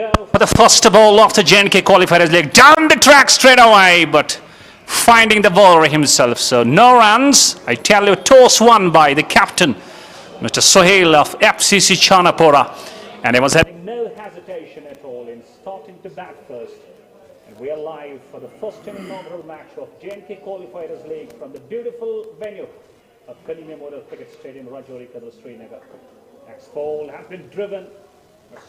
go for the first ball of the J&K Qualifiers leg. Down the track straight away, but finding the bowler himself. So no runs. I tell you, toss won by the captain, Mr. Sohail of FCC Chanpora. And he was having no hesitation at all in starting to bat first. And we are live for the first inaugural match of J&K Qualifiers League from the beautiful venue of Aalimi Cricket Stadium, Rajouri, Srinagar. Next ball has been driven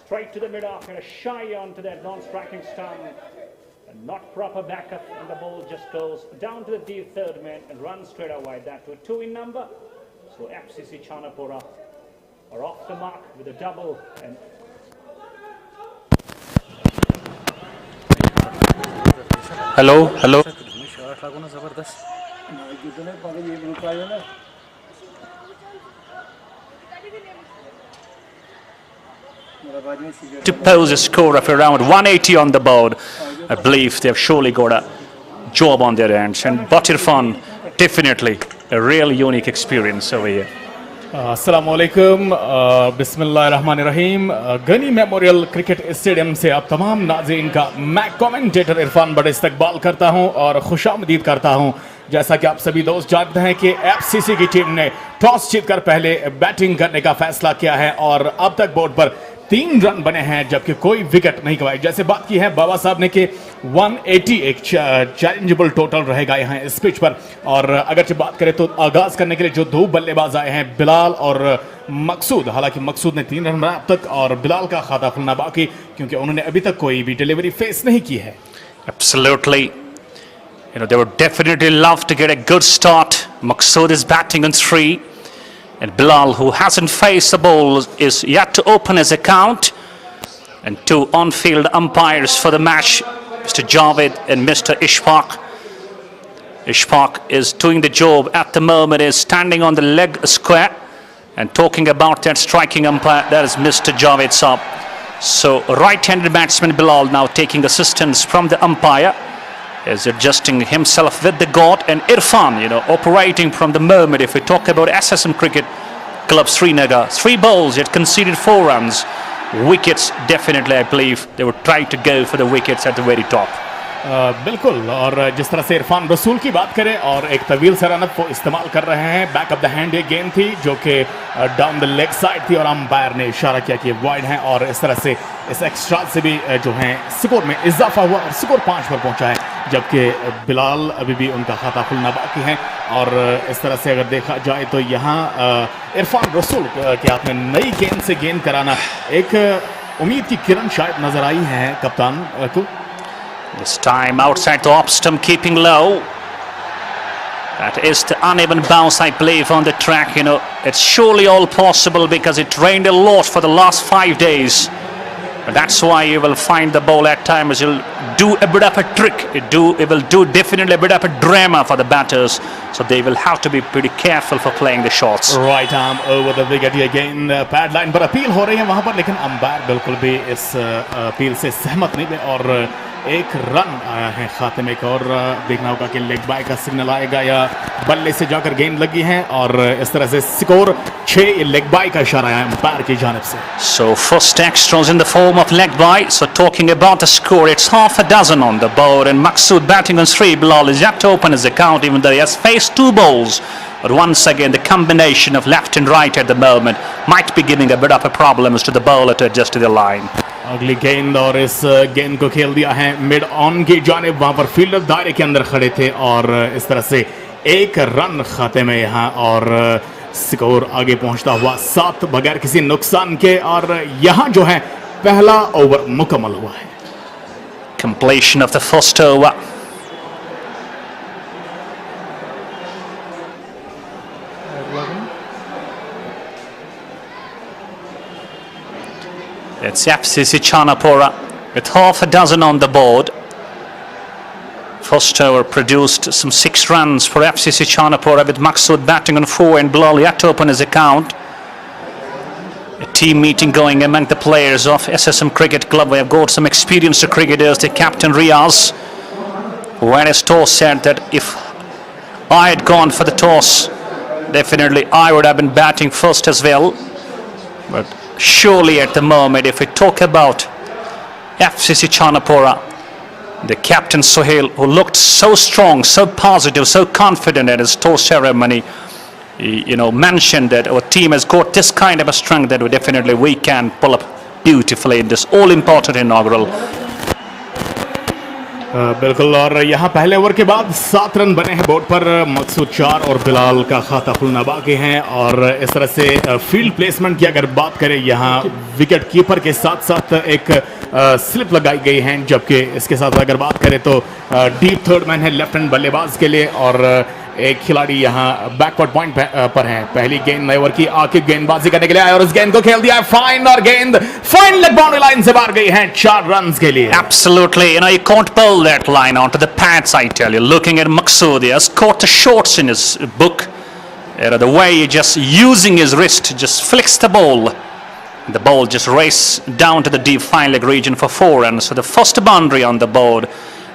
straight to the mid-off and a shy onto that non-striking stump. And not proper backup, and the ball just goes down to the deep third man and runs straight away. That to a 2 in number. So FCC Chanpora are off the mark with a double. And hello. To pose a score of around 180 on the board. I believe they've surely got a job on their hands. And Irfan, definitely a real unique experience over here. अस्सलामु अलैकुम, बिस्मिल्लाहिर्रहमानिर्रहीम। Ghani memorial cricket stadium से आप तमाम नाज़रीन का मैं commentator Irfan बड़े इस्तकबाल करता हूं और खुशामदीद करता हूं। जैसा कि आप सभी दोस्त जानते हैं कि एफसीसी की टीम ने टॉस जीतकर पहले बैटिंग करने का फैसला किया है और अब तक बोर्ड पर 3 रन बने हैं जबकि कोई विकेट नहीं गवाई। जैसे बात की है बाबा साहब ने कि 180 एक चैलेंजेबल टोटल रहेगा यहाँ इस पिच पर। और अगर बात करें तो आगाज करने के लिए जो 2 बल्लेबाज आए हैं, बिलाल और मकसूद। हालांकि मकसूद ने 3 रन बनाया अब तक और बिलाल का खाता खुलना बाकी, क्योंकि उन्होंने अभी तक कोई भी डिलीवरी फेस नहीं की है। Absolutely. You know, they would definitely love to get a good start. Maqsood is batting on 3. And Bilal, who hasn't faced the ball, is yet to open his account. And 2 on-field umpires for the match, Mr. Javed and Mr. Ishfaq. Ishfaq is doing the job at the moment, is standing on the leg square and talking about that striking umpire. That is Mr. Javed Saab. So right-handed batsman Bilal now taking assistance from the umpire, is adjusting himself with the guard. And Irfan, you know, operating from the moment. If we talk about SSM Cricket Club Srinagar, 3 balls, yet conceded 4 runs. Wickets, definitely, I believe they would try to go for the wickets at the very top. बिल्कुल। और जिस तरह से इरफान रसूल की बात करें और एक तवील सा रन वो इस्तेमाल कर रहे हैं। बैक ऑफ द हैंड ये गेंद थी जो कि डाउन द लेग साइड थी और अंपायर ने इशारा किया कि वाइड है और इस तरह से इस एक्स्ट्रा से भी जो है स्कोर में इजाफा हुआ और स्कोर 5 पर पहुंचा है, जबकि बिलाल अभी भी उनका खाता खुलना बाकी है। और इस तरह से अगर देखा जाए तो यहाँ इरफान रसूल के हाथ में नई गेंद से गेंद कराना एक उम्मीद की किरण शायद नजर आई है कप्तान को। This time outside the off stump, keeping low. That is the uneven bounce, I believe, on the track. You know, it's surely all possible because it rained a lot for the last 5 days. But that's why you will find the ball at times will do a bit of a trick. It will do definitely a bit of a drama for the batters. So they will have to be pretty careful for playing the shots. Right arm over the wicket again. Pad line पर appeal हो रही है वहाँ पर, लेकिन umpire बिल्कुल भी इस अपील से सहमत नहीं है और एक रन आया है खाते में। और देखना होगा कि लेग बाय का सिग्नल आएगा या बल्ले से जाकर गेंद लगी है और इस तरह से स्कोर 6 लेग बाय का इशारा है अंपायर की जानिब से। So first extras in the form of leg by. So talking about the score, it's half a dozen on the board and Maqsood batting on 3. Bilal is yet to open his account even though he has faced 2 balls. But once again, the combination of left and right at the moment might be giving a bit of a problem to the bowler to adjust to the line. अगली गेंद और इस गेंद को खेल दिया है mid on की जानिब। वहां पर फील्डर दायरे के अंदर खड़े थे और इस तरह से 1 रन खाते में यहाँ और स्कोर आगे पहुंचता हुआ 7 बगैर किसी नुकसान के। और यहाँ जो है पहला ओवर मुकम्मल हुआ है। Completion of the first over. It's FCC Chanpora with half a dozen on the board. First over produced some 6 runs for FCC Chanpora with Maqsood batting on 4 and Bilal yet to open his account. A team meeting going among the players of SSM Cricket Club. We have got some experienced cricketers. The captain Riaz, who had his toss, said that if I had gone for the toss, definitely I would have been batting first as well. But surely at the moment, if we talk about FCC Chanpora. The captain Sohail, who looked so strong, so positive, so confident at his toast ceremony, he, mentioned that our team has got this kind of a strength that we can pull up beautifully in this all-important inaugural. बिल्कुल, और यहाँ पहले over के बाद 7 run बने हैं board पर। मकसूद 4 और बिलाल का खाता खुलना बाकी है। और इस तरह से फील्ड प्लेसमेंट की अगर बात करें, यहाँ विकेट कीपर के साथ साथ एक स्लिप लगाई गई है, जबकि इसके साथ अगर बात करें तो डीप थर्ड मैन है लेफ्ट हैंड बल्लेबाज के लिए, और एक खिलाड़ी यहाँ बैकवर्ड पॉइंट पर है। पहली गेंद नए ओवर की, आकिब गेंदबाजी करने के लिए आए और इस गेंद को खेल दिया है फाइन, और गेंद फाइन लेग बाउंड्री लाइन से बाहर गई है 4 रन के लिए। Absolutely, you can't pull that line onto the pads, I tell you. Looking at Maqsood, he has caught the shorts in his book. The way he just using his wrist, just flicks the ball. The ball just raced down to the deep fine leg region for 4 runs. So the first boundary on the board.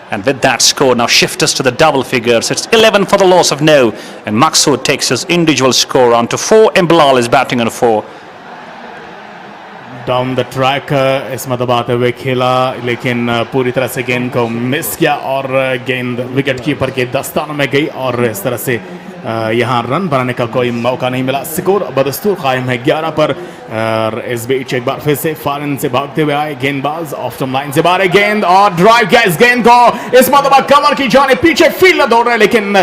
And with that score now shift us to the double figures. It's 11 for the loss of no. And Maqsood takes his individual score on to 4 and Bilal is batting on 4. Down the track इस मतलब आते हुए खेला, लेकिन पूरी तरह से गेंद को मिस किया और गेंद विकेट कीपर के दस्तानों में गई और इस तरह से यहाँ रन बनाने का कोई मौका नहीं मिला। स्कोर बदस्तूर कायम है 11 पर। और इस बीच एक बार फिर से फॉरन से भागते हुए आए गेंदबाज, ऑफ स्टंप लाइन से बाहर गेंद और ड्राइव किया इस गेंद को, इस मतलब कमर की जाने पीछे फील्डर दौड़ रहे, लेकिन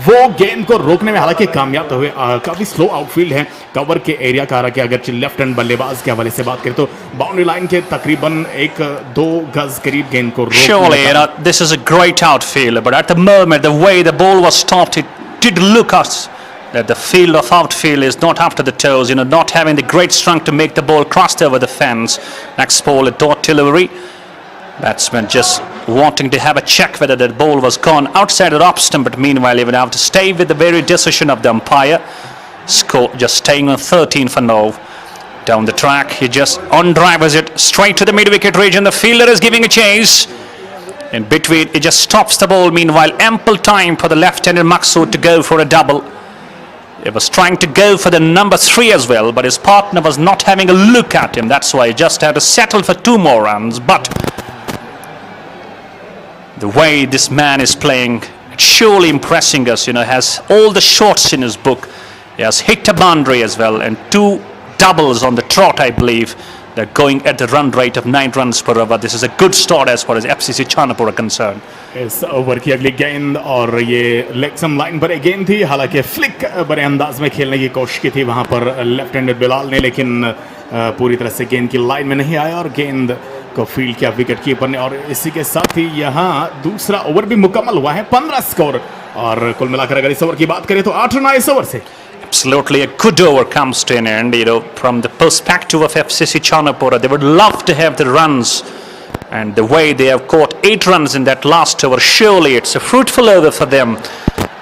वो गेंद को रोकने में हालांकि कामयाब तो हुए। काफी स्लो आउटफील्ड है, कवर के एरिया का रहा कि अगर लेफ्ट हैंड बल्लेबाज के हवाले से बात करें तो बाउंड्री लाइन के तकरीबन 1-2 गज करीब गेंद को Surely, this is a great outfield, but at the moment, the way the ball was stopped, it did look us that the field of outfield is not up to the toes, not having the great strength to make the ball cross over the fence. Next ball, a dot delivery. Batsman just wanting to have a check whether that ball was gone outside the off stump, but meanwhile, he would have to stay with the very decision of the umpire. Score just staying on 13 for now. Down the track, he just on-drivers it straight to the mid-wicket region. The fielder is giving a chase. In between, it just stops the ball. Meanwhile, ample time for the left-handed Maqsood to go for a double. He was trying to go for the number 3 as well, but his partner was not having a look at him. That's why he just had to settle for 2 more runs. But the way this man is playing, it's surely impressing us. Has all the shots in his book. He has hit a boundary as well, and 2 doubles on the trot, I believe. They're going at the run rate of 9 runs per over. This is a good start as far as FCC Chanpora concerned. इस over की अगली गेंद और ये leg सम line पर एक गेंद थी, हालांकि फ्लिक बड़े अंदाज में खेलने की कोशिश की थी वहां पर लेफ्ट हैंडेड बिलाल ने, लेकिन पूरी तरह से गेंद की लाइन में नहीं आया और गेंद को फील्ड किया विकेट कीपर ने। और इसी के साथ ही यहाँ दूसरा ओवर भी मुकम्मल हुआ है, 15 स्कोर। और कुल मिलाकर अगर इस ओवर की बात करें तो 8 रन आए इस ओवर से। Absolutely, a good over comes to an end. From the perspective of FCC Chanpora, they would love to have the runs, and the way they have caught 8 runs in that last over, surely it's a fruitful over for them.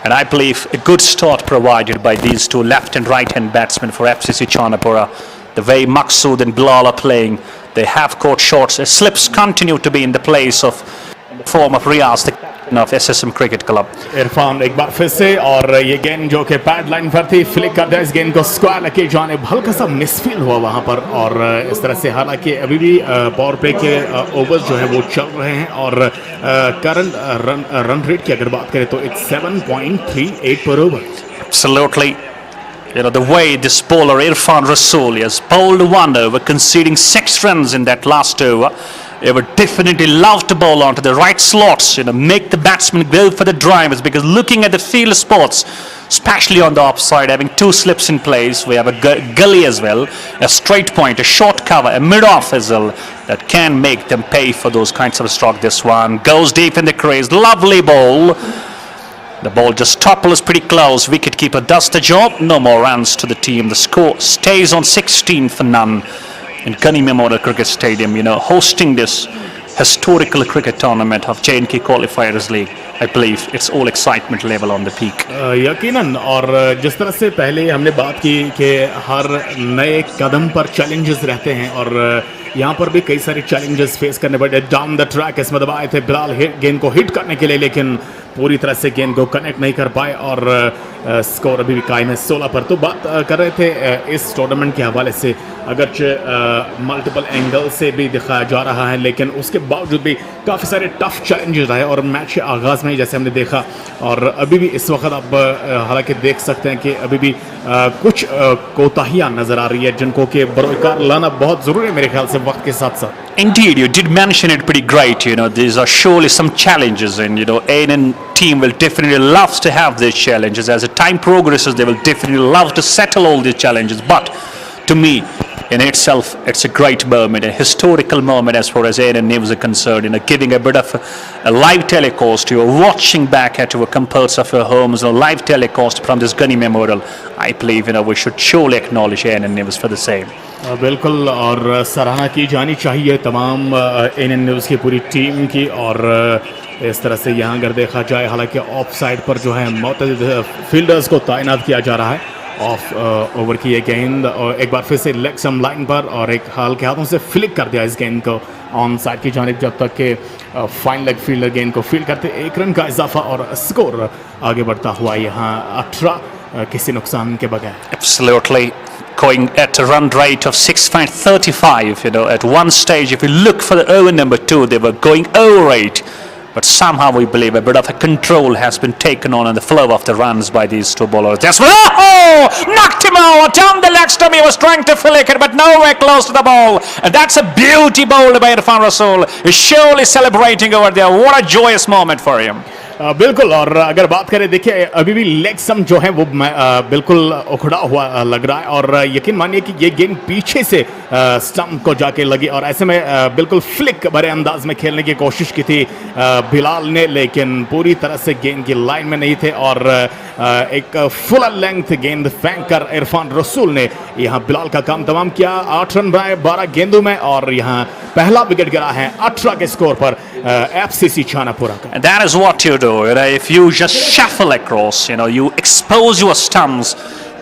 And I believe a good start provided by these 2 left and right hand batsmen for FCC Chanpora. The way Maqsood and Bilal are playing, they have caught shots. Slips continue to be in the place of form of Riaz, the captain of SSM Cricket Club. Irfan एक बार फिर से, और ये गेंद जो कि pad line पर थी, फ्लिक कर दिया इस गेंद को स्क्वायर के जाने, हल्का सा मिसफील हुआ वहां पर। और इस तरह से हालांकि अभी भी पावर प्ले के ओवर्स जो है वो चल रहे हैं, और करंट रन रेट की अगर बात करें तो it's 7.38 per over. Absolutely. The way this bowler Irfan Rasool has bowled 1 over, conceding 6 runs in that last over. He would definitely love to bowl onto the right slots, make the batsman go for the drivers, because looking at the field spots, especially on the offside, having 2 slips in place, we have a gully as well, a straight point, a short cover, a mid-off as well, that can make them pay for those kinds of stroke. This one goes deep in the crease, lovely ball. The ball just topples pretty close. Wicketkeeper does the job. No more runs to the team. The score stays on 16 for none in Gunny Memorial Cricket Stadium, hosting this historical cricket tournament of J&K Qualifiers League. I believe it's all excitement level on the peak. यकीनन, और जिस तरह से पहले हमने बात की कि हर नए कदम पर चैलेंजेस रहते हैं, और यहाँ पर भी कई सारे चैलेंजेस फेस करने पड़े। डाउन द ट्रैक इसमें दबाए थे बिलाल गेंद को हिट करने के लिए, लेकिन पूरी तरह से गेंद को कनेक्ट नहीं कर पाए, और स्कोर अभी भी कायम है 16 पर। तो बात कर रहे थे इस टूर्नामेंट के हवाले से, अगरचे मल्टीपल एंगल से भी दिखाया जा रहा है, लेकिन उसके बावजूद भी काफ़ी सारे टफ चैलेंजेस रहे और मैच के आगाज़ में ही जैसे हमने देखा और अभी भी इस वक्त आप हालांकि देख सकते हैं कि अभी भी कुछ कोताहियाँ नज़र आ रही है जिनको कि बरोकार लाना बहुत ज़रूरी है मेरे ख्याल से वक्त के साथ साथ. Indeed, you did mention it pretty great. These are surely some challenges, and ANN team will definitely love to have these challenges. As the time progresses, they will definitely love to settle all these challenges. But to me, in itself, it's a great moment, a historical moment as far as ANN News are concerned. Giving a bit of a live telecast. You're watching back at your comforts of your homes, a live telecast from this Gunny Memorial. I believe we should surely acknowledge ANN News for the same. बिल्कुल, और सराहना की जानी चाहिए तमाम ANN news की पूरी team की. और इस तरह से यहाँ अगर देखा जाए, हालांकि ऑफ साइड पर जो है मुतअद्दिद फील्डर्स को तैनात किया जा रहा है. ऑफ ओवर की ये गेंद और एक बार फिर से लेग सम लाइन पर और एक हाल के हाथों से फ्लिक कर दिया इस गेंद को ऑन साइड की जानिब, जब तक कि फाइन लेग फील्डर गेंद को फील्ड करते 1 रन का इजाफा और स्कोर आगे बढ़ता हुआ यहाँ 18 किसी नुकसान के बगैर. Absolutely. Going at a run rate of 6.35. At one stage, if you look for the over number 2, they were going over 8. But somehow we believe a bit of a control has been taken on the flow of the runs by these two bowlers. That's knocked him out down the leg stump. He was trying to flick it, but nowhere close to the ball. And that's a beauty bowled by Irfan Rasool. He's surely celebrating over there. What a joyous moment for him. बिल्कुल, और अगर बात करें, देखिए अभी भी leg सम जो है वो बिल्कुल उखड़ा हुआ लग रहा है और यकीन मानिए कि ये गेंद पीछे से स्टंप को जाके लगी और ऐसे में बिल्कुल फ्लिक भरे अंदाज में खेलने की कोशिश की थी बिलाल ने, लेकिन पूरी तरह से गेंद की लाइन में नहीं थे और एक फुल लेंथ गेंद फेंक कर इरफान रसूल ने यहाँ बिलाल का काम तमाम किया. 8 रन बनाए 12 गेंदों में और यहाँ पहला विकेट गिरा है 18 के स्कोर पर FCC छानापुरा का. That is what you do. If you just shuffle across, you expose your stumps.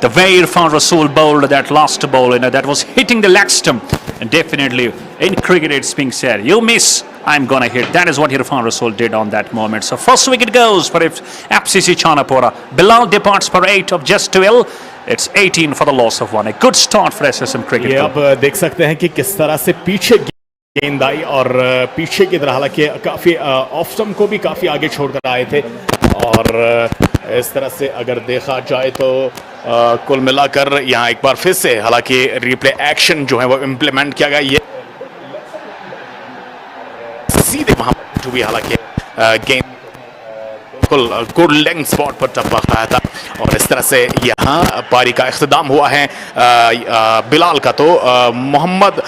The way Irfan Rasool bowled that last ball, that was hitting the leg stump. And definitely, in cricket, it's being said, you miss, I'm gonna hit. That is what Irfan Rasool did on that moment. So first wicket goes for FCC Chanpora. Bilal departs for 8 of just 12. It's 18 for the loss of 1. A good start for SSM cricket. ये आप देख सकते हैं कि किस तरह से पीछे गेंद आई और पीछे की तरह, हालांकि काफ़ी ऑफ स्टंप को भी काफ़ी आगे छोड़कर आए थे और इस तरह से अगर देखा जाए तो कुल मिलाकर यहाँ एक बार फिर से हालांकि रिप्ले एक्शन जो है वो इम्प्लीमेंट किया गया. ये सीधे वहाँ पर भी हालांकि गेंद बिल्कुल गुड लेंथ स्पॉट पर टप्पा खाया था और इस तरह से यहाँ पारी का इख्तिताम हुआ है बिलाल का. तो मोहम्मद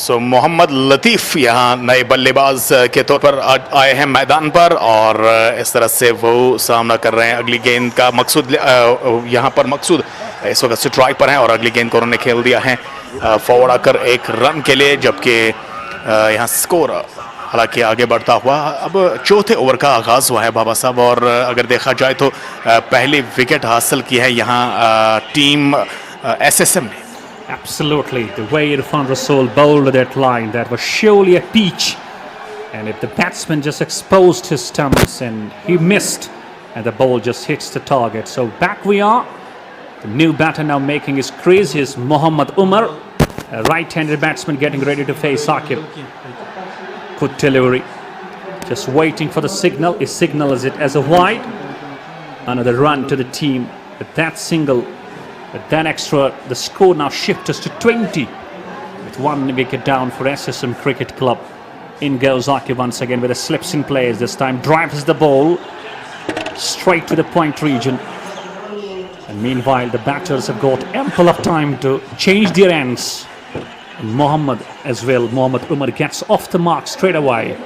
मोहम्मद लतीफ़ यहाँ नए बल्लेबाज के तौर पर आए हैं मैदान पर और इस तरह से वो सामना कर रहे हैं अगली गेंद का. मकसूद यहाँ पर मकसूद इस वक्त स्ट्राइक पर हैं और अगली गेंद को उन्होंने खेल दिया है फॉरवर्ड आकर 1 रन के लिए, जबकि यहाँ स्कोर हालांकि आगे बढ़ता हुआ. अब चौथे ओवर का आगाज़ हुआ है बाबा साहब और अगर देखा जाए तो पहली विकेट हासिल की है यहाँ टीम SSM ने. Absolutely. The way Irfan Rasool bowled that line, that was surely a peach. And if the batsman just exposed his stumps and he missed and the ball just hits the target. So back we are. The new batter now making his crease is Mohammad Umar, a right-handed batsman getting ready to face Akib. Good delivery. Just waiting for the signal. He signals it as a wide. Another run to the team. With that single, with that extra, the score now shifts to 20 with 1 wicket down for SSM Cricket Club. In goes Akib once again with a slips in place. This time drives the ball straight to the point region. And meanwhile, the batters have got ample of time to change their ends. And Mohammad as well. Mohammad Umar gets off the mark straight away.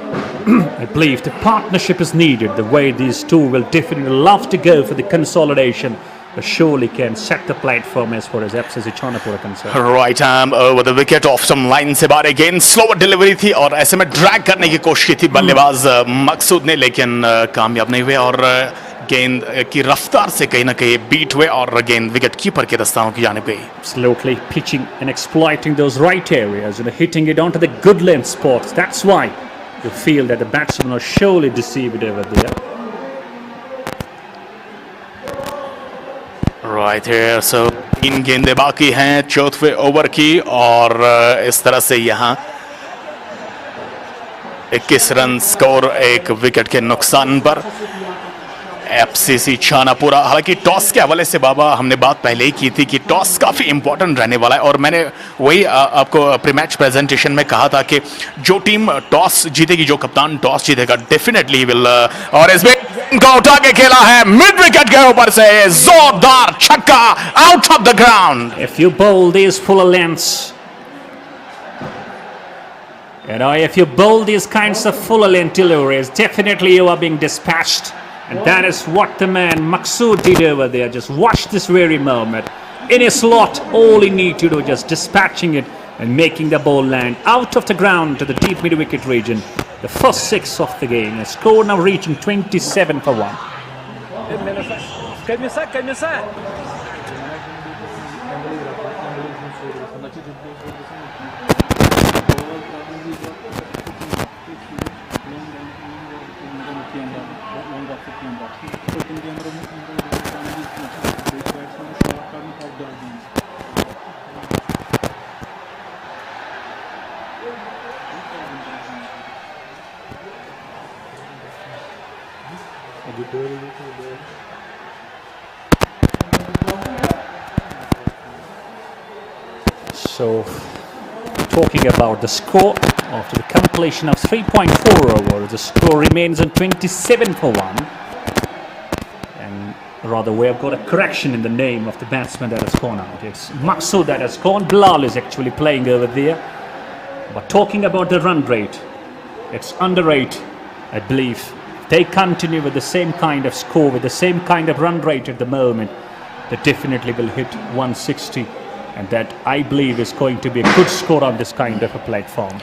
I believe the partnership is needed. The way these two will definitely love to go for the consolidation. But surely can set the platform as far as FCC Chanpora concerned. Right arm over the wicket off some line से बाहर again slower delivery थी और ऐसे में drag करने की कोशिश की थी बल्लेबाज मकसूद ने, लेकिन कामयाब नहीं हुए और गेंद की रफ्तार से कहीं ना कहीं बीट हुए और गेंद विकेट कीपर के दस्तानों की जानिब गई. Absolutely pitching and exploiting those right areas and hitting it onto the good length spots. That's why you feel that the batsmen are surely deceived over there. Right here, so 3 गेंदें बाकी हैं 4वें over की और इस तरह से यहाँ 21 run score, 1 wicket के नुकसान पर एफसीसी छानापुरा. हालांकि टॉस के हवाले से बाबा हमने बात पहले ही की थी कि टॉस काफी इंपॉर्टेंट रहने वाला है और मैंने वही आपको प्री मैच प्रेजेंटेशन में कहा था कि जो टीम टॉस जीतेगी, जो कप्तान टॉस जीतेगा, डेफिनेटली विल. और इसमें इनको उठा के खेला है मिड विकेट के ऊपर से, जोरदार छक्का out of the ground. If you bowl these fuller lengths, if you bowl these kinds of fuller length deliveries, definitely you are being dispatched. And that is what the man Maqsood did over there. Just watch this very moment. In a slot, all he need to do just dispatching it and making the ball land out of the ground to the deep mid-wicket region. The first 6 of the game. The score now reaching 27 for 1. So, talking about the score, after the completion of 3.4 overs, the score remains on 27 for 1. And rather, we have got a correction in the name of the batsman that has gone out. It's Maqsood that has gone. Bilal is actually playing over there. But talking about the run rate, it's under 8, I believe. If they continue with the same kind of score, with the same kind of run rate at the moment, they definitely will hit 160. And that, I believe, is going to be a good score on this kind of a platform.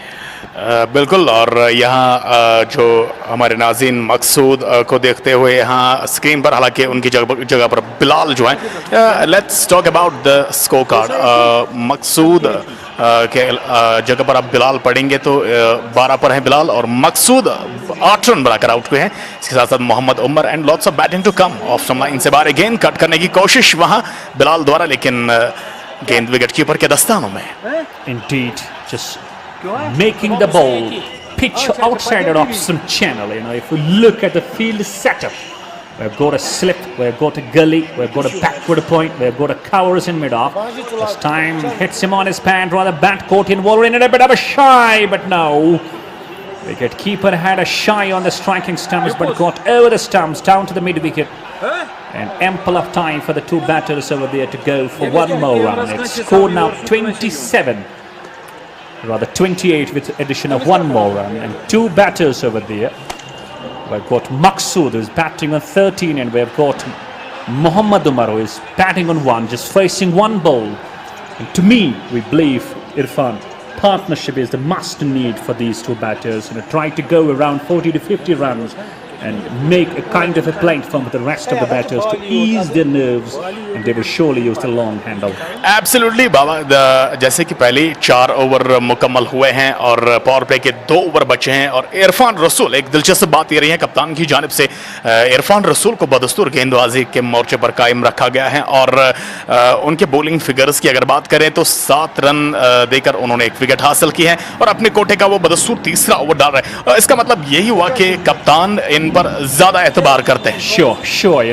बिल्कुल. और यहाँ जो हमारे नाज़रीन मकसूद को देखते हुए यहाँ स्क्रीन पर, हालांकि उनकी जगह पर बिलाल जो है, let's talk about the scorecard. Maqsood के जगह पर आप बिलाल पढ़ेंगे तो 12 पर है बिलाल और मकसूद 8 रन बनाकर आउट हुए हैं. इसके साथ साथ Mohammad Umar and lots of batting to come. Off stump line से बाहर गेंद कट करने की कोशिश वहाँ बिलाल द्वारा, लेकिन गेंद विकेट कीपर के दस्तानों में. Indeed, just making the ball pitch outside of some channel. If we look at the field setup, we've got a slip, we've got a gully, we've got a backward point, we've got a covers in mid-off. This time hits him on his pant, rather bat caught involved in a bit of a shy, but no. Wicket keeper had a shy on the striking stumps, but got over the stumps down to the mid-wicket. And ample of time for the 2 batters over there to go for 1 more run. It's scored now 27, rather 28 with the addition of 1 more run. And 2 batters over there. We've got Maqsood who's batting on 13, and we've got Mohammad Umar who is batting on 1, just facing 1 ball. And to me, we believe, Irfan, partnership is the must need for these 2 batters. Try to go around 40 to 50 runs and make a kind of a platform for the rest of the batters to ease their nerves, and they will surely use the long handle. Absolutely बाबा, जैसे कि पहले 4 over मुकम्मल हुए हैं और power play के 2 over बचे हैं और इरफान रसूल, एक दिलचस्प बात ये रही है कप्तान की जानिब से, इरफान रसूल को बदस्तूर गेंदबाजी के मोर्चे पर कायम रखा गया है और उनके बॉलिंग फिगर्स की अगर बात करें तो 7 रन देकर उन्होंने 1 विकेट हासिल की है और अपने कोटे का वो बदस्तूर तीसरा ओवर डाल रहे हैं. इसका मतलब यही हुआ कि कप्तान इन पर ज्यादा एतबार करते हैं. Sure,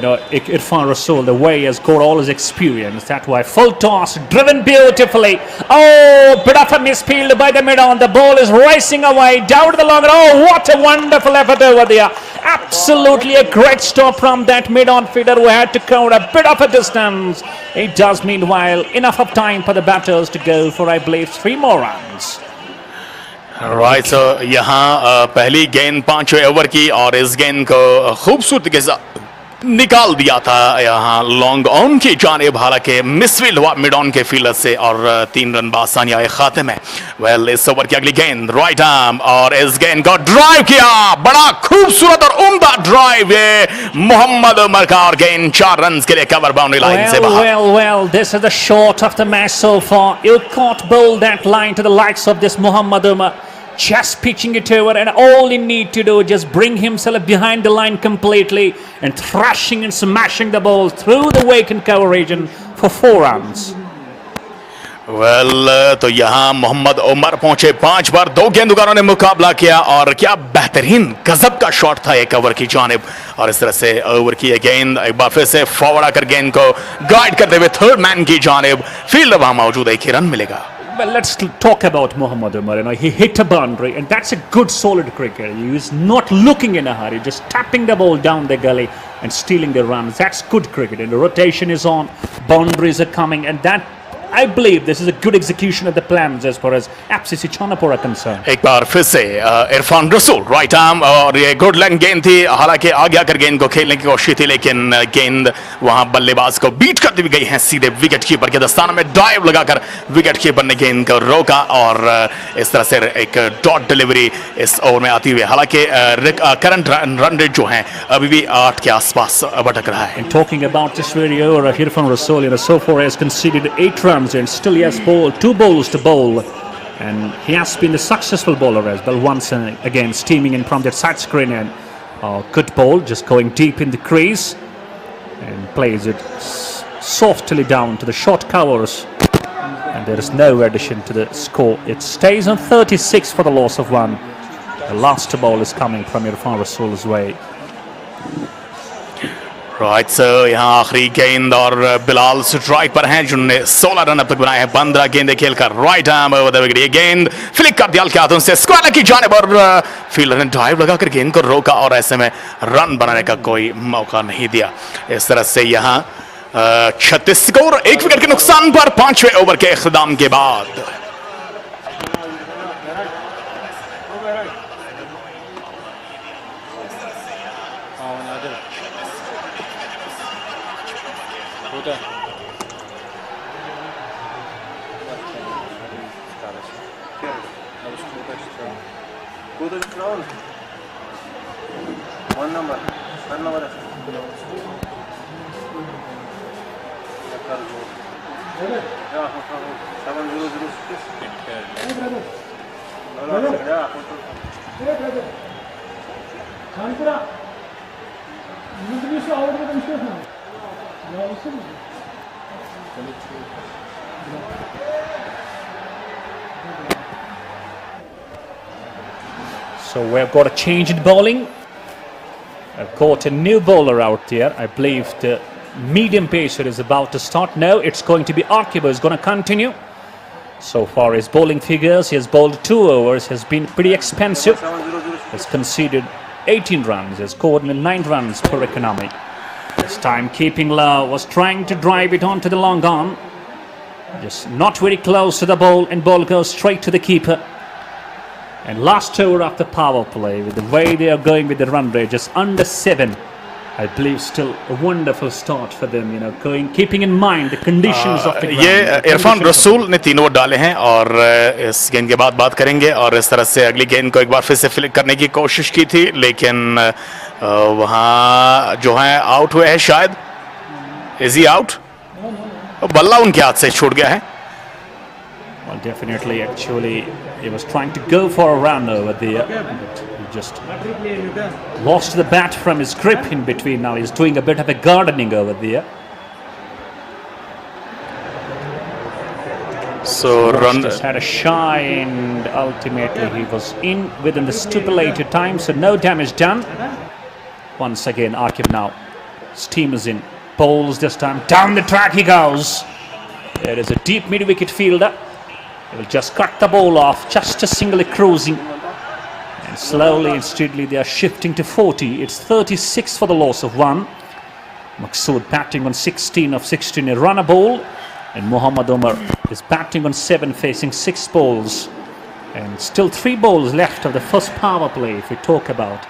Irfan Rasool, the way he has got all his experience, that why full toss, driven beautifully. Oh, bit of a misfield by the mid-on. The ball is racing away down to the long. Oh, what a wonderful effort over there. Absolutely a great stop from that mid-on fielder who had to cover a bit of a distance. It does meanwhile enough of time for the batters to go for, I believe, 3 more runs. Right. यहाँ पहली गेंद 5वें over की और इस गेंद को खूबसूरती के साथ निकाल दिया था यहाँ लॉन्ग ऑन की जानिब, हालांकि मिसफील्ड हुआ मिड ऑन के फील्डर से और 3 रन बासानी आए खाते में। वेल इस ओवर की अगली गेंद राइट आर्म और इस गेंद को ड्राइव किया, बड़ा खूबसूरत और उम्दा ड्राइव ये मोहम्मद उमर का और गेंद 4 रन के लिए कवर बाउंड्री लाइन से बाहर। Well, this is the shot of the match so far. You can't bowl that line to the likes of this Mohammad Umar. Just pitching it over, and all he need to do is just bring himself behind the line completely and thrashing and smashing the ball through the vacant cover region for 4 runs. Well तो यहाँ मोहम्मद उमर पहुंचे 5 बार, 2 गेंदबाजों ने मुकाबला किया और क्या बेहतरीन गजब का शॉट था एक ओवर की जानिब। और इस तरह से ओवर की ये गेंद एक बार फिर से फॉरवर्ड आकर गेंद को गाइड करते हुए थर्ड मैन की जानिब फील्ड वहां मौजूद, 1 ही रन मिलेगा। Well, let's talk about Mohammad Umar. You know, he hit a boundary, and that's a good, solid cricketer. He is not looking in a hurry, just tapping the ball down the gully and stealing the runs. That's good cricket. And the rotation is on, boundaries are coming, and that, I believe, this is a good execution of the plans as far as FCC Chanpora concerned. एक बार फिर से इरफान रसूल right arm और ये good length गेंद थी, हालांकि आगे आकर गेंद को खेलने की कोशिश थी लेकिन गेंद वहां बल्लेबाज को बीट कर दी गई है सीधे विकेट कीपर के दस्ताना में। डाइव लगाकर विकेट कीपर ने गेंद को रोका और इस तरह से एक डॉट डिलीवरी इस ओवर में आती हुई, हालांकि करंट रन रेट जो है अभी भी 8 के आसपास भटक रहा है। And talking about this video, Irfan Rasool, you know, so far has conceded 8 runs and still he has bowled 2 balls to bowl, and he has been a successful bowler as well. Once again steaming in from that side screen, and good ball just going deep in the crease and plays it softly down to the short covers, and there is no addition to the score. It stays on 36 for the loss of 1. The last ball is coming from Irfan Rasool's way. Right sir, यहाँ आखिरी गेंद और Bilal strike पर हैं जिन्होंने 16 run अब तक बनाए हैं 15 गेंदें खेलकर। Right arm over the wicket, ये गेंद फ्लिक कर दिया के हाथों से स्क्वायर की जानिब और फील्डर ने ड्राइव लगाकर गेंद को रोका और ऐसे में रन बनाने का कोई मौका नहीं दिया। इस तरह से यहाँ 36 स्कोर 1 विकेट के नुकसान पर 5वें ओवर के इख्तिताम के बाद। So we've got a change in bowling. I've got a new bowler out there. I believe the medium pacer is about to start. No, it's going to be Arkibo is going to continue. So far his bowling figures, he has bowled 2 overs, has been pretty expensive. Has conceded 18 runs, has scored 9 runs per economy. This time keeping low, was trying to drive it onto the long on. Just not very close to the ball, and ball goes straight to the keeper. And last over of the power play, with the way they are going with the run rate, just under 7. I believe still a wonderful start for them, you know, keeping in mind the conditions of the ground. ये इरफान रसूल ने 3 over डाले हैं और इस गेंद के बाद बात करेंगे। और इस तरह से अगली गेंद को एक बार फिर से फ्लिक करने की कोशिश की थी लेकिन वहां जो है आउट हुए हैं शायद। Is he out? बल्ला उनके हाथ से छूट गया है। Well, definitely, actually, he was trying to go for a run over there, but he just lost the bat from his grip in between. Now he's doing a bit of a gardening over there. So run Just had a shy, and ultimately he was in within the stipulated time, so no damage done. Once again, Akib now. Steam is in. Bowls this time. Down the track he goes. There is a deep mid-wicket fielder. He will just cut the ball off, just a singly cruising. And slowly and steadily they are shifting to 40. It's 36 for the loss of 1. Maqsood batting on 16 of 16, a runner ball. And Mohammad Umar is batting on 7, facing 6 balls. And still 3 balls left of the first power play if we talk about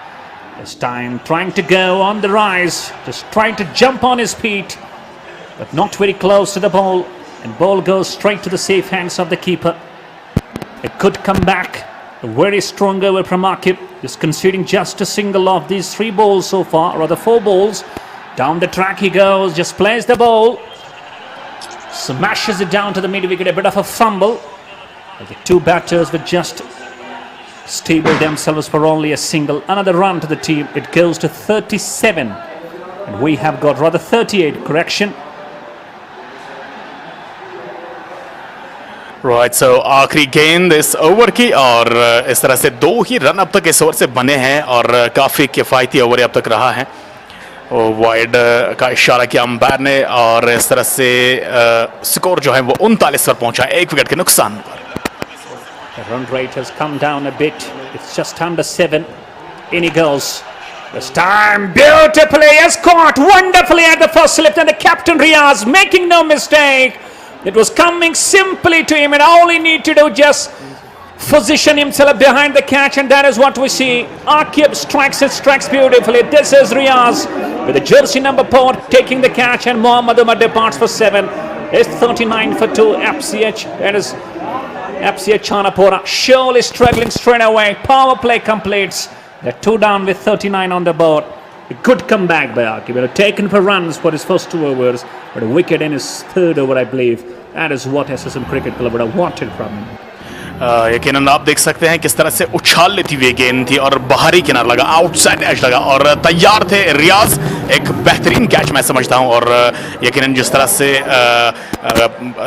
This time trying to go on the rise, just trying to jump on his feet, but not very close to the ball. And ball goes straight to the safe hands of the keeper. It could come back. A very strong over from Akib, just conceding just a single of these 3 balls so far, or rather 4 balls. Down the track he goes, just plays the ball, smashes it down to the mid wicket, a bit of a fumble. But the 2 batters were just stable themselves for only a single. Another run to the team, it goes to 37. And we have got rather 38, correction. Right so आखिरी गेंद इस over की और इस तरह से 2 ही run अब तक इस ओवर से बने हैं और काफ़ी किफ़ायती ओवर अब तक रहा है। वाइड का इशारा किया अंपायर ने और इस तरह से स्कोर जो है वो 39 पर पहुंचा 1 विकेट के नुकसान पर। The run rate has come down a bit. It's just under 7. In he goes. This time beautifully has caught wonderfully at the first slip, and the captain Riaz making no mistake. It was coming simply to him, and all he need to do just position himself behind the catch, and that is what we see. Akib strikes beautifully. This is Riaz with the jersey number 4 taking the catch, and Mohammad Umar departs for 7. It's 39 for 2. FCH, that is FCC Chanpora surely struggling straight away. Power play completes. They're 2 down with 39 on the board. A good comeback by Akib. Taken for runs for his first 2 overs, but a wicket in his 3rd over, I believe. That is what SSM Cricket Club would have wanted from him. यकीनन आप देख सकते हैं किस तरह से उछाल लेती हुई गेंद थी और बाहरी किनार लगा, आउटसाइड एज लगा और तैयार थे रियाज। एक बेहतरीन कैच मैं समझता हूं और यकीनन जिस तरह से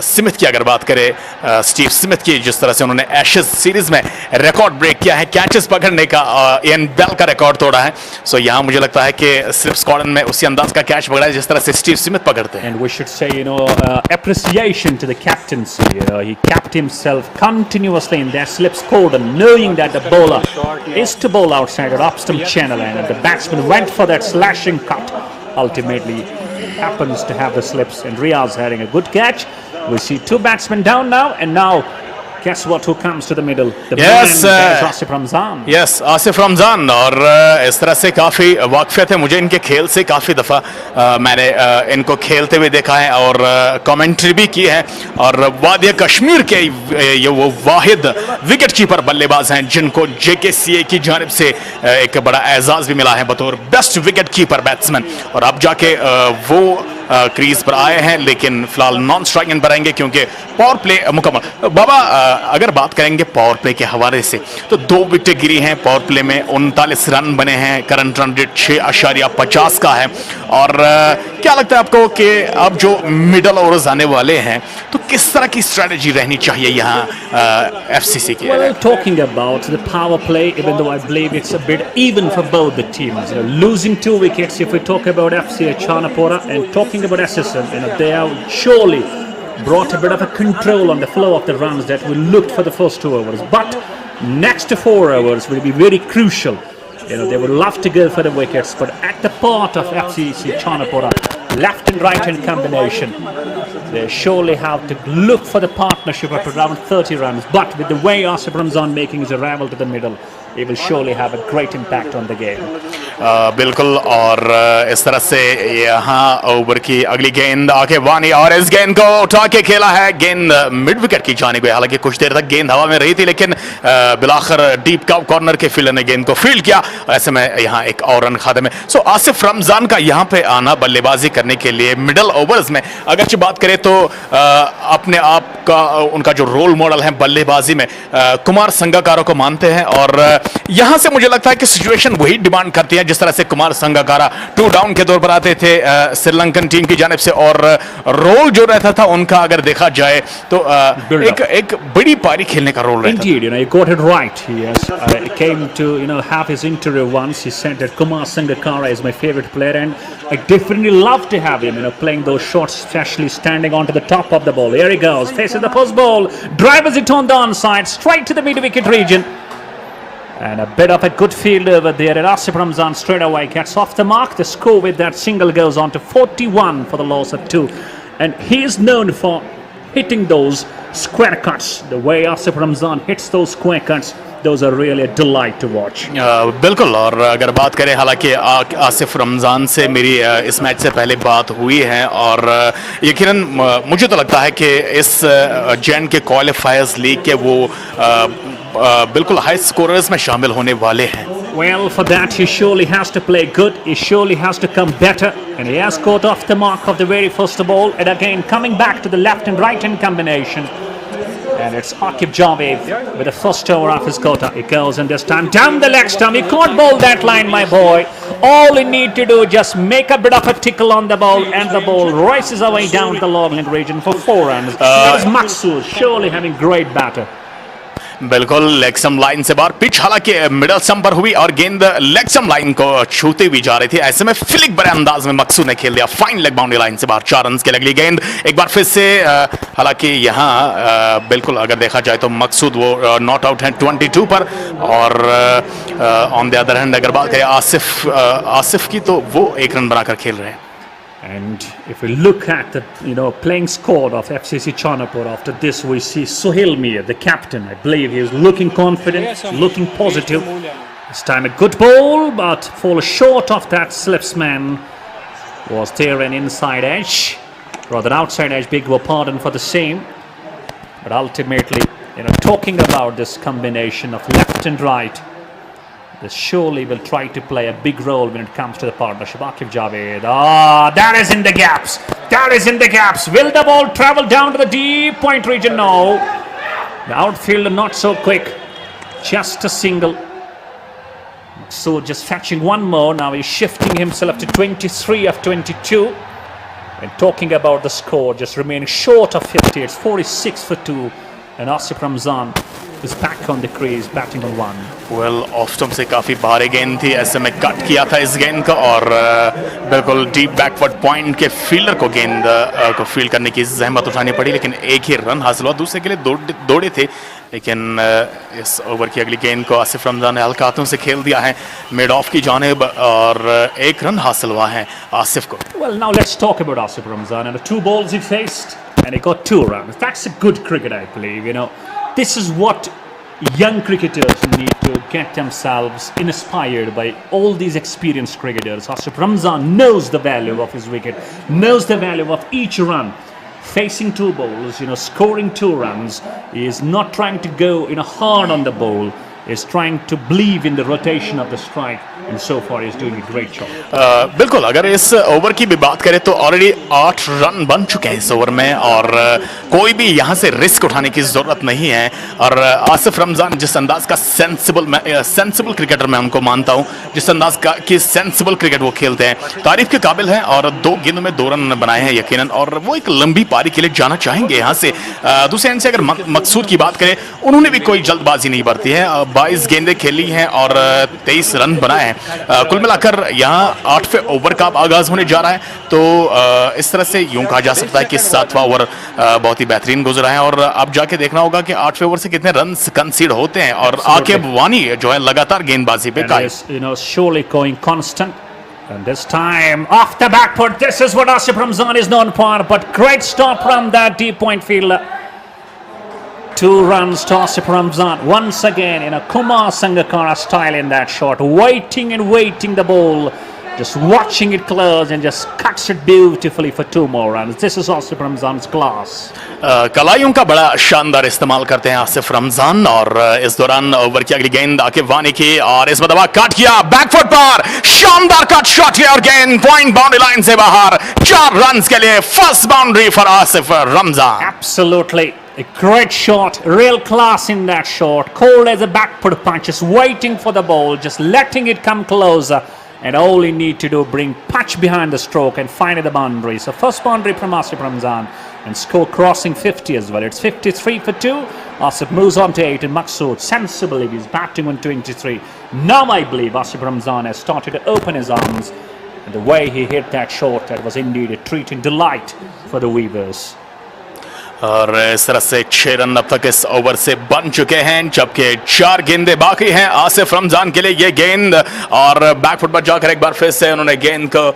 स्मिथ की अगर बात करें, स्टीव स्मिथ की जिस तरह से उन्होंने एशेज सीरीज में रिकॉर्ड ब्रेक किया है, कैचेस पकड़ने का एन बेल का रिकॉर्ड तोड़ा है। सो यहाँ मुझे लगता है कि सिर्फ स्कॉटलैंड में उसी अंदाज का कैच पकड़ा है जिस तरह से स्टीव स्मिथ पकड़ते हैं। And we should say, appreciation to the captaincy. He kept himself continuously in that slips cordon, knowing that the bowler is to bowl outside or up stump channel, and the batsman went for that slashing cut. Ultimately happens to have the slips, and Riaz having a good catch. We see 2 batsmen down now, and now guess what, who comes to the middle? The man, Asif Ramzan. Yes, Asif Ramzan. और इस तरह से काफ़ी वाकफियत है मुझे इनके खेल से। काफ़ी दफ़ा मैंने इनको खेलते हुए देखा है और कमेंट्री भी की है। और वादिया कश्मीर के ये वो वाहिद विकेट कीपर बल्लेबाज हैं जिनको JKCA की जानिब से एक बड़ा एजाज़ भी मिला है बतौर बेस्ट विकेट कीपर बैट्समैन। और अब जाके वो क्रीज पर आए हैं, लेकिन फिलहाल नॉन स्ट्राइकिंग पर आएंगे क्योंकि पावर प्ले मुकम्मल। बाबा अगर बात करेंगे पावर प्ले के हवाले से तो 2 विकेट गिरी हैं पावर प्ले में, 39 रन बने हैं, करंट रन रेट 6.50 का है। और क्या लगता है आपको कि अब जो मिडल ओवर्स आने वाले हैं तो किस तरह की स्ट्रेटजी रहनी चाहिए यहाँ FCC की? Well, talking about the power play, even though I believe it's a bit even for both the teams. Losing 2 wickets, if we talk about FCC Chanpora and talking about SSM, they have surely brought a bit of a control on the flow of the runs that we looked for the first 2 overs. But next 4 overs will be very crucial. They would love to go for the wickets, but at the part of FCC Chanpora, left and right hand combination, they surely have to look for the partnership of around 30 runs. But with the way Asif Ramzan making his arrival to the middle, he will surely have a great impact on the game. बिल्कुल। और इस तरह से यहाँ over की अगली गेंद आके वानी और इस गेंद को उठा के खेला है, गेंद मिड विकेट की जानिब है। हालांकि कुछ देर तक गेंद हवा में रही थी, लेकिन बिलाखिर डीप कॉर्नर के फील्डर ने गेंद को फील्ड किया। ऐसे में यहाँ एक और रन खाते में। सो आसिफ रमजान का यहाँ पे आना बल्लेबाजी करने के लिए मिडल ओवर्स में अगरचे बात करें तो अपने आप का उनका जो रोल मॉडल है बल्लेबाजी में कुमार संगकारा को मानते हैं। और यहाँ से मुझे लगता है कि सिचुएशन वही डिमांड करती है जिस तरह से कुमार संगकारा 2 डाउन के तौर पर आते थे श्रीलंकन टीम की जानिब से, और रोल जो रहता था उनका अगर देखा जाए तो एक बड़ी पारी खेलने का रोल रहता था। Indeed, you got it right. He came to have his interview once. He said that Kumar Sangakkara is my favorite player, and I definitely love to have him playing those shots, especially standing onto the top of the ball. Here he goes, faces the first ball, drives it on the onside, straight to the mid-wicket region. And a bit of a good field over there. And Asif Ramzan straight away gets off the mark. The score with that single goes on to 41 for the loss of 2. And he is known for hitting those square cuts. The way Asif Ramzan hits those square cuts, those are really a delight to watch. बिल्कुल. और अगर बात करें, हालांकि आसिफ रमज़ान से मेरी इस match से पहले बात हुई है और यकीनन मुझे तो लगता है कि इस J&K क्वालिफायर्स लीग के वो बिल्कुल हाई स्कोरर्स में शामिल होने वाले हैं. Well, for that he surely has to play good, he surely has to come better, and he has got off the mark of the very first ball, and again coming back to the left and right hand combination. And it's Akib Javed with the first over of his quota. He goes and this time down the leg stump. He can't bowl that line, my boy. All he need to do just make a bit of a tickle on the ball, and the ball races away down the long leg region for 4 runs. That is Maqsood surely having great batter. बिल्कुल leg stump line से बाहर. Pitch हालांकि middle stump पर हुई और गेंद leg stump line को छूते हुए जा रही थी. ऐसे में फ्लिक बड़े अंदाज में मकसूद ने खेल दिया. फाइन लेग बाउंड्री लाइन से बाहर 4 रन के लगली गेंद. एक बार फिर से हालांकि यहाँ बिल्कुल अगर देखा जाए तो मकसूद वो नॉट आउट है 22 पर. और ऑन द अदर हैंड अगर बात करें आसिफ की, तो वो 1 रन बनाकर खेल रहे हैं. And if we look at the playing squad of FCC Chanpora, after this we see Sohail Mir, the captain. I believe he is looking confident, looking positive. This time a good ball, but fall short of that. Slipsman was there an inside edge, rather outside edge. Beg your pardon for the same. But ultimately, talking about this combination of left and right, this surely will try to play a big role when it comes to the partnership. Akib Javed, that is in the gaps. That is in the gaps. Will the ball travel down to the deep point region? No. The outfielder not so quick. Just a single. So just fetching one more. Now he's shifting himself to 23 of 22. And talking about the score, just remaining short of 50. It's 46 for 2. And Asif Ramzan is back on the crease, batting on 1. Well off stump से काफ़ी भारी गेंद थी. ऐसे में cut किया था इस गेंद को और बिल्कुल डीप बैकवर्ड पॉइंट के फील्डर को गेंद को फील्ड करने की जहमत उठानी पड़ी, लेकिन एक ही रन हासिल हुआ. दूसरे के लिए दौड़े थे, लेकिन इस ओवर की अगली गेंद को आसिफ रमजान ने हल्का हाथों से खेल दिया है मिड ऑफ की जानिब और 1 रन हासिल हुआ है आसिफ को. Well, now let's talk about Asif Ramzan and the 2 balls he faced, and he got 2 runs. That's a good cricket, I believe. This is what young cricketers need to get themselves inspired by all these experienced cricketers. Asif Ramzan knows the value of his wicket, knows the value of each run. Facing 2 balls, scoring 2 runs. He is not trying to go hard on the ball. He is trying to believe in the rotation of the strike, and so far he is doing a great job. बिल्कुल अगर इस over की भी बात करें तो already 8 run बन चुके हैं इस ओवर में और कोई भी यहाँ से रिस्क उठाने की जरूरत नहीं है. और आसिफ रमजान जिस अंदाज का सेंसिबल क्रिकेटर मैं उनको मानता हूँ, जिस अंदाज का कि सेंसिबल क्रिकेट वो खेलते हैं, तारीफ के काबिल हैं. और 2 गेंदों में 2 रन बनाए हैं यकीनन, और वो एक लंबी पारी के लिए जाना चाहेंगे यहाँ से. दूसरे एंड से अगर मकसूद की बात करें, उन्होंने भी कोई जल्दबाजी नहीं बरती है. 22 गेंदें खेली हैं और 23 रन बनाए हैं. कुल मिलाकर यहाँ 8वें ओवर का आगाज होने जा रहा है. तो इस तरह से यूं कहा जा सकता है कि 7वां ओवर बहुत ही बेहतरीन गुजरा है और अब जाके देखना होगा कि 8वें ओवर से कितने रन कंसीड होते हैं. और आकिब वानी जो है लगातार गेंदबाजी पे कायम. Surely going constant. And this time off the back foot. This is what Asif Ramzan is known for. But great stop from that deep point fielder. 2 runs to Asif Ramzan. Once again in a Kumar Sangakkara style in that shot. Waiting and waiting the ball. Just watching it close and just cuts it beautifully for 2 more runs. This is Asif Ramzan's class. कलाइयों का बड़ा शानदार इस्तेमाल करते हैं आसिफ रमजान. और इस दौरान over की अगली गेंद आकिब वानी की और इस दफा कट किया बैकफुट पर. शानदार कट शॉट किया और गेंद पॉइंट बाउंड्री लाइन से बाहर. 4 रन के लिए first boundary for Asif Ramzan. Absolutely. A great shot, real class in that shot. Cold as a back foot punch, just waiting for the ball, just letting it come closer. And all he need to do, bring punch behind the stroke and find the boundary. So first boundary from Asif Ramzan and score crossing 50 as well. It's 53 for 2. Asif moves on to 8 and Maqsood sensibly he's batting on 23. Now I believe Asif Ramzan has started to open his arms. And the way he hit that shot, that was indeed a treat and delight for the Weavers. और इस तरह से 6 run अब तक इस over से बन चुके हैं, जबकि 4 गेंदें बाकी हैं आसिफ रमजान के लिए। ये गेंद और बैकफुट पर जाकर एक बार फिर से उन्होंने गेंद को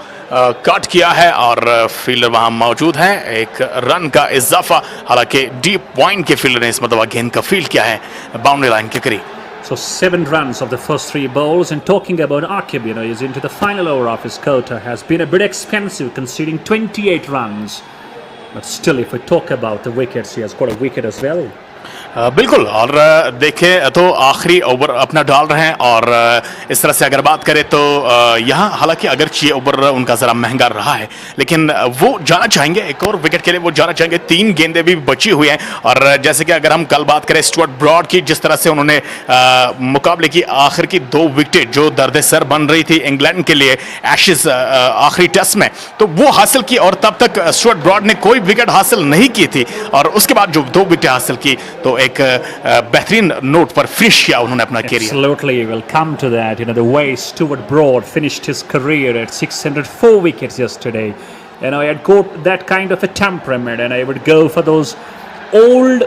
कट किया है और फील्डर वहां मौजूद है। एक रन का इजाफा, हालांकि डीप पॉइंट के फील्डर ने इस मतलब गेंद का फील्ड किया है बाउंड्री लाइन के करीब। So 7 runs of the first 3 balls, and talking about Akib, he's into the final over of his quota, has been a bit expensive conceding 28 runs. But still, if we talk about the wickets, he has got a wicket as well. बिल्कुल, और देखें तो आखिरी over अपना डाल रहे हैं और इस तरह से अगर बात करें तो यहाँ हालांकि अगर ये ओवर उनका ज़रा महंगा रहा है, लेकिन वो जाना चाहेंगे एक और विकेट के लिए, वो जाना चाहेंगे। 3 गेंदें भी बची हुई हैं और जैसे कि अगर हम कल बात करें स्टुअर्ट ब्रॉड की, जिस तरह से उन्होंने मुकाबले की आखिर की 2 विकेट जो दर्द सर बन रही थी इंग्लैंड के लिए एशेज आखिरी टेस्ट में, तो वो हासिल की और तब तक स्टुअर्ट ब्रॉड ने कोई विकेट हासिल नहीं की थी और उसके बाद जो 2 विकेट हासिल की तो एक बेहतरीन नोट पर फिनिश किया उन्होंने अपना career. Absolutely, we'll come to that. The way Stuart Broad finished his career at 604 wickets yesterday. I had got that kind of a temperament, and I would go for those old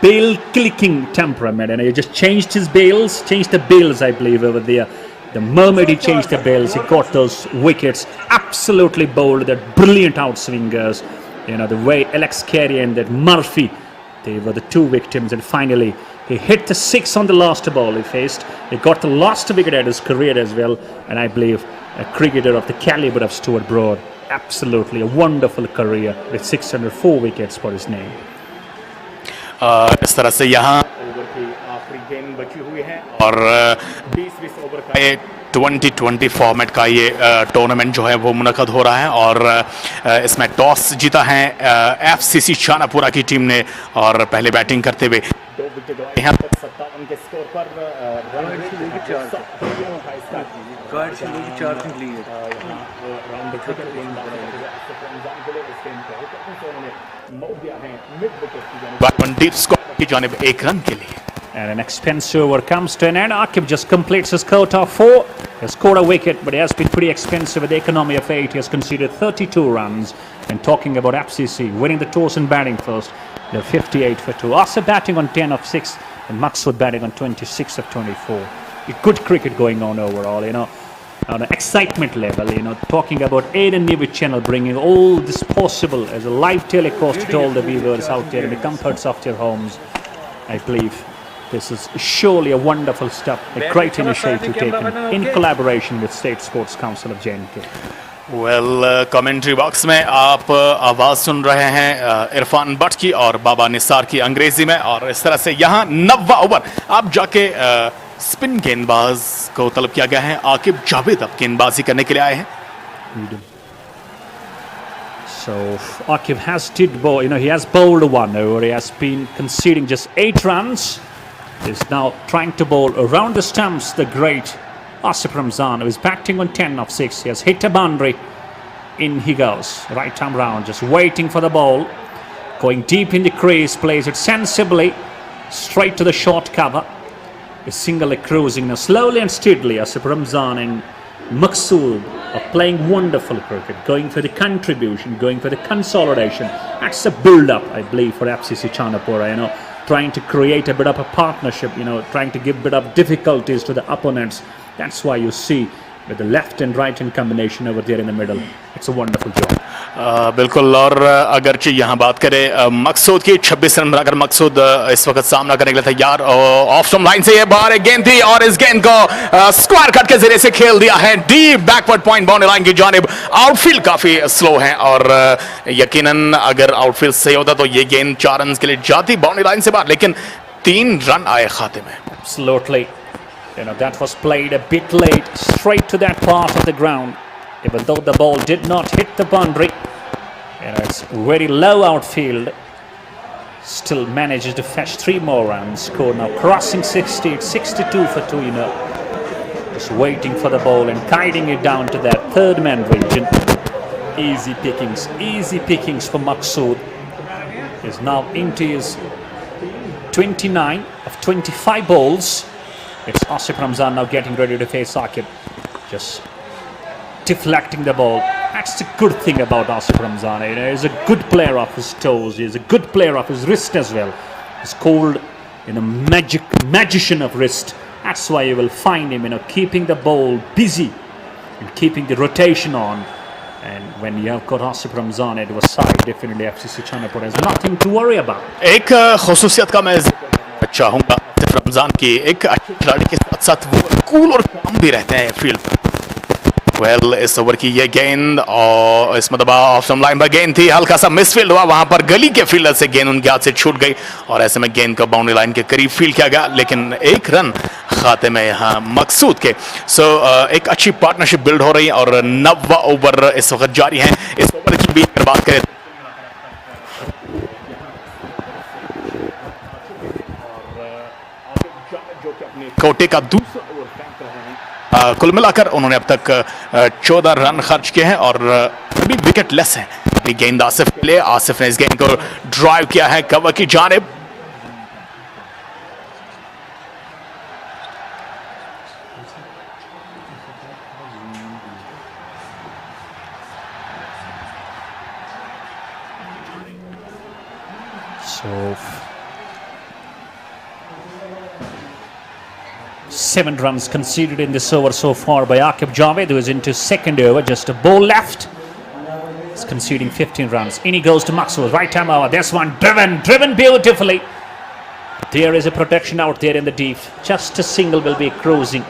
bail clicking temperament, and he just changed his bails, changed the bails, I believe, over there. The moment he changed the bails, he got those wickets. Absolutely bowled, that brilliant outswingers. The way Alex Carey and that Murphy, they were the 2 victims, and finally he hit the 6 on the last ball he faced. He got the last wicket at his career as well, and I believe a cricketer of the caliber of Stuart Broad, absolutely a wonderful career with 604 wickets for his name. इस तरह से यहाँ over की आखिरी गेंद बची हुई है और 20 ओवर का ये 2020 फॉर्मेट का ये टूर्नामेंट जो है वो मुनक़द हो रहा है और इसमें टॉस जीता है FCC चानापुरा की टीम ने और पहले बैटिंग करते हुए 2 विकेट गए हैं। 57 के स्कोर पर डीप स्कोर की जानिब 1 रन के लिए। And an expensive over comes to an end. Akib just completes his quota of 4. He has scored a wicket, but he has been pretty expensive with the economy of 8. He has conceded 32 runs. And talking about FCC, winning the toss and batting first, they're 58 for 2. Asif batting on 10 of 6, and Maqsood batting on 26 of 24. Good cricket going on overall, on an excitement level, talking about Aiden Newitt channel bringing all this possible as a live telecast to all the viewers out there in the comforts of their homes. I believe this is surely a wonderful step, a great initiative taken in collaboration with State Sports Council of J&K. Well commentary box में आप आवाज़ सुन रहे हैं इरफान भट्ट की और बाबा निसार की अंग्रेजी में और इस तरह से यहाँ 90वां ओवर आप जाके स्पिन गेंदबाज को तलब किया गया है। आकिब जावेद अब गेंदबाजी करने के लिए आए हैं। So Akib has did bowl, he has bowled 1 over. He has been conceding just 8 runs. He's now trying to bowl around the stumps. The great Asif Ramzan, who is batting on 10 of 6. He has hit a boundary. In he goes, right arm round, just waiting for the ball. Going deep in the crease, plays it sensibly, straight to the short cover. Is singly cruising now, slowly and steadily. Asif Ramzan and Maqsood are playing wonderful cricket, going for the contribution, going for the consolidation. That's a build-up, I believe, for FCC Chanpora, trying to create a bit of a partnership, trying to give a bit of difficulties to the opponents. That's why you see with the left and right hand combination over there in the middle. It's a wonderful job. बिल्कुल, और अगरचे यहाँ बात करें मकसूद की 26 run बनाकर मकसूद इस वक्त सामना करने के लिए तैयार। ऑफ स्टंप लाइन से ये बाहर एक गेंद थी और इस गेंद को स्क्वायर कट के जरिए से खेल दिया है deep backward point boundary line की जानिब। आउटफील्ड काफी स्लो है और यकीनन अगर आउटफील्ड सही होता तो ये गेंद 4 रन के लिए जाती बाउंड्री लाइन से बाहर, लेकिन 3 रन आए खाते में। Absolutely. That was played a bit late, straight to that part of the ground. Even though the ball did not hit the boundary, it's very low outfield. Still manages to fetch 3 more runs. Score now crossing 60, it's 62 for 2. Just waiting for the ball and guiding it down to that third man region. Easy pickings for Maqsood. Is now into his 29 of 25 balls. It's Asif Ramzan now getting ready to face Akib. Just deflecting the ball. That's the good thing about Asif Ramzan. You know, he's a good player of his toes. He's a good player of his wrist as well. He's called, you know, magician of wrist. That's why you will find him, you know, keeping the ball busy and keeping the rotation on. And when you have got Asif Ramzan at your side, definitely FCC Chanpora has nothing to worry about. एक खुसूसियत का मैं चाहूँगा आसिफ रमजान की, एक अच्छे खिलाड़ी के साथ साथ वो कूल और काम भी रहते हैं फील्ड पर। वेल इस ओवर की ये गेंद और इस मतलब ऑफ स्टंप लाइन पर गेंद थी, हल्का सा मिसफील्ड हुआ, वहां पर गली के फील्डर से गेंद उनके हाथ से छूट गई और ऐसे में गेंद को बाउंड्री लाइन के करीब फील्ड किया गया, लेकिन एक रन खाते में यहाँ मकसूद के। एक अच्छी पार्टनरशिप बिल्ड हो रही है और 9वां ओवर इस वक्त जारी है। इस ओवर की भी अगर बात करें कोटे का दूसरा ओवर फेंक रहे हैं। कुल मिलाकर उन्होंने अब तक 14 रन खर्च किए हैं और अभी विकेट लेस हैं। अभी गेंद आसिफ के लिए, आसिफ ने इस गेंद को ड्राइव किया है कवर की जानिब। So 7 runs conceded in this over so far by Aqib Javed, who is into second over, just a ball left. He's conceding 15 runs. In he goes to Maxwell, right time over. There's one driven beautifully. There is a protection out there in the deep. Just a single will be cruising.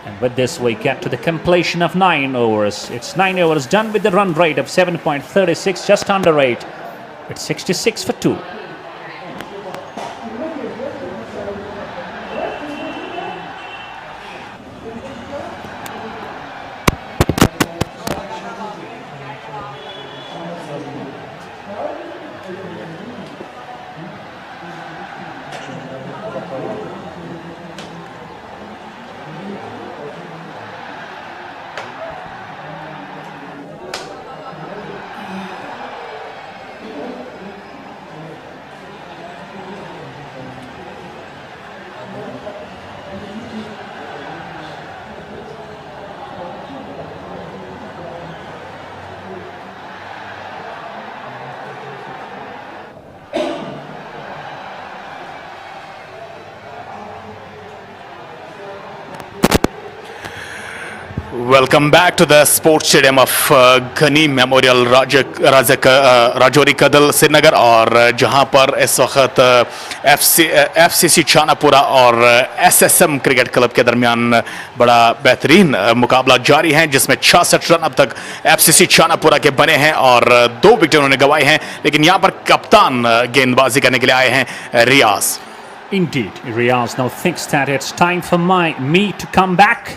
And with this we get to the completion of 9 overs. It's 9 overs done with the run rate of 7.36, just under 8. It's 66 for 2. Welcome back to the sports stadium of Ghani Memorial Rajouri कदल श्रीनगर, और जहां पर इस वक्त FCC चानापुरा और SSM cricket club के दरमियान बड़ा बेहतरीन मुकाबला जारी है, जिसमें 66 रन अब तक FCC चानापुरा के बने हैं और 2 विकेट उन्होंने गंवाए हैं। लेकिन यहां पर कप्तान गेंदबाजी करने के लिए आए हैं रियाज। Indeed, Riaz now thinks that it's time for me to come back.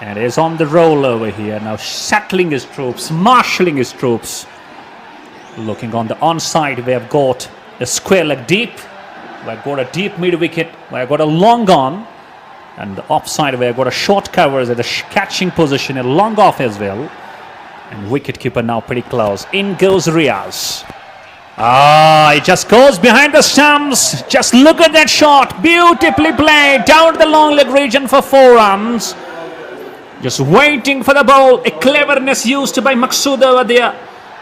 And is on the roll over here, now settling his troops, marshalling his troops. Looking on the onside, we have got a square leg deep. We have got a deep mid wicket. We have got a long on. And the offside, we have got a short cover at the catching position, a long off as well. And wicket keeper now pretty close. In goes Riaz. It just goes behind the stumps. Just look at that shot. Beautifully played down the long leg region for 4 runs. Just waiting for the ball. A cleverness used by Maqsood over there.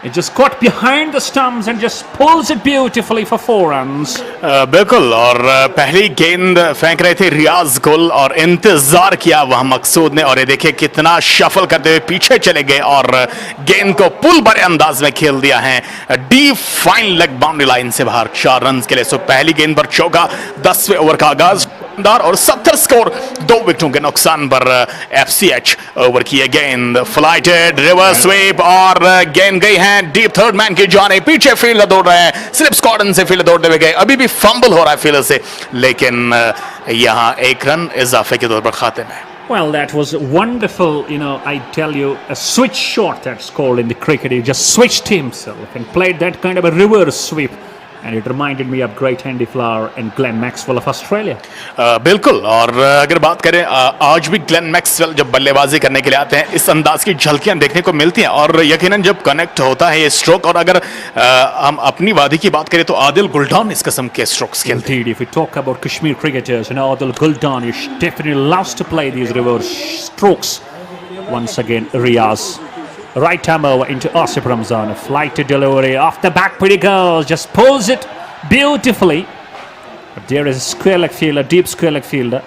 It just caught behind the stumps and just pulls it beautifully for 4 runs. बिल्कुल, और पहली गेंद फेंक रहे थे रियाज गुल और इंतजार किया वहां मकसूद ने, और ये देखिए कितना शफल करते हुए पीछे चले गए और गेंद को पुल बड़े अंदाज में खेल दिया है deep fine leg boundary line से बाहर 4 रन के लिए। सो पहली गेंद पर चौका, 10वें ओवर का आगाज और 70 स्कोर, 2 विकेटों के नुकसान पर FCH ओवर की गेंद फ्लाइटेड रिवर्स स्वीप और गेंद गई है डीप थर्ड मैन की जाने। पीछे फील्डर दौड़ रहे हैं, स्लिप स्क्वाडन से फील्डर दौड़ते हुए गए, अभी भी फंबल हो रहा है फील्डर से, लेकिन यहां 1 रन इजाफे के तौर पर खाते में। Well, that was wonderful, you know, I tell you, a switch shot that's called in the cricket. He just switched himself and played that kind of a reverse sweep. And it reminded me of great Andy Flower and Glenn Maxwell of Australia. बिल्कुल, और अगर बात करें आज भी Glenn Maxwell जब बल्लेबाजी करने के लिए आते हैं इस अंदाज की झलकियां देखने को मिलती हैं, और यकीनन जब कनेक्ट होता है ये स्ट्रोक, और अगर हम अपनी वादी की बात करें तो आदिल गुलडान इस किस्म के स्ट्रोक्स खेलते हैं। Indeed, if we talk about Kashmir cricketers, you know, Adil Guldan, he definitely loves to play these reverse strokes. Once again, Riaz. Right arm over into Asif Ramzan. A flight to delivery. Off the back, pretty girls. Just pulls it beautifully. But there is a square leg fielder, deep square leg fielder.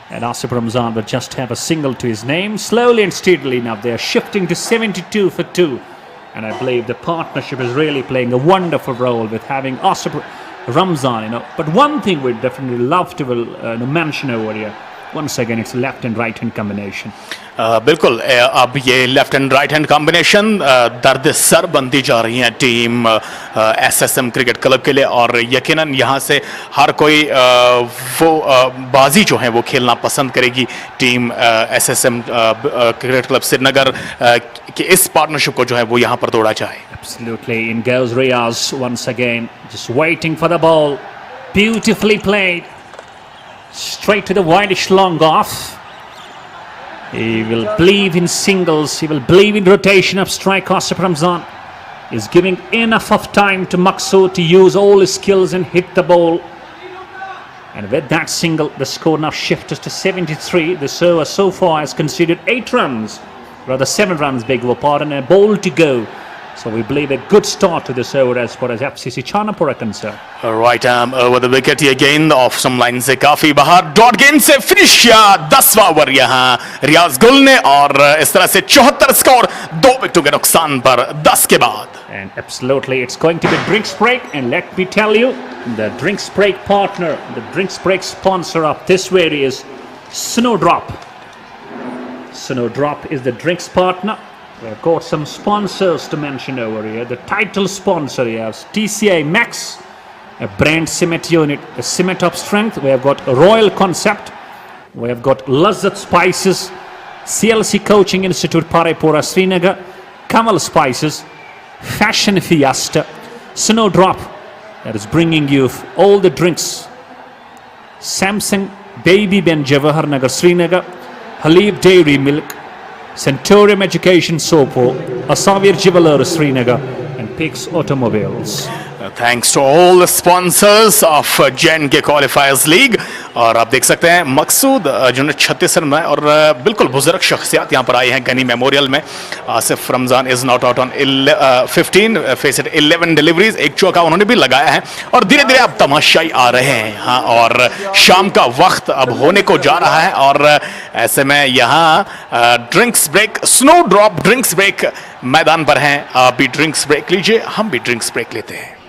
And Asif Ramzan will just have a single to his name. Slowly and steadily now they are shifting to 72 for 2. And I believe the partnership is really playing a wonderful role with having Asif Ramzan, But one thing we'd definitely love to mention over here. Once again, it's a left and right hand combination. बिल्कुल अब ये left and right hand combination दर्द sir बनती जा रही है team SSM cricket club के लिए और यकीनन यहाँ से हर कोई वो बाजी जो है वो खेलना पसंद करेगी team SSM cricket club Srinagar कि इस पार्टनरशिप को जो है वो यहाँ पर तोड़ा जाए. Absolutely, in goes Riaz once again, just waiting for the ball. Beautifully played. Straight to the wideish long off. He will believe in singles. He will believe in rotation of strike. Asif Ramzan is giving enough of time to Maqsood to use all his skills and hit the ball. And with that single, the score now shifts to 73. The server so far has conceded 8 runs, rather 7 runs, beg your pardon, and a ball to go. So we believe a good start to this over as far as FCC Chanpora concerned. Right arm over the wicket ये गेंद of some line से काफी बाहर. Dot गेंद से finish किया 10वां over यहाँ रियाज गुल ने और इस तरह से 74 स्कोर 2 विकेटों के नुकसान पर 10 के बाद. And absolutely, it's going to be drinks break. And let me tell you, the drinks break partner, the drinks break sponsor of this video is Snowdrop. Snowdrop is the drinks partner. We've got some sponsors to mention over here. The title sponsor here is TCI Max, a brand cement unit, a cement of strength. We have got Royal Concept. We have got Lazzat Spices, CLC Coaching Institute Paripura Srinagar, Kamal Spices, Fashion Fiesta, Snowdrop that is bringing you all the drinks. Samsung Baby Ben Jawahar Nagar Srinagar, Halib Dairy Milk, Centurium Education Sopo, Asavir Jewelers Srinagar, and Pix Automobiles. Thanks to all the sponsors of J&K Qualifiers League. और आप देख सकते हैं मकसूद जिन्होंने 36 run बनाए और बिल्कुल बुजुर्ग शख्सियत यहाँ पर आई हैं गनी मेमोरियल में. Asif Ramzan is not out on 15 face 11 deliveries, एक चौका उन्होंने भी लगाया है और धीरे धीरे अब तमाशाई आ रहे हैं यहाँ और शाम का वक्त अब होने को जा रहा है और ऐसे में यहाँ drinks break, snow drop drinks break मैदान पर हैं. आप भी ड्रिंक्स ब्रेक लीजिए, हम भी ड्रिंक्स ब्रेक लेते हैं.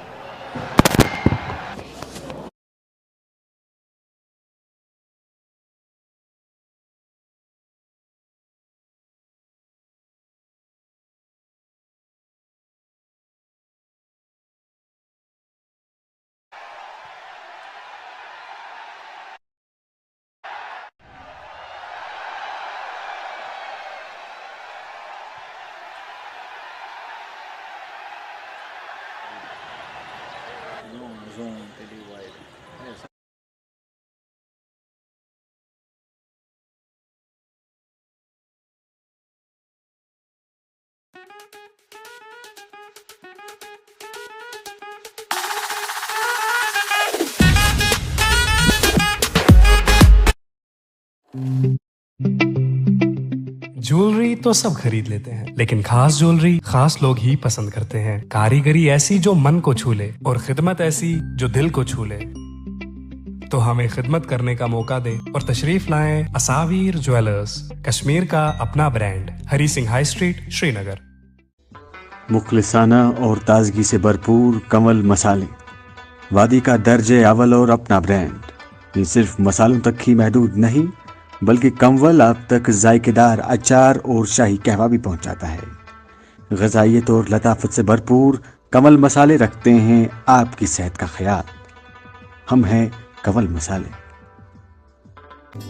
ज्वेलरी तो सब खरीद लेते हैं, लेकिन खास ज्वेलरी खास लोग ही पसंद करते हैं. कारीगरी ऐसी जो मन को छू ले और खिदमत ऐसी जो दिल को छू ले. तो हमें खिदमत करने का मौका दे और तशरीफ लाएं असावीर ज्वेलर्स, कश्मीर का अपना brand, Hari Singh high street, Srinagar. मुखलिसाना और ताजगी से भरपूर कमल मसाले, वादी का दर्जे अव्वल और अपना ब्रांड. ये सिर्फ मसालों तक ही महदूद नहीं बल्कि कमवल आप तक जायकेदार अचार और शाही कहवा भी पहुंचाता है. ग़ज़ाइयत और लताफत से भरपूर कमल मसाले रखते हैं आपकी सेहत का ख्याल. हम हैं कमल मसाले.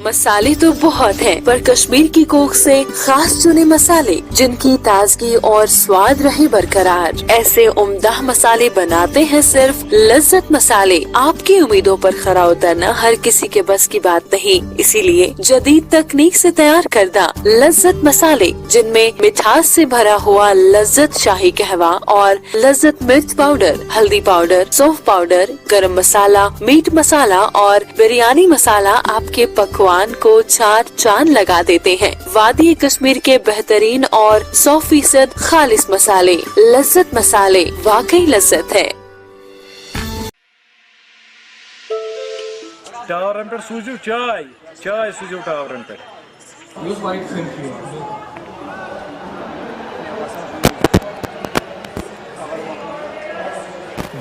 मसाले तो बहुत हैं, पर कश्मीर की कोख से खास चुने मसाले जिनकी ताजगी और स्वाद रहे बरकरार. ऐसे उम्दा मसाले बनाते हैं सिर्फ लज्जत मसाले. आपकी उम्मीदों पर खरा उतरना हर किसी के बस की बात नहीं, इसीलिए जदीद तकनीक से तैयार करदा लज्जत मसाले जिनमें मिठास से भरा हुआ लज्जत शाही कहवा और लज्जत मिर्च पाउडर, हल्दी पाउडर, सौंफ पाउडर, गरम मसाला, मीट मसाला और बिरयानी मसाला आपके पकवान को 4 चांद लगा देते हैं। वादी कश्मीर के बेहतरीन और 100% खालिस मसाले, लज्जत मसाले, वाकई लज्जत है। टावरन पे सूझो चाय चाय सूझो टावरन पे।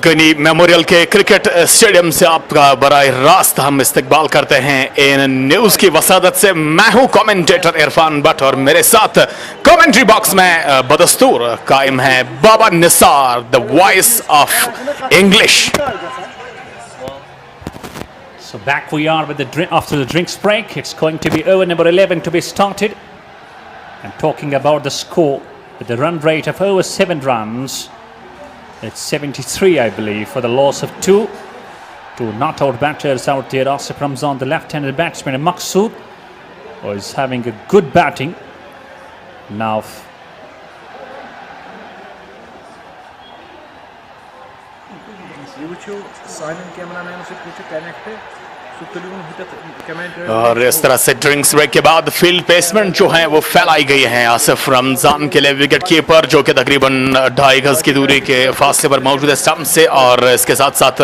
गनी मेमोरियल के क्रिकेट स्टेडियम से आपका बराह रास्त हम इस्तकबाल करते हैं इन न्यूज की वसादत से। मैं हूं कमेंटेटर इरफान भट्ट और मेरे साथ कमेंट्री बॉक्स में बदस्तूर कायम है Baba Nisar, the voice of English. So back we are with after the drinks break. It's going to be over number 11 to be started. And talking about the score, with the run rate of over 7 runs, it's 73, I believe, for the loss of 2. 2 not out batters out there. Asif Ramzan, the left-handed batsman, and Maqsood, who is having a good batting. Now, और इस तरह से drinks break के बाद field placement जो है वो फैलाई गई है आसिफ रमजान के लिए। विकेट कीपर जो कि तकरीबन 2.5 गज की दूरी के फासले पर मौजूद है स्टंप से, और इसके साथ साथ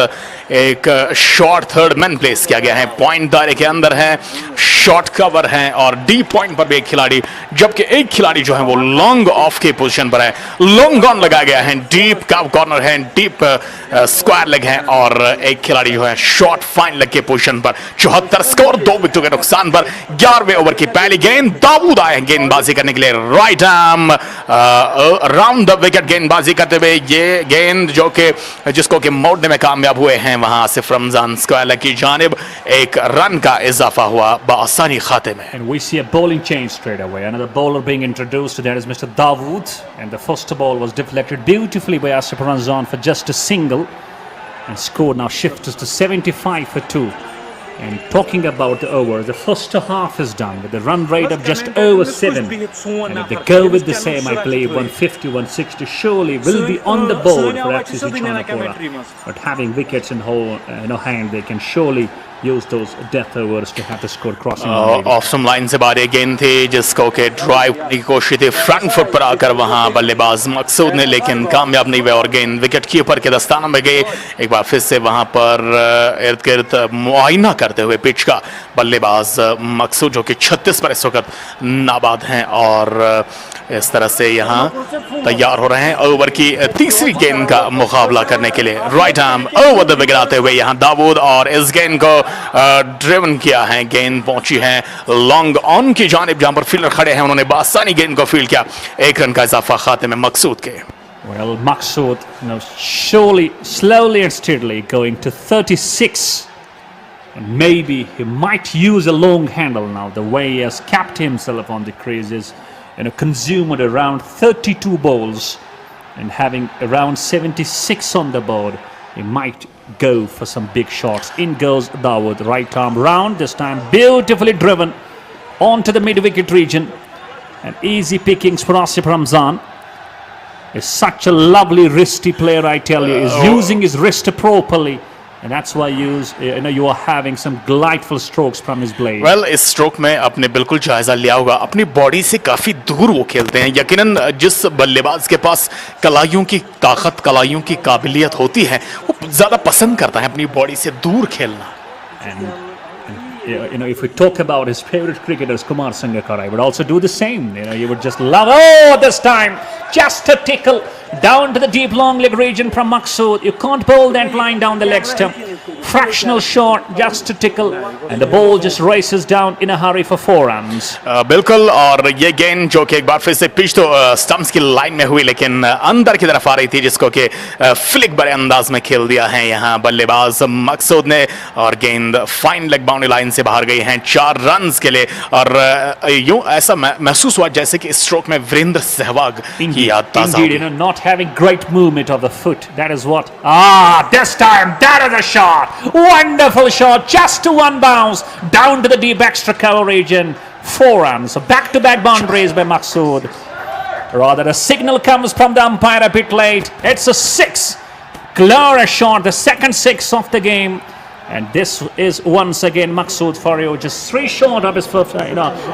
एक शॉर्ट थर्ड मैन प्लेस किया गया है। पॉइंट दायरे के अंदर है, शॉर्ट कवर है और डीप पॉइंट पर भी एक खिलाड़ी, जबकि एक खिलाड़ी जो है वो लॉन्ग ऑफ की पोजीशन पर है। लॉन्ग ऑन लगाया गया है, डीप कव कॉर्नर है, डीप स्क्वायर लेग है, और एक खिलाड़ी जो है शॉर्ट फाइन लेग की पोजीशन पर। 74 स्कोर, 2 विकेटों के नुकसान पर 11वें ओवर की पहली गेंद। दाऊद आए गेंदबाजी करने के लिए right arm round the wicket गेंदबाजी करते हुए। ये गेंद जो कि जिसको कि मोड़ने में कामयाब हुए हैं वहां आसिफ रमजान स्क्वायर लेग की जानिब। एक रन का इजाफा हुआ बआसानी खाते में। and we see a bowling change straight away. Another bowler being introduced. That is Mr. Dawood, and the first ball was deflected beautifully by Asif Ramzan for just a single, and score now shifts to 75 for 2. And talking about the overs, the first half is done with the run rate of just over 7. And if they go with the same, I believe 150, 160 surely will be on the board for FCC Chanpora. But having wickets in hand, they can surely use those death overs to have the score crossing. Of stump line से बाहर एक गेंद थी जिसको के drive करने की कोशिश थी फ्रंट फुट पर आकर वहां बल्लेबाज मकसूद ने, लेकिन कामयाब नहीं हुए और गेंद विकेट कीपर के दस्ताना में गई। एक बार फिर से वहां पर इर्द गिर्द मुआयना करते हुए पिच का बल्लेबाज मकसूद जो कि 36 पर इस वक्त नाबाद हैं, और इस तरह से यहां तैयार हो रहे हैं ओवर की तीसरी गेंद का मुकाबला करने के लिए। Right arm over the wicket आते हुए यहां दाऊद, और इस गेंद को ड्रिवन किया है। गेंद पहुंची है लॉन्ग ऑन की जानिब जहां पर फील्डर खड़े हैं, उन्होंने बासानी गेंद को फील्ड किया। 1 रन का इजाफा खाते में मकसूद के। Well, Maqsood now surely, slowly and steadily going to 36. And maybe he might use a long handle now, the way he has kept himself on the creases, consumed around 32 balls and having around 76 on the board. He might go for some big shots. In goes Dawood, right arm round, this time beautifully driven onto the mid-wicket region. And easy pickings for Asif Ramzan. Is such a lovely wristy player, I tell you. He's using his wrist properly. And that's why you are having some delightful strokes from his blade. Well, इस stroke में आपने बिल्कुल जायजा लिया होगा, अपनी body से काफी दूर वो खेलते हैं। यकीनन जिस बल्लेबाज के पास कलाइयों की ताकत, कलाइयों की काबिलियत होती है, वो ज्यादा पसंद करता है अपनी बॉडी से दूर खेलना। And if we talk about his favorite cricketers, Kumar Sangakkara, I would also do the same. You would just love. Oh, this time just a tickle down to the deep long leg region from Maqsood. You can't bowl that line down the leg stump. Fractional shot, just a tickle, and the ball just races down in a hurry for 4 runs. बिल्कुल, और ये गेंद जो कि एक बार फिर से pitch तो स्टंप्स की लाइन में हुई, लेकिन अंदर की तरफ आ रही थी, जिसको कि फ्लिक बड़े अंदाज में खेल दिया है यहाँ बल्लेबाज मकसूद ने, और गेंद फाइन लेग बाउंड्री लाइन से बाहर गई हैं 4 रन्स के लिए। और यूं ऐसा महसूस हुआ जैसे कि इस स्ट्रोक में वीरेंद्र सहवाग की याद ताजा Indeed, not having great movement of the foot. That is what. This time that is a shot. Wonderful shot, just to one bounce down to the deep extra cover region. 4 runs. So back-to-back boundaries by Maqsood. Rather, a signal comes from the umpire a bit late. It's a 6. Glorious shot, the second 6 of the game. And this is once again Maqsood for you, just 3 short of his first,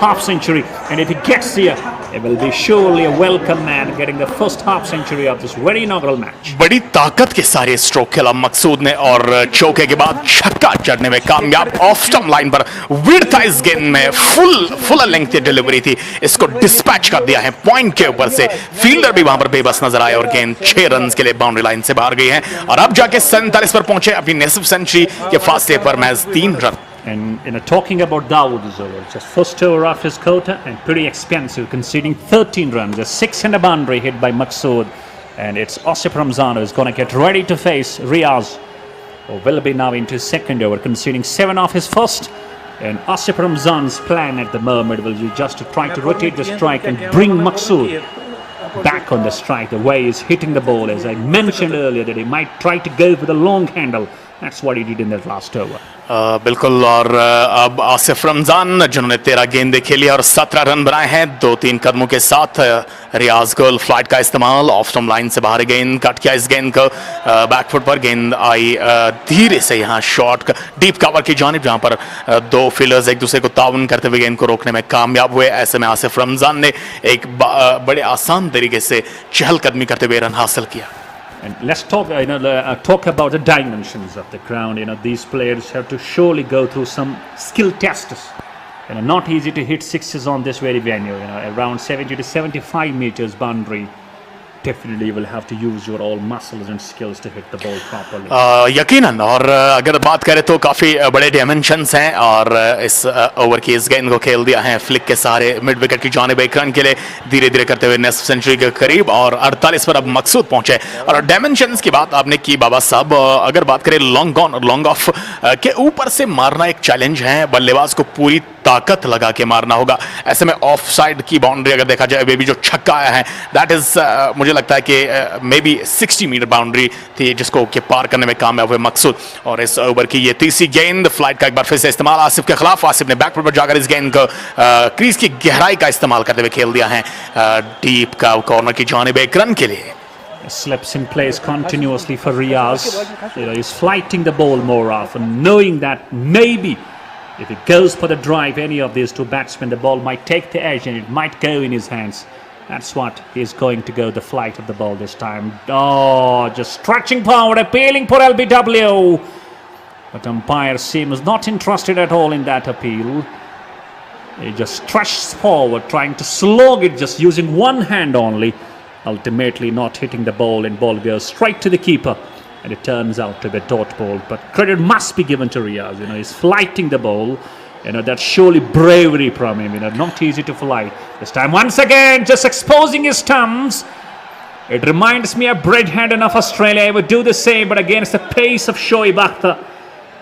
half century. And if he gets here, it will be surely a welcome man getting the first half century of this very inaugural match. बड़ी ताकत के सारे stroke खेला मकसूद ने और चौके के बाद छक्का जड़ने में कामयाब। ऑफ स्टंप लाइन पर विड्थ था इस गेंद में, फुल लेंथ की डिलीवरी थी, इसको डिस्पैच कर दिया है पॉइंट के ऊपर से। फील्डर भी वहां पर बेबस नजर आए और गेंद 6 रन के लिए बाउंड्री लाइन से बाहर गई है और अब जाके 47 पर पहुंचे अपनी निसफ सेंचुरी के फासले पर महज 3 run. And talking about Dawood's over, just first over off his quota and pretty expensive, conceding 13 runs, a 6 and a boundary hit by Maqsood, and it's Asif Ramzan who's going to get ready to face Riaz, who will be now into second over, conceding 7 off his first. And Asif Ramzan's plan at the moment will be just to try to rotate the strike and bring Maqsood back on the strike. The way he's hitting the ball, as I mentioned earlier, that he might try to go for the long handle. That's what he did in that last over. बिल्कुल। और अब आसिफ रमजान जिन्होंने 13 गेंदें खेली और 17 run बनाए हैं 2-3 कदमों के साथ। रियाज गोल फ्लाइट का इस्तेमाल, ऑफ स्टंप लाइन से बाहर गेंद कट किया इस गेंद को, बैकफुट पर गेंद आई धीरे से यहाँ शॉर्ट डीप कवर की जानिब, जहाँ पर 2 फील्डर्स एक दूसरे को ताउन करते हुए गेंद को रोकने में कामयाब हुए। ऐसे में आसिफ रमजान ने एक बड़े आसान तरीके से चहलकदमी करते हुए रन हासिल किया। And let's talk, talk about the dimensions of the ground. These players have to surely go through some skill tests. Not easy to hit sixes on this very venue. Around 70 to 75 meters boundary. Definitely you will have to use your all muscles and skills to hit the ball properly. यकीनन। और अगर बात करें तो काफ़ी बड़े dimensions हैं और इस ओवर की इस गेंद को खेल दिया है फ्लिक के सहारे मिड विकेट की जानिब 1 रन के लिए, धीरे धीरे करते हुए निसफ सेंचुरी के करीब और 48 पर अब मकसूद पहुंचे। और डायमेंशंस की बात आपने की बाबा साहब, अगर बात करें लॉन्ग ऑन और लॉन्ग ऑफ के ऊपर से मारना एक चैलेंज है, बल्लेबाज को पूरी ताकत लगा के मारना होगा। ऐसे में ऑफ साइड की बाउंड्री अगर देखा जाए, वे भी जो छक्का आया है दैट इज मुझे लगता है कि मे बी 60 मीटर बाउंड्री थी जिसको के पार करने में कामयाब हुए मकसूद। और इस ओवर की ये तीसरी गेंद फ्लाइट का एक बार फिर से इस्तेमाल आसिफ के खिलाफ। आसिफ ने बैकफुट पर जाकर इस गेंद को क्रीज की गहराई का इस्तेमाल करते हुए खेल दिया है डीप का कॉर्नर की जानिब 1 रन के लिए। Slips in place continuously for Riaz. He's flighting the ball more often, knowing that maybe if he goes for the drive, any of these 2 batsmen, the ball might take the edge and it might go in his hands. That's what he's going to go, the flight of the ball this time. Oh, just stretching forward, appealing for LBW. But umpire seems not interested at all in that appeal. He just stretches forward, trying to slog it, just using one hand only. Ultimately not hitting the ball, and ball goes straight to the keeper. And it turns out to be a dot ball. But credit must be given to Riaz. He's flighting the ball. That's surely bravery from him. Not easy to fly. This time, once again, just exposing his thumbs. It reminds me of Brett Haddon of Australia. He would do the same, but against the pace of Shoaib Akhtar.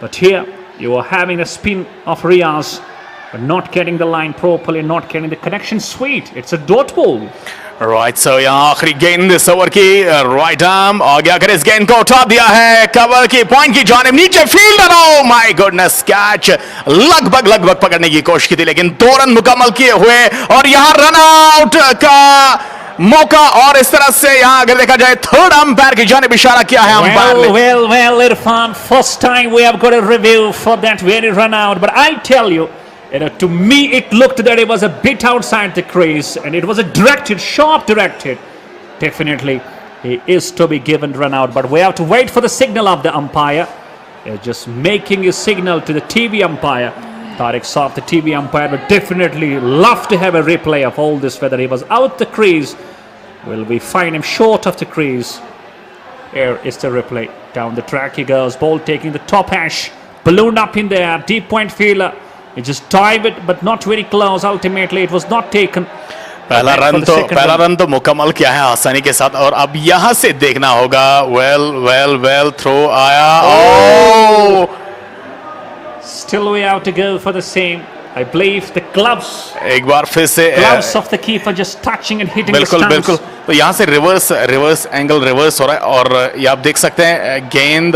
But here, you are having a spin of Riaz, but not getting the line properly, not getting the connection sweet. It's a dot ball. Right so यहाँ आखिरी गेंद इस over की right arm आगे आकर इस गेंद को उठा दिया है कवर की पॉइंट की जानिब, नीचे fielder, oh my goodness, catch लगभग पकड़ने की कोशिश की थी लेकिन 2 रन मुकम्मल किए हुए और यहाँ रन आउट का मौका। और इस तरह से यहाँ अगर देखा जाए 3rd अंपायर की जानिब इशारा किया है अंपायर ने। Well, Irfan, first time we have got a review for that very run out, but I tell you, to me it looked that it was a bit outside the crease and it was a sharp directed. Definitely he is to be given run out, but we have to wait for the signal of the umpire. Just making a signal to the TV umpire. Tariq Saab, the TV umpire, would definitely love to have a replay of all this, whether he was out the crease. Will we find him short of the crease? Here is the replay. Down the track he goes, ball taking the top hash, ballooned up in there, deep point fielder. He just dived it, but not very close. Ultimately, it was not taken. पहला run तो मुकम्मल किया है आसानी के साथ और अब यहां से देखना होगा। वेल थ्रो आया। Oh! Still we have to go for the same. I believe the gloves. एक बार फिर से gloves of the keeper just touching and hitting the stumps. बिल्कुल। तो यहाँ से रिवर्स एंगल रिवर्स हो रहा है और ये आप देख सकते हैं गेंद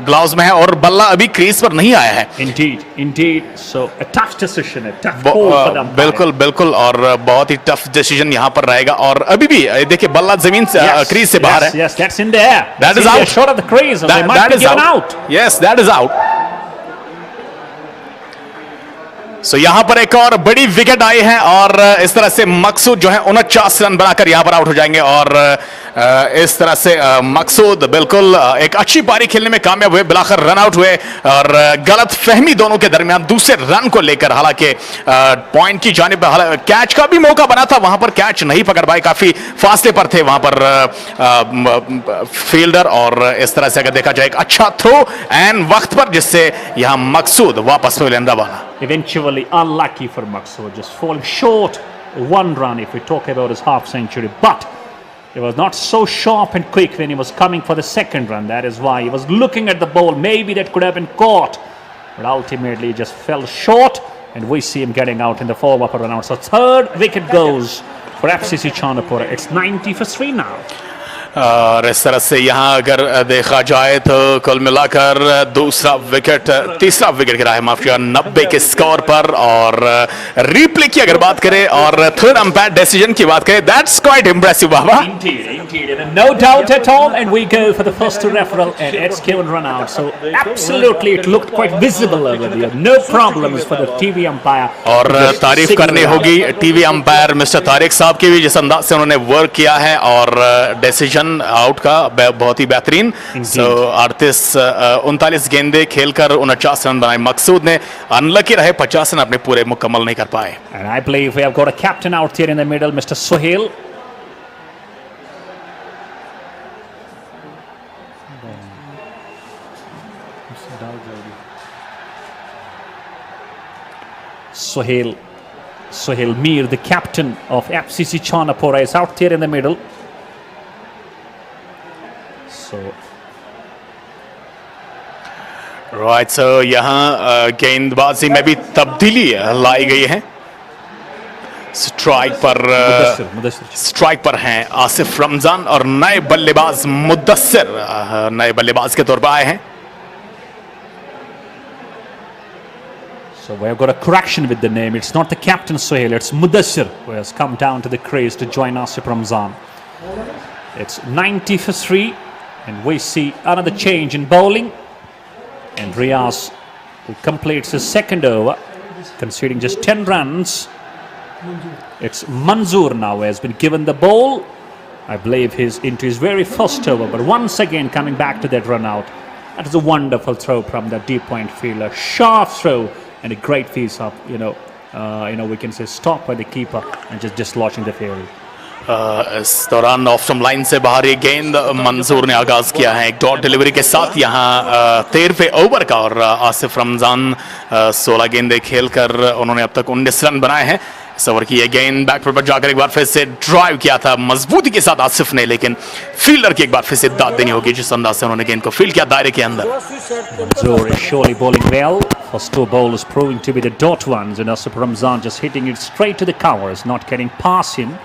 ग्लव्स में है और बल्ला अभी क्रीज पर नहीं आया है। Indeed. So a tough decision, a tough call for the umpire. बिल्कुल और बहुत ही टफ डिसीजन यहाँ पर रहेगा और अभी भी देखिए बल्ला जमीन से क्रीज से बाहर है। Yes, that's in the air. That is out. Short of the crease. They might be given out. Yes, that is out. सो यहाँ पर एक और बड़ी विकेट आई है और इस तरह से मकसूद जो है 49 रन बनाकर यहाँ पर आउट हो जाएंगे और इस तरह से मकसूद बिल्कुल एक अच्छी पारी खेलने में कामयाब हुए, बिलाखिर रन आउट हुए और गलत फहमी दोनों के दरमियान दूसरे रन को लेकर, हालांकि पॉइंट की जानिब कैच का भी मौका बना था, वहां पर कैच नहीं पकड़ पाए, काफी फासले पर थे वहां पर फील्डर और इस तरह से अगर देखा जाए एक अच्छा थ्रो एंड वक्त पर जिससे यहां मकसूद वापस में रवाना। Eventually unlucky for Maqsood, just falling short one run if we talk about his half century, but he was not so sharp and quick when he was coming for the second run. That is why he was looking at the ball, maybe that could have been caught, but ultimately he just fell short and we see him getting out in the fourth upper run out. So third wicket goes for FCC Chanpora. It's 90 for 3 now. और इस तरह से यहाँ अगर देखा जाए तो कुल मिलाकर दूसरा विकेट, तीसरा विकेट गिरा है माफ कीजिएगा 90 के स्कोर पर। और रीप्ले की अगर बात करें और थर्ड अंपायर डिसीजन की बात करें, that's quite impressive Baba. Indeed, and no doubt at all, and we go for the first referral and it's given run out. So absolutely it looked quite visible over there. No problems for the TV umpire. और तारीफ करनी होगी TV umpire mister Tariq साहब की भी, जिस अंदाज से उन्होंने वर्क किया है और डिसीजन आउट का बहुत ही बेहतरीन। सो 39 गेंदे खेलकर 49 रन बनाए मकसूद ने, अनलकी रहे 50 रन अपने पूरे मुकम्मल नहीं कर पाए। And I believe we have got a captain out here in the middle, Mr. Sohail. Sohail Mir, the captain of FCC Chanpora, is out here in the middle. So right, so यहाँ गेंदबाजी में भी तब्दीली लाई गई है। Strike पर हैं आसिफ रमजान और नए बल्लेबाज मुद्दस्सिर नए बल्लेबाज के तौर पर आए हैं। So we have got a correction with the name. It's not the captain Sohail, it's Mudassir who has come down to the crease to join Asif Ramzan. It's 90 for 3 and we see another change in bowling. And Riaz, who completes his second over, conceding just 10 runs. It's Manzoor now who has been given the ball. I believe he's into his very first over, but once again coming back to that run out. That is a wonderful throw from the deep point fielder. Sharp throw and a great face up. We can say stop by the keeper and just dislodging the field. इस दौरान of stump line से बाहर ये गेंद मंजूर ने आगाज किया है एक डॉट डिलीवरी के साथ यहाँ 13वें ओवर का। और आसिफ रमजान 16 गेंदें खेलकर उन्होंने अब तक 19 रन बनाए हैं। इस ओवर की ये गेंद बैकफुट पर जाकर एक बार फिर से ड्राइव किया था मजबूती के साथ आसिफ ने, लेकिन फील्डर की एक बार फिर से दाद देनी होगी जिस अंदाज से उन्होंने गेंद को फील्ड किया दायरे के अंदर। Manzoor is surely bowling well. First two bowlers proving to be the dot ones, and Asif Ramzan just hitting it straight to the covers, not getting past him.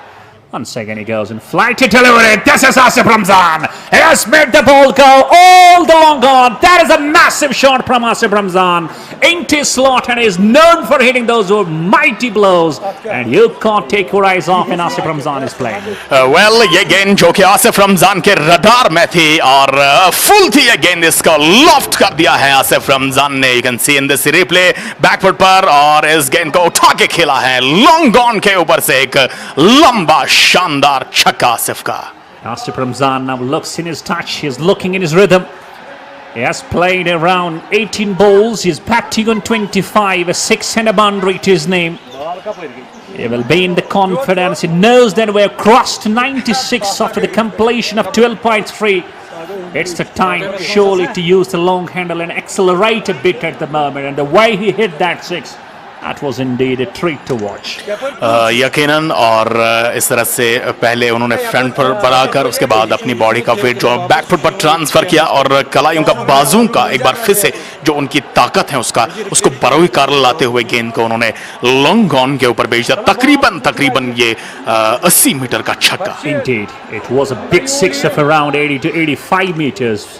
Once again he goes and flighty delivery. This is Asif Ramzan. He has made the ball go all the long on. That is a massive shot from Asif Ramzan into his slot, and he is known for hitting those mighty blows. And you can't take your eyes off when Asif Ramzan is playing. Well, ये गेंद जो कि आसिफ रमजान के radar में थी और full थी ये गेंद, इसको लॉफ्ट कर दिया है आसिफ रमजान ने। You can see in this replay back foot पर, और इस गेंद को उठा के खेला है लॉन्ग ऑन के ऊपर से एक लंबा शानदार छक्का आसिफ का। Asif Ramzan now looks in his touch. He's looking in his rhythm. He has played around 18 balls. He's batting on 25, a 6 and a boundary to his name. He will be in the confidence. He knows that we have crossed 96 after the completion of 12.3. It's the time surely to use the long handle and accelerate a bit at the moment. And the way he hit that 6, that was indeed a treat to watch. यकीनन, और इस तरह से पहले उन्होंने front पर बनाकर उसके बाद अपनी बॉडी का वेट जो बैकफुट पर ट्रांसफर किया और कलाइयों का बाजू का एक बार फिर से जो उनकी ताकत है उसको बरोई कार लाते हुए गेंद को उन्होंने लॉन्ग ऑन के ऊपर भेज दिया। तकरीबन ये 80 मीटर का छक्का। Indeed, it was a big 6 of around 80 to 85 meters.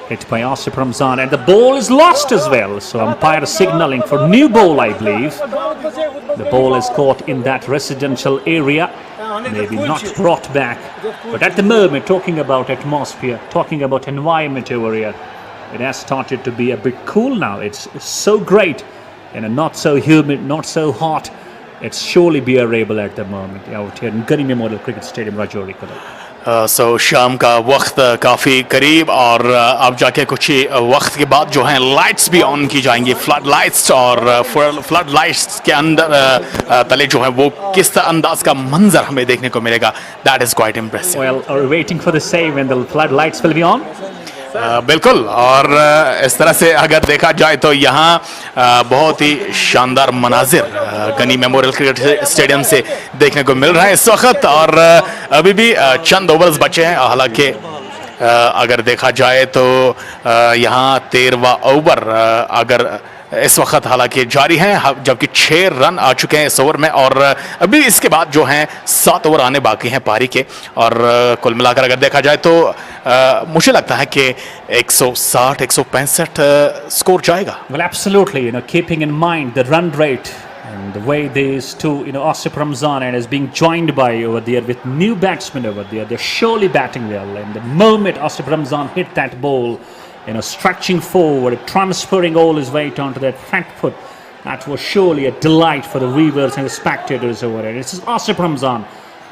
Hit by Asif Ramzan, and the ball is lost as well. So umpire signaling for new ball, I believe. The ball is caught in that residential area, maybe not brought back. But at the moment, talking about atmosphere, talking about environment over here, it has started to be a bit cool now. It's so great not so humid, not so hot. It's surely bearable at the moment out here in Gani Memorial Cricket Stadium, Rajouri. सो शाम का वक्त काफ़ी करीब और अब जाके कुछ ही वक्त के बाद जो है लाइट्स भी ऑन की जाएंगी, फ्लड लाइट्स, और फ्लड लाइट्स के अंदर तले जो है वो किस अंदाज का मंजर हमें देखने को मिलेगा, that is quite impressive. Well, are we waiting for the same when the flood lights will be on? बिल्कुल, और इस तरह से अगर देखा जाए तो यहाँ बहुत ही शानदार मनाजिर गनी मेमोरियल क्रिकेट स्टेडियम से देखने को मिल रहा है इस वक्त, और अभी भी चंद ओवर्स बचे हैं। हालांकि अगर देखा जाए तो यहाँ 13वां ओवर अगर इस वक्त हालांकि जारी है, जबकि 6 रन आ चुके हैं इस ओवर में, और अभी इसके बाद जो हैं 7 ओवर आने बाकी हैं पारी के, और कुल मिलाकर अगर देखा जाए तो मुझे लगता है कि 160-165 स्कोर जाएगा। Well, absolutely, keeping in mind the run rate and the way these two, Asif Ramzan and is being joined by over there with new batsmen over there, they're surely batting well, and the moment Asif Ramzan hit that ball, stretching forward, transferring all his weight onto that front foot, that was surely a delight for the viewers and the spectators over there. This is Asif Ramzan,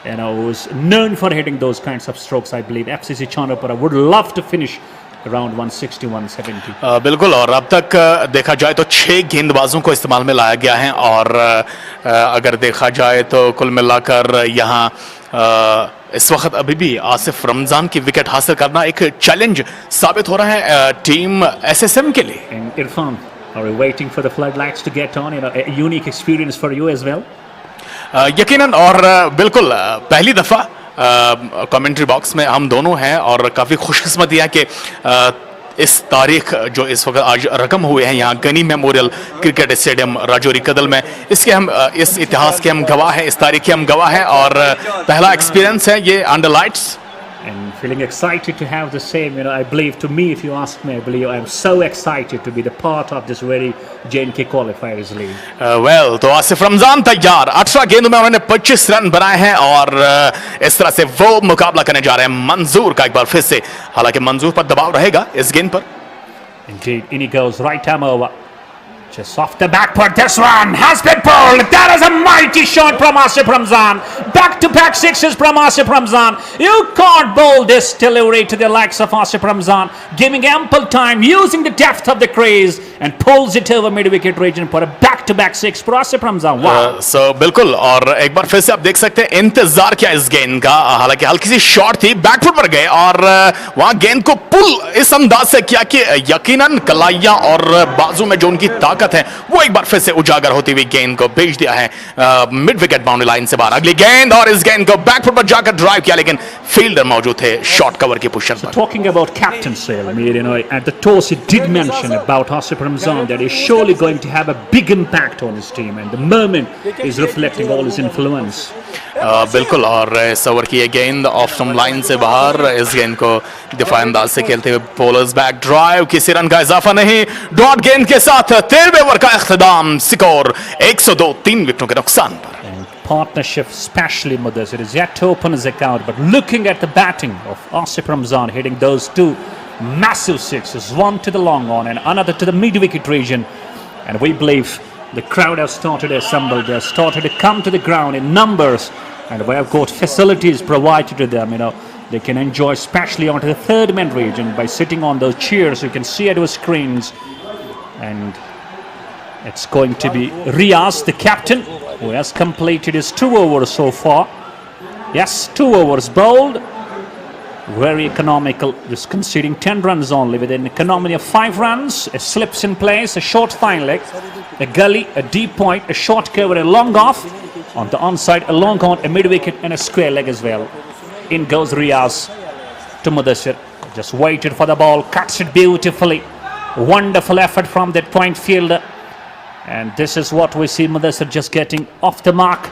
who is known for hitting those kinds of strokes. I believe FCC Chanpora would love to finish around 160-170. बिल्कुल, और अब तक देखा जाए तो 6 गेंदबाजों को इस्तेमाल में लाया गया है, और अगर देखा जाए तो कुल मिलाकर यहाँ इस वक्त अभी भी आसिफ रमजान की विकेट हासिल करना एक चैलेंज साबित हो रहा है टीम एसएसएम के लिए। And Irfan, are we waiting for the floodlights to get on? A unique experience for you as well. यकीनन, और बिल्कुल पहली दफा कमेंट्री बॉक्स में हम दोनों हैं, और काफ़ी खुशकिस्मती है कि इस तारीख जो इस वक्त आज रकम हुए हैं यहाँ Gani memorial cricket stadium Rajouri Kadal में, इसके हम इस इतिहास के हम गवाह हैं, इस तारीख के हम गवाह हैं, और पहला एक्सपीरियंस है ये under lights. And feeling excited to have the same, I believe, to me, if you ask me, I believe I am so excited to be the part of this very J&K Qualifiers league. Well, तो आसिफ रमजान तैयार, 18 गेंदों में उन्होंने 25 run बनाए हैं, और इस तरह से वो मुकाबला करने जा रहे हैं मंजूर का एक बार फिर से। हालांकि मंजूर पर दबाव रहेगा इस गेंद पर। Indeed, in he goes, right arm over. Just off the back foot, this one has been pulled. That is a mighty shot from Asif Ramzan. Back-to-back sixes from Asif Ramzan. You can't bowl this delivery to the likes of Asif Ramzan, giving ample time, using the depth of the crease, and pulls it over mid-wicket region for a back-to-back six for Asif Ramzan. Wow. So बिल्कुल, और एक बार फिर से आप देख सकते हैं इंतजार किया इस गेंद का, हालांकि हल्की सी शॉट थी, बैकफुट पर गए, और वहां गेंद को पुल इस अंदाज से किया कि यकीनन कलाइयां और बाजू में जो उनकी ताकत है वो एक बार फिर से उजागर होती हुई गेंद को भेज दिया है मिड विकेट बाउंड्री लाइन से बाहर। अगली गेंद, और इस गेंद को बैकफुट पर जाकर ड्राइव किया, लेकिन फील्डर मौजूद थे शॉर्ट कवर की पोजीशन पर। Talking about captaincy, at the toss he did mention about Asif Ramzan that he's surely going to have a big impact on his team, and the moment is reflecting all his influence. बिल्कुल, और इस over की ये गेंद of stump line से बाहर, इस गेंद को दिफाई अंदाज से खेलते हुए बॉलर्स बैक ड्राइव, किसी रन का इजाफा नहीं, डॉट गेंद के साथ 13वें ओवर का इख्तिताम, स्कोर 102, 3 विकेटों के नुकसान पर। Partnership, especially Mudassir, is yet to open his account, but looking at the batting of Asif Ramzan, hitting those 2 massive sixes, one to the long on and another to the mid-wicket region, and we believe the crowd has started to assemble, they have started to come to the ground in numbers, and we have got facilities provided to them, they can enjoy, especially onto the third man region, by sitting on those chairs. You can see at our screens, and it's going to be Riaz, the captain, who has completed his 2 overs so far. Yes, 2 overs bowled, very economical, just conceding 10 runs only with an economy of 5 runs, a slips in place, a short fine leg, a gully, a deep point, a short cover, a long off, on the onside, a long on, a mid-wicket and a square leg as well. In goes Riaz to Mudassir, just waited for the ball, cuts it beautifully, wonderful effort from that point fielder, and this is what we see Mudassir just getting off the mark,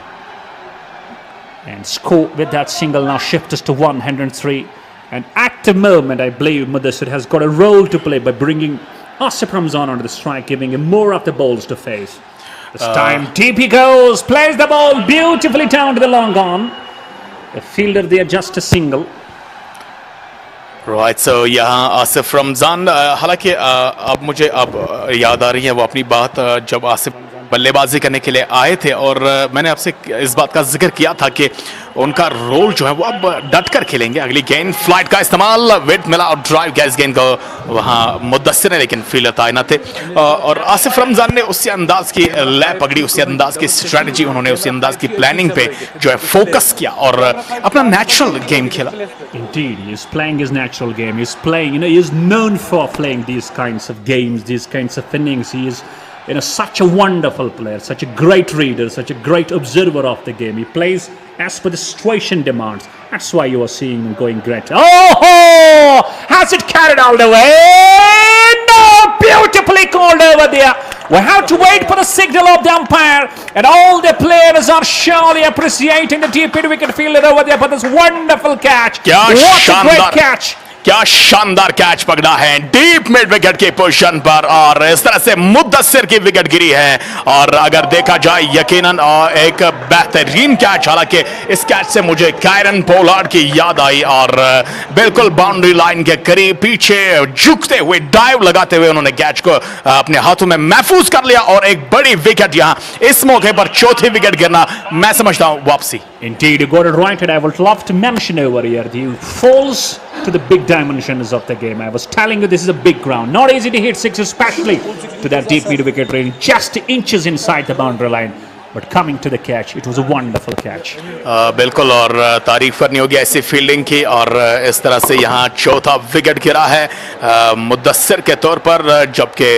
and score with that single now shift us to 103. And at the moment, I believe Mudassir has got a role to play by bringing Asif Ramzan onto the strike, giving him more of the balls to face. This time, deep he goes, plays the ball beautifully down to the long on. The fielder there, just a single. Right so यहाँ आसिफ रमजान हालांकि अब मुझे अब याद आ रही है वो अपनी बात जब आसिफ बल्लेबाजी करने के लिए आए थे और मैंने आपसे इस बात का जिक्र किया था कि उनका रोल जो है वो अब डट कर खेलेंगे। अगली गेंद फ्लाइट का इस्तेमाल, वेट मिला और ड्राइव किया इस गेंद को वहाँ मुद्दस्सिर ने, लेकिन फील्डर तैनात थे और आसिफ रमजान ने उसी अंदाज की लय पकड़ी, उसी अंदाज की स्ट्रेटजी, उन्होंने उसी अंदाज की प्लानिंग पे जो है फोकस किया और अपना नेचुरल गेम खेला। Indeed, he is playing his natural game. He's playing, he is known for playing these kinds of games, these kinds of innings. He is, such a wonderful player, such a great reader, such a great observer of the game. He plays as per the situation demands. That's why you are seeing him going great. Oh, has it carried all the way? No, beautifully called over there. We have to wait for the signal of the umpire, and all the players are surely appreciating the deep wicket fielder over there for this wonderful catch. What a great catch! क्या शानदार catch पकड़ा है deep mid wicket की position पर और इस तरह से मुद्दस्सिर की विकेट गिरी है और अगर देखा जाए यकीनन एक बेहतरीन कैच। हालांकि इस कैच से मुझे कायरन पोलार्ड की याद आई और बिल्कुल बाउंड्री लाइन के करीब पीछे झुकते हुए डाइव लगाते हुए उन्होंने कैच को अपने हाथों में महफूज कर लिया और एक बड़ी विकेट यहां इस मौके पर चौथी विकेट गिरना मैं समझता हूं वापसी। Indeed, you got it right, and I would love to mention over here the falls to the big dimensions of the game. I was telling you this is a big ground, not easy to hit six, especially to that deep mid wicket range, just inches inside the boundary line. But coming to the catch, it was a wonderful catch. बिल्कुल और तारीफ करनी होगी ऐसी fielding की और इस तरह से यहाँ चौथा विकेट गिरा है मुद्दस्सिर के तौर पर, जबकि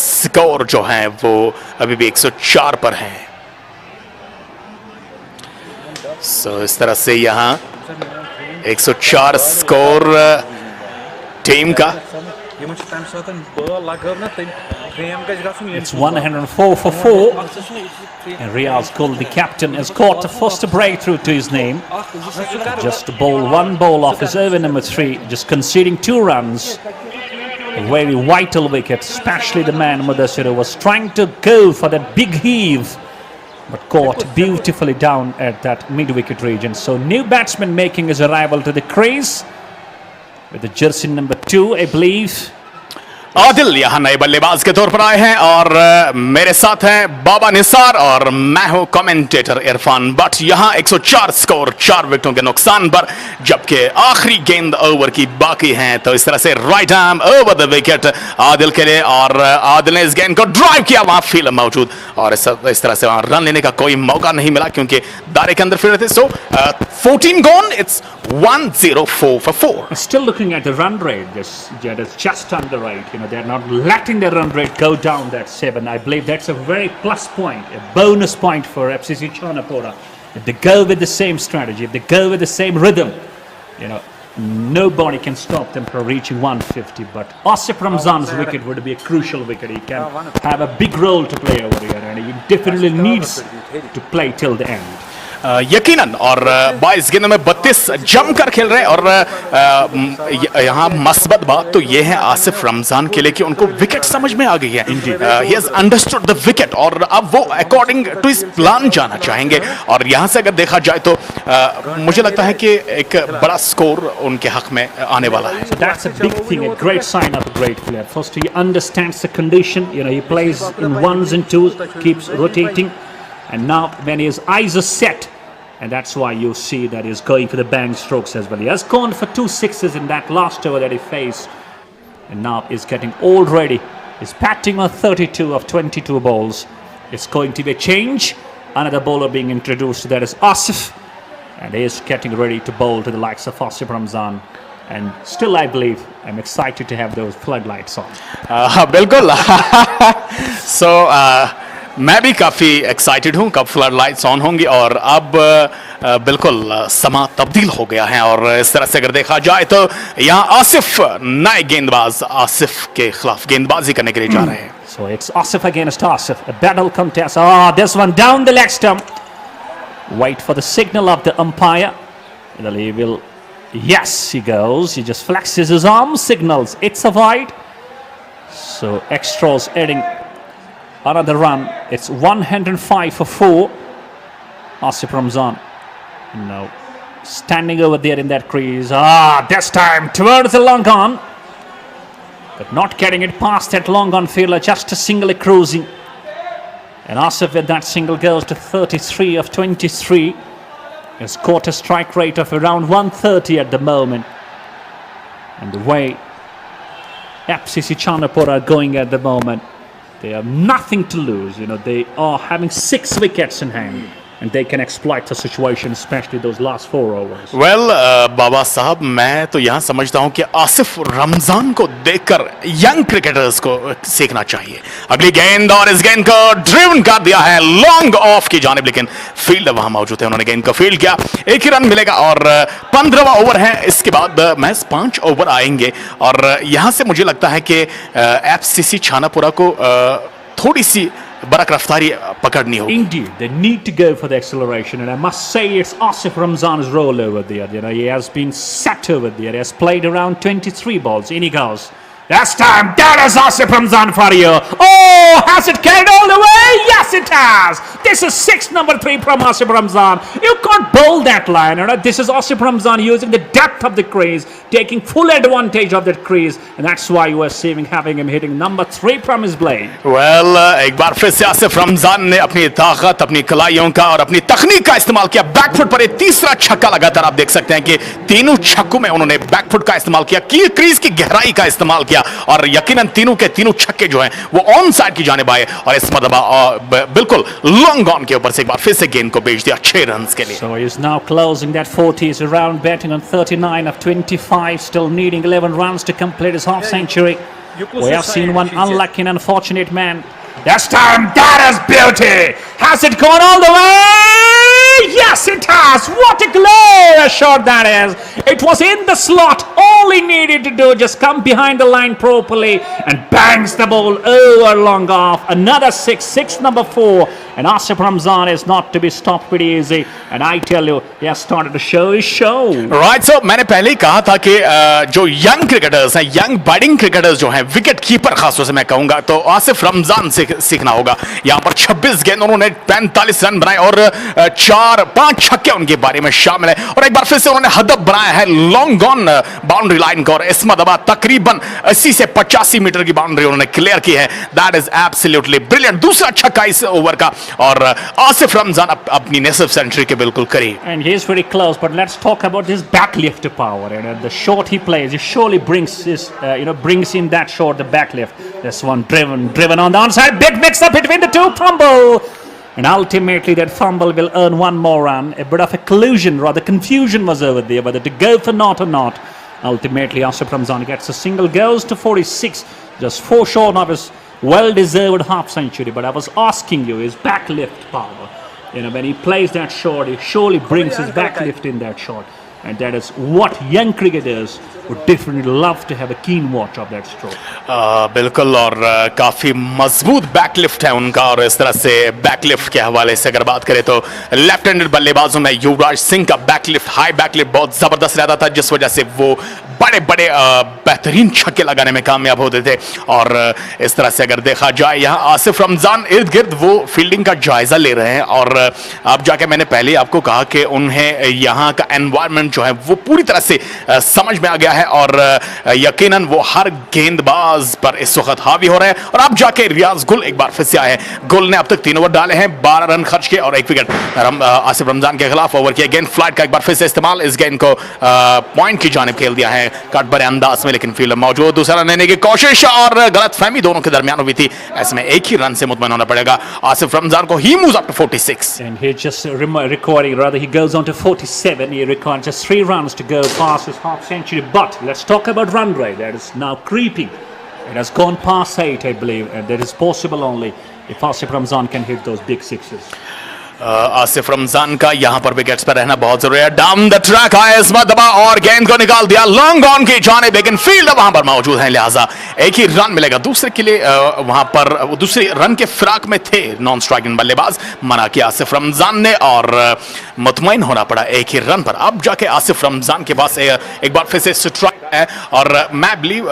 स्कोर जो है वो अभी भी 104 पर है। इस तरह से यहाँ 104 स्कोर टीम का। It's 104 for 4, and Riaz Gul, the captain, has caught the first breakthrough to his name. Just one ball off his over number 3, just conceding 2 runs. A very vital wicket, especially the man Mudassir was trying to go for that big heave, but caught beautifully down at that mid-wicket region. So new batsman making his arrival to the crease with the jersey number 2, I believe. Adil यहाँ नए बल्लेबाज के तौर पर आए हैं और मेरे साथ हैं बाबा निसार और मैं हूं कमेंटेटर इरफान बट। यहाँ 104 स्कोर 4 विकेटों के नुकसान पर, जबकि आखिरी गेंद ओवर की बाकी हैं। तो इस तरह से right arm over the wicket Adil के लिए और आदिल ने इस गेंद को ड्राइव किया, वहां फील्डर मौजूद और इस तरह से वहां रन लेने का कोई मौका नहीं मिला क्योंकि दायरे के अंदर फील्डर थे। सो 14 gone, it's 104 for 4. Still looking at the run rate, just under right. They're not letting the run rate go down that 7. I believe that's a very plus point, a bonus point for FCC Chanpora. If they go with the same strategy, if they go with the same rhythm, nobody can stop them from reaching 150. But Asif Ramzan's wicket would be a crucial wicket. He can have a big role to play over here, and he definitely needs to play till the end. यकीनन और 22 गेंदों में 32 जमकर खेल रहे हैं और यहाँ मस्बत बात तो ये है आसिफ रमजान के लिए कि उनको विकेट समझ में आ गई है। He has understood the wicket और अब वो अकॉर्डिंग टू हिज प्लान जाना चाहेंगे और यहाँ से अगर देखा जाए तो मुझे लगता है कि एक बड़ा स्कोर उनके हक में आने वाला है। So that's a big thing, a great sign of a great player. First, he understands the condition. He plays in 1s and 2s, keeps rotating, and now when his eyes are set, and that's why you see that he's going for the bang strokes as well. He has gone for 2 6s in that last over that he faced, and now he's getting all ready. He's batting on 32 of 22 balls. It's going to be a change. Another bowler being introduced, that is Asif, and he is getting ready to bowl to the likes of Asif Ramzan. And still, I believe, I'm excited to have those floodlights on. बिल्कुल So मैं भी काफ़ी excited हूँ कब flood lights on होंगी और अब बिल्कुल समा तब्दील हो गया है और इस तरह से अगर देखा जाए तो यहाँ आसिफ नए गेंदबाज आसिफ के खिलाफ गेंदबाजी करने के लिए जा रहे हैं। So it's Asif against Asif, a battle contest. This one down the leg stump. Wait for the signal of the umpire. He will, yes, he goes. He just flexes his arm, signals it's a wide. So extras adding another run. It's 105 for 4. Asif Ramzan. No. standing over there in that crease. This time towards the long on, but not getting it past that long on fielder, just a single cruising. And Asif with that single goes to 33 of 23. Has caught a strike rate of around 130 at the moment. And the way FCC Chanpora are going at the moment, they have nothing to lose. You know, they are having 6 wickets in hand. And they can exploit the situation, especially those last 4 overs. Well बाबा साहब, मैं तो यहाँ समझता हूँ कि आसिफ रमजान को देखकर young cricketers को सीखना चाहिए. अगली गेंद और इस गेंद को ड्रिवन कर दिया है लॉन्ग ऑफ की जानिब, लेकिन फील्डर वहां मौजूद है, उन्होंने गेंद को फील्ड किया. एक ही रन मिलेगा और 15वां ओवर है. इसके बाद महज 5 ओवर आएंगे और यहां से मुझे लगता है कि एफसीसी छानापुरा को थोड़ी सी बरक रफ्तारी पकड़नी होगी. Indeed, they need to go for the acceleration, and I must say it's Asif Ramzan's role over there. You know, he has been set over there. He has played around 23 balls. In he goes. This time, that is Asif Ramzan for you. Oh, has it carried all the way? Yes, it has. This is 6 number 3 from Asif Ramzan. You can't bowl that line. You know? This is Asif Ramzan using the depth of the crease, taking full advantage of that crease, and that's why you are having him hitting number 3 from his blade. Well, एक बार फिर से आसिफ रमजान ने अपनी ताकत, अपनी कलाइयों का और अपनी तकनीक का इस्तेमाल किया. बैकफुट पर एक तीसरा छक्का लगातार आप देख सकते हैं कि तीनों छक्कों में उन्होंने बैकफुट का इस्तेमाल किया, क्रीज की गहराई का इस्तेमाल किया और यकीनन तीनों के तीनों छक्के जो हैं वो ऑन साइड की जानिब आए और इस मरतबा बिल्कुल लॉन्ग ऑन के ऊपर से एक बार फिर से गेंद को भेज दिया 6 रन के लिए. So he is now closing that 40s around, batting on 39 of 25, still needing 11 runs to complete his half century. We have seen one unlucky and unfortunate man. This time, that is beauty. Has it gone all the way? Yes, it has. What a glorious shot that is. It was in the slot. All he needed to do, just come behind the line properly and bangs the ball over long off. Another 6 number 4. And Asif Ramzan is not to be stopped pretty easy. And I tell you, he has started to show his show. Right, so मैंने पहले ही कहा था कि जो young cricketers हैं, young batting cricketers जो हैं, wicket keeper खासतौर से मैं कहूंगा, तो आसिफ रमजान से सीखना होगा. यहाँ पर 26 गेंद उन्होंने 45 रन बनाए और 4-5 छक्के उनके बारे में शामिल है और एक बार फिर से उन्होंने हदफ बनाया है लॉन्ग ऑन बाउंड्री लाइन को और इस मरतबा तकरीबन 80 से 85 मीटर की बाउंड्री उन्होंने क्लियर की है. That is absolutely brilliant. दूसरा छक्का इस ओवर का और आसिफ रमजान अपनी नेसिव सेंचुरी के बिल्कुल करीब. And he is very close, but let's talk about his backlift power. And the shot he plays, he surely brings his, brings in that shot, the backlift. This one driven on the onside, big mix up between the two, fumble. And ultimately that fumble will earn 1 more run. A bit of a collusion, rather confusion was over there, whether to go for not or not. Ultimately Asif Ramzan gets a single, goes to 46, just 4 short of his well-deserved half century. But I was asking you, his backlift power. You know, when he plays that shot, he surely brings his backlift in that shot. And that is what young cricketers would definitely love to have a keen watch of that stroke. बिल्कुल, और काफी मजबूत backlift है उनका और इस तरह से बैकलिफ्ट के हवाले से अगर बात करें तो लेफ्ट हैंडेड बल्लेबाजों में युवराज सिंह का बैकलिफ्ट, हाई बैकलिफ्ट बहुत जबरदस्त रहता था, जिस वजह से वो बड़े बड़े बेहतरीन छक्के लगाने में कामयाब होते थे. और इस तरह से अगर देखा जाए यहाँ आसिफ रमजान इर्द गिर्द वो फील्डिंग का जायजा ले रहे हैं और अब जाके मैंने पहले आपको कहा कि उन्हें यहाँ का एनवायरनमेंट जो है वो पूरी तरह से समझ में आ गया है और यकीनन वो हर गेंदबाज पर इस वक्त हावी हो रहे हैं. और अब जाके रियाज गुल एक बार फिर से आए हैं. गुल ने अब तक 3 ओवर डाले हैं, 12 रन खर्च किए और 1 विकेट आसिफ रमजान के खिलाफ ओवर किया. गेंद फ्लाइट का एक बार फिर से इस्तेमाल, इस गेंद को पॉइंट की जानिब खेल दिया है कट भरे अंदाज में, लेकिन फील्डर मौजूद. दूसरा रन लेने की कोशिश और गलत फहमी दोनों के दरमियान हुई थी. ऐसे में एक ही रन से मुतमईन होना पड़ेगा आसिफ रमजान को. He moves up to 46 and he just recording, rather he goes on to 47. He records just 3 runs to go past his half century. But let's talk about run rate. That is now creeping. It has gone past 8, I believe, and that is possible only if Asif Ramzan can hit those big sixes. Asif Ramzan का यहां पर wickets पर रहना बहुत जरूरी है. Down the track आया इस मरतबा और गेंद को निकाल दिया लॉन्ग ऑन की जानिब, लेकिन फील्डर वहां पर मौजूद है, लिहाजा एक ही रन मिलेगा. दूसरे के लिए वहां पर दूसरे रन के फिराक में थे नॉन स्ट्राइकिंग बल्लेबाज, मना किया आसिफ रमजान ने और मुतमईन होना पड़ा एक ही रन पर. अब जाके आसिफ रमजान के पास एक बार फिर से स्ट्राइक है। और मैं बिलीव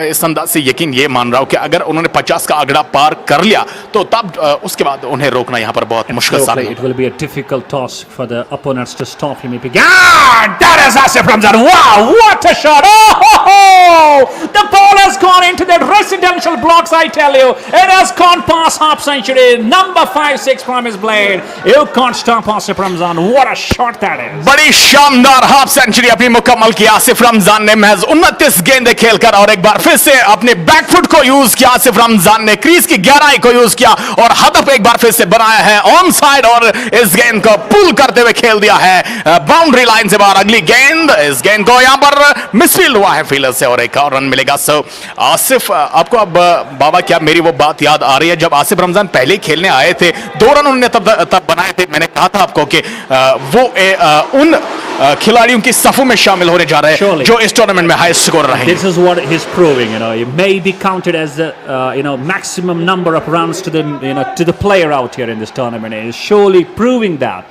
इस अंदाज से यकीन ये मान रहा हूँ कि अगर उन्होंने 50 का आंकड़ा पार कर लिया तो तब उसके बाद उन्हें रोकना यहाँ पर बहुत मुश्किल साबित होगा। It will be a difficult task for the opponents to stop him. That is Asif Ramzan. Wow, what a shot! Oh, the ball has gone into that residential blocks, I tell you. It has gone past half century. Number 5-6 from his blade. You can't stop Asif Ramzan. What a shot that is. बड़ी शानदार half century अपनी मुकम्मल की आसिफ रमजान ने महज 29 गेंदें खेलकर और एक बार फिर से अपने बैकफुट को यूज किया। आसिफ रमजान ने क्रीज की गहराई को यूज किया और हदफ एक बार फिर से बनाया है ऑन साइड और इस गेंद को पुल करते हुए खेल दिया है बाउंड्री लाइन से बाहर। अगली गेंद, इस गेंद को यहां पर मिसफील्ड हुआ है फील्डर से और एक और रन मिलेगा। सो आसिफ, आपको अब बाबा क्या मेरी वो बात याद आ रही है जब आसिफ रमजान पहले खेलने आए थे, 2 रन उन्होंने तब बनाए थे। मैंने कहा था आपको कि वो उन खिलाड़ियों की सफों में शामिल होने जा रहे हैं जो इस टूर्नामेंट में हाईएस्ट स्कोर रहे हैं। This is what he's proving. He may be counted as the maximum number of runs to the player out here in this tournament. He is surely proving that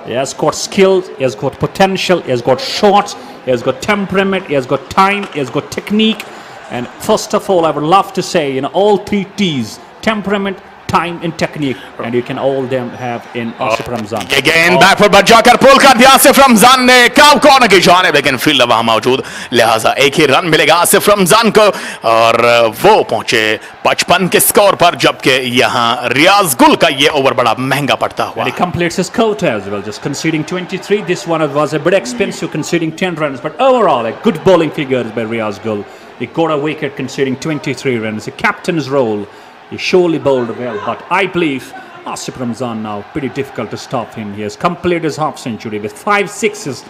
he has got skills, he has got potential, he has got shots, he has got temperament, he has got time, he has got technique. And first of all, I would love to say, all 3 T's: temperament, time and technique, and you can all them have in Asif Ramzan. ये गेंद back foot पर जाकर पुल कर दिया आसिफ रमजान ने कब corner की जानिब, लेकिन फील्डर वहां मौजूद, लिहाजा एक ही रन मिलेगा आसिफ रमजान को और वो पहुंचे 55 के स्कोर पर, जबकि यहां रियाज गुल का ये ओवर बड़ा महंगा पड़ता हुआ। And he completes his quota as well, just conceding 23. This one was a bit expensive, conceding 10 runs, but overall a good bowling figures by Riaz Gul. He got a wicket conceding 23 runs. The captain's role. He surely bowled well, but I believe Asif Ramzan now pretty difficult to stop him. He has completed his half century with 5 sixes,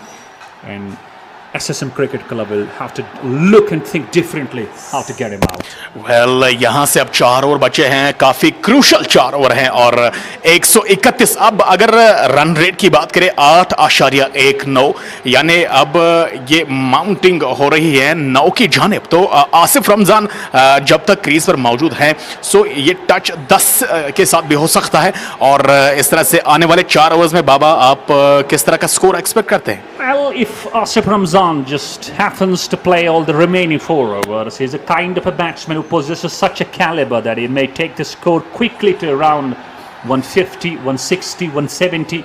and SSM Cricket Club will have to look and think differently how to get him out. Well, यहाँ से अब 4 over बचे हैं, काफी crucial 4 over हैं और 131। अब अगर रन रेट की बात करें 8.19, यानी अब ये माउंटिंग हो रही है 9 की जानिब। तो आसिफ रमजान जब तक क्रीज पर मौजूद हैं सो ये टच 10 के साथ भी हो सकता है और इस तरह से आने वाले 4 ओवर्स में बाबा आप किस तरह का स्कोर एक्सपेक्ट करते हैं? Well, if Asif Ramzan just happens to play all the remaining 4 overs, he's a kind of a batsman who possesses such a caliber that he may take the score quickly to around 150, 160, 170,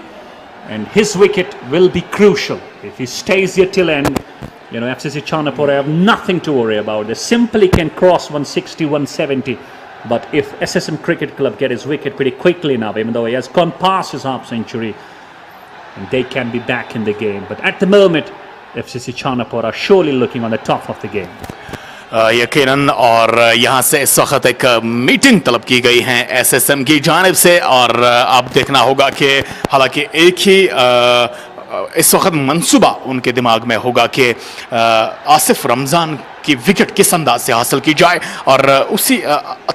and his wicket will be crucial. If he stays here till end, FCC Chanpora have nothing to worry about. They simply can cross 160, 170. But if SSM Cricket Club get his wicket pretty quickly now, even though he has gone past his half century, and they can be back in the game. But at the moment, FCC Chanpora are surely looking on the top of the game. यकीनन, और यहाँ से इस वक्त एक meeting तलब की गई है एसएसएम की जानिब से और अब देखना होगा कि हालांकि एक ही इस वक्त मंसूबा उनके दिमाग में होगा कि आसिफ रमजान की विकेट किस अंदाज से हासिल की जाए और उसी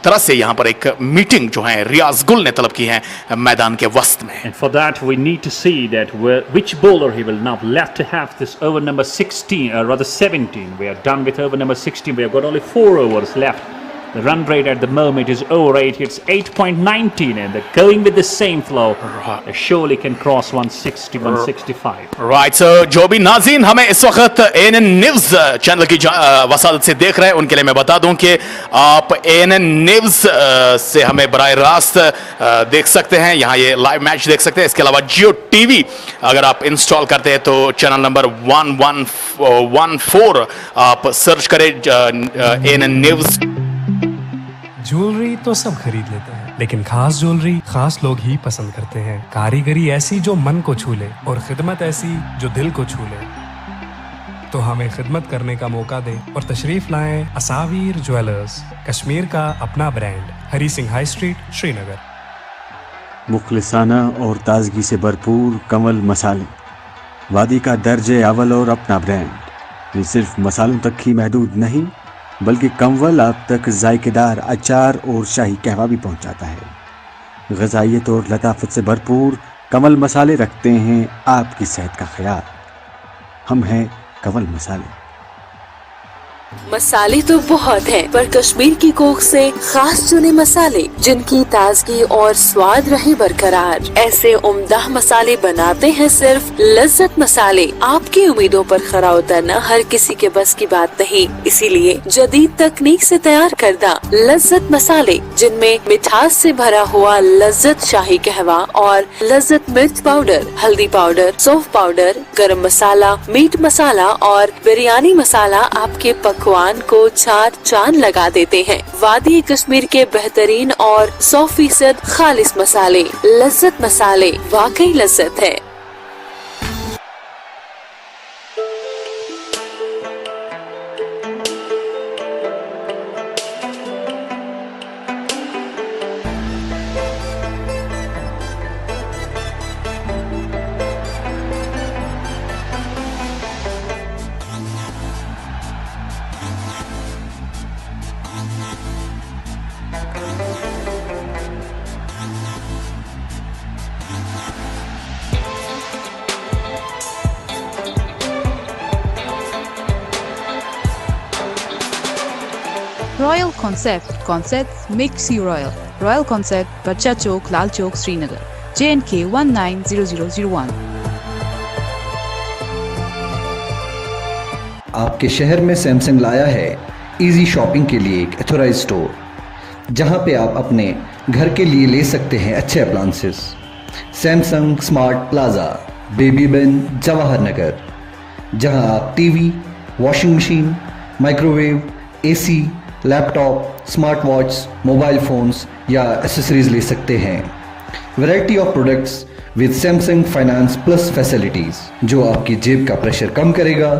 तरह से यहाँ पर एक मीटिंग जो है रियाज गुल ने तलब की है मैदान के वस्त में। And for that we need to see that which bowler he will now left to have this over number 16 or rather 17. We are done with over number 16. We have got only 4 overs left. The run rate at the moment is over 8. It's 8.19 and they're going with the same flow. They surely can cross 160, 165. Right, so जो भी नाज़रीन हमें इस वक्त ANN news channel की वसादत से देख रहे हैं उनके लिए मैं बता दूं कि आप ANN न्यूज़ से हमें बराह रास्त देख सकते हैं, यहाँ ये लाइव मैच देख सकते हैं। इसके अलावा JIO TV अगर आप इंस्टॉल करते हैं तो चैनल नंबर 1114 आप सर्च करें ANN न्यूज़। ज्वेलरी तो सब खरीद लेते हैं, लेकिन खास ज्वेलरी खास लोग ही पसंद करते हैं। कारीगरी ऐसी जो मन को छू ले और खिदमत ऐसी जो दिल को छू ले, तो हमें खिदमत करने का मौका दे और तशरीफ लाएं असावीर ज्वेलर्स, कश्मीर का अपना brand, Hari Singh high street, Srinagar. मुखलिसाना और ताजगी से भरपूर कमल मसाले, वादी का दर्जे अव्वल और अपना ब्रांड। ये सिर्फ मसालों तक ही महदूद नहीं बल्कि कमवल आप तक जायकेदार अचार और शाही कहवा भी पहुंचाता है। ग़िज़ाइयत और लताफत से भरपूर कमल मसाले रखते हैं आपकी सेहत का ख्याल। हम हैं कमल मसाले। मसाले तो बहुत हैं, पर कश्मीर की कोख से खास चुने मसाले जिनकी ताजगी और स्वाद रहे बरकरार। ऐसे उम्दा मसाले बनाते हैं सिर्फ लज्जत मसाले। आपकी उम्मीदों पर खरा उतरना हर किसी के बस की बात नहीं, इसीलिए जदीद तकनीक से तैयार करदा लज्जत मसाले, जिनमें मिठास से भरा हुआ लज्जत शाही कहवा और लज्जत मिर्च पाउडर, हल्दी पाउडर, सौंफ पाउडर, गरम मसाला, मीट मसाला और बिरयानी मसाला आपके पकवान को 4 चांद लगा देते हैं। वादी कश्मीर के बेहतरीन और 100% खालिस मसाले, लज्जत मसाले, वाकई लज्जत है। Royal Concepts makes you royal. Royal Concept, Bacha Chowk, Lal Chowk, Srinagar. J&K 190001. आपके शहर में सैमसंग लाया है इजी शॉपिंग के लिए एक एथोराइज स्टोर, जहां पे आप अपने घर के लिए ले सकते हैं अच्छे appliances. Samsung smart plaza, baby बिन, जवाहर नगर, जहां आप TV, washing machine, microwave, AC, laptop, smart watch, mobile phones या एसेसरीज ले सकते हैं। Variety of products with Samsung finance plus facilities, जो आपकी जेब का प्रेशर कम करेगा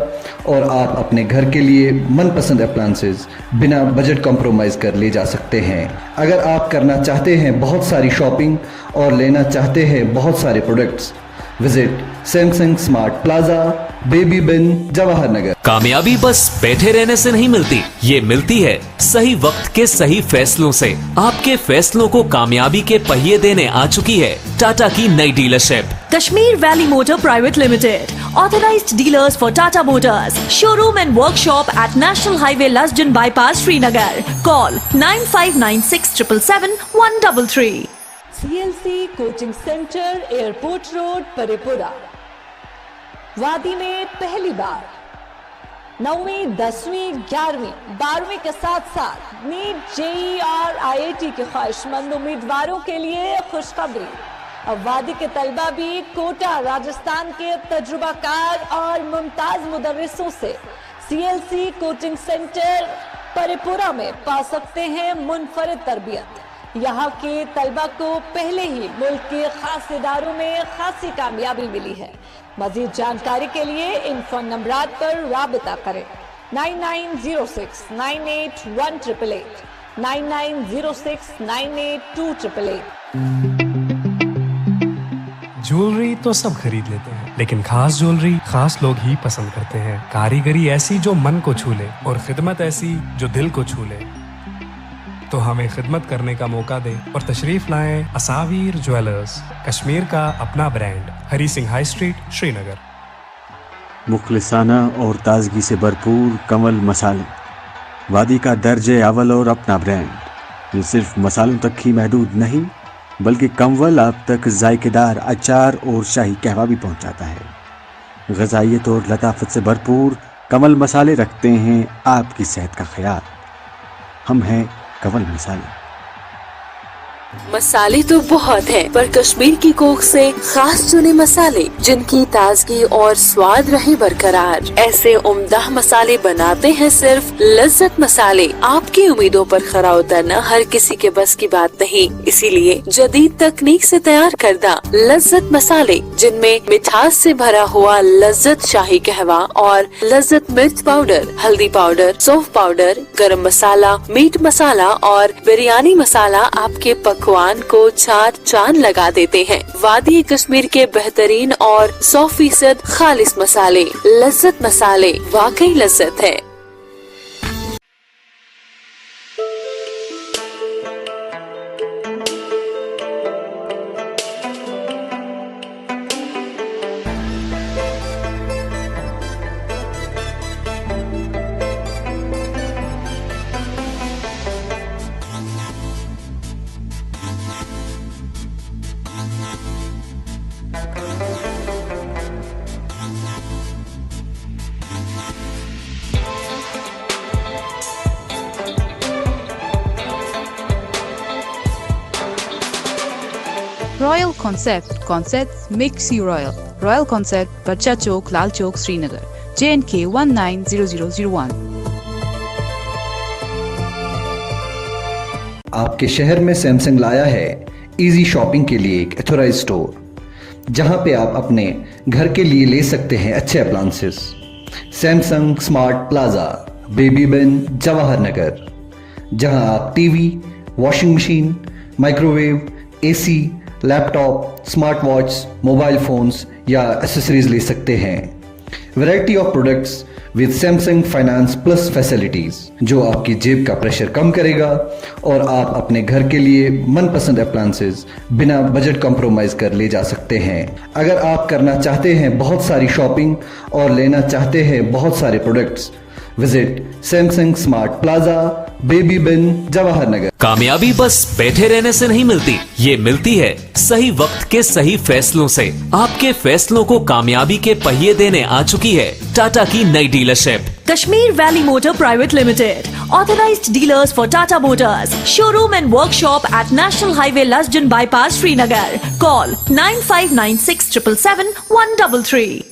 और आप अपने घर के लिए मनपसंद अप्लायंसेस बिना बजट कॉम्प्रोमाइज़ कर ले जा सकते हैं। अगर आप करना चाहते हैं बहुत सारी शॉपिंग और लेना चाहते हैं बहुत सारे products, visit Samsung smart plaza, baby बिन, जवाहर नगर। कामयाबी बस बैठे रहने से नहीं मिलती, ये मिलती है सही वक्त के सही फैसलों से। आपके फैसलों को कामयाबी के पहिए देने आ चुकी है टाटा की नई dealership, Kashmir Valley Motor Pvt Ltd, authorized dealers for Tata Motors, showroom and workshop at National Highway Lasjan Bypass, Srinagar. Call 9596 777 133. CLC coaching centre, airport road, Parimpora. वादी में पहली बार 9वीं, 10वीं, 11वीं, 12वीं के साथ साथ नीट, जेई और IIT के ख्वाहिशमंद उम्मीदवारों के लिए खुशखबरी। अब वादी के तलबा भी कोटा, राजस्थान के तजुर्बाकार और मुमताज मुदर्रिसों से CLC कोचिंग सेंटर परेपुरा में पा सकते हैं मुनफरिद तरबियत। यहाँ के तलबा को पहले ही मुल्क के खास इदारों में खासी कामयाबी मिली है। मजीद जानकारी के लिए इन फोन नंबरात पर राबिता करें। 9906 981888, 9906 982888। ज्वेलरी तो सब खरीद लेते हैं, लेकिन खास ज्वेलरी खास लोग ही पसंद करते हैं। कारीगरी ऐसी जो मन को छू ले और खिदमत ऐसी जो दिल को छू ले। तो हमें खिदमत करने का मौका दे और तशरीफ लाएं असावीर ज्वेलर्स, कश्मीर का अपना brand, Hari Singh high street, Srinagar. मुखलिसाना और ताजगी से भरपूर कमल मसाले, वादी का दर्जे अव्वल और अपना ब्रांड। ये सिर्फ मसालों तक ही महदूद नहीं, बल्कि कमवल आप तक जायकेदार अचार और शाही कहवा भी पहुंचाता है। ग़िज़ाइयत और लताफत से भरपूर कमल मसाले रखते हैं आपकी सेहत का ख्याल। हम हैं कमल मसाले। मसाले तो बहुत हैं, पर कश्मीर की कोख से खास चुने मसाले जिनकी ताजगी और स्वाद रहे बरकरार। ऐसे उम्दा मसाले बनाते हैं सिर्फ लज्जत मसाले। आपकी उम्मीदों पर खरा उतरना हर किसी के बस की बात नहीं, इसीलिए जदीद तकनीक से तैयार करदा लज्जत मसाले, जिनमें मिठास से भरा हुआ लज्जत शाही कहवा और लज्जत मिर्च पाउडर, हल्दी पाउडर, सौंफ पाउडर, गरम मसाला, मीट मसाला और बिरयानी मसाला आपके पकवान को 4 चांद लगा देते हैं। वादी कश्मीर के बेहतरीन और 100% खालिस मसाले, लज्जत मसाले, वाकई लज्जत है। Royal Concept. Concepts makes you royal. Royal Concept, Bacha Chowk, Lal Chowk, Srinagar. J&K 190001. आपके शहर में सैमसंग लाया है इजी शॉपिंग के लिए एक एथोराइज स्टोर जहां पे आप अपने घर के लिए ले सकते हैं अच्छे appliances. Samsung smart plaza, baby बिन, जवाहर नगर, जहां आप TV, washing machine, microwave, AC, laptop, smart watch, mobile phones या एसेसरीज ले सकते हैं। Variety of products with Samsung finance plus facilities जो आपकी जेब का प्रेशर कम करेगा और आप अपने घर के लिए मनपसंद अप्लायंसेस बिना बजट कॉम्प्रोमाइज कर ले जा सकते हैं। अगर आप करना चाहते हैं बहुत सारी शॉपिंग और लेना चाहते हैं बहुत सारे products, visit Samsung smart plaza, baby बिन, जवाहर नगर। कामयाबी बस बैठे रहने से नहीं मिलती, ये मिलती है सही वक्त के सही फैसलों से। आपके फैसलों को कामयाबी के पहिए देने आ चुकी है टाटा की नई dealership Kashmir Valley Motor Private Limited, authorized dealers for Tata Motors, showroom and workshop at National Highway Lasjan Bypass, Srinagar. Call 9596 777 133.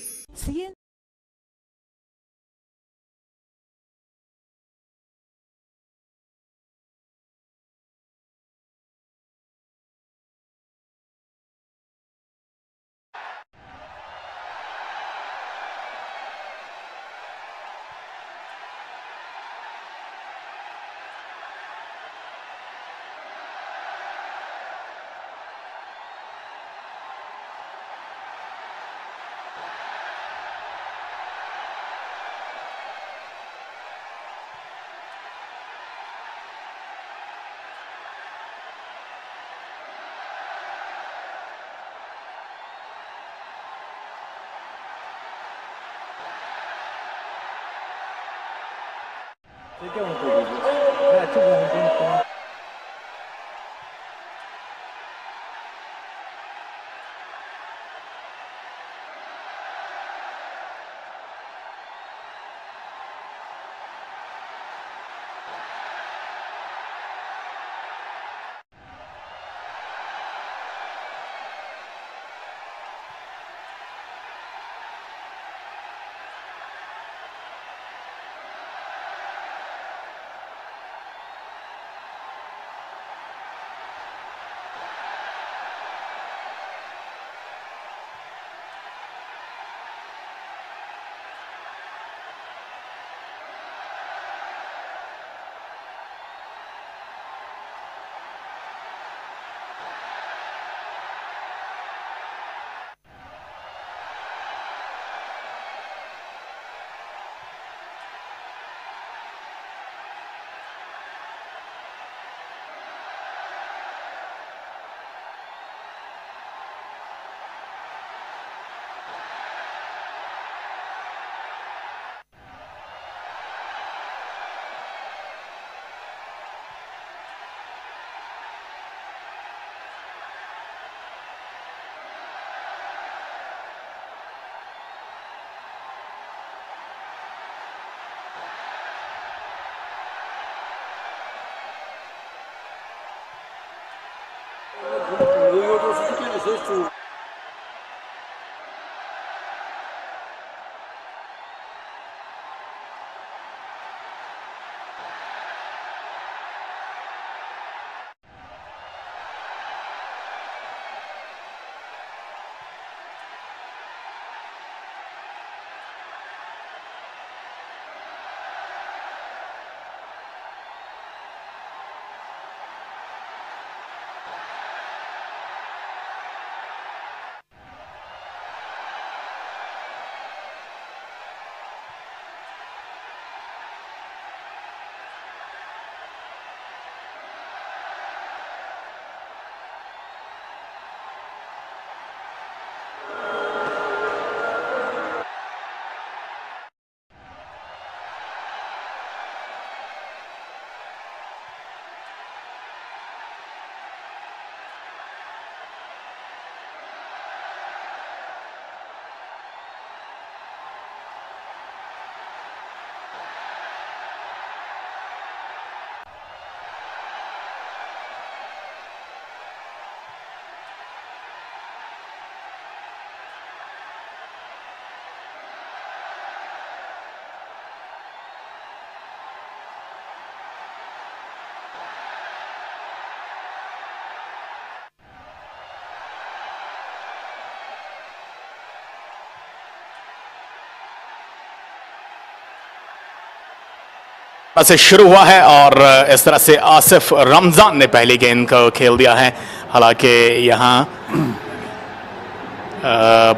से शुरू हुआ है और इस तरह से आसिफ रमजान ने पहली गेंद को खेल दिया है। हालांकि यहाँ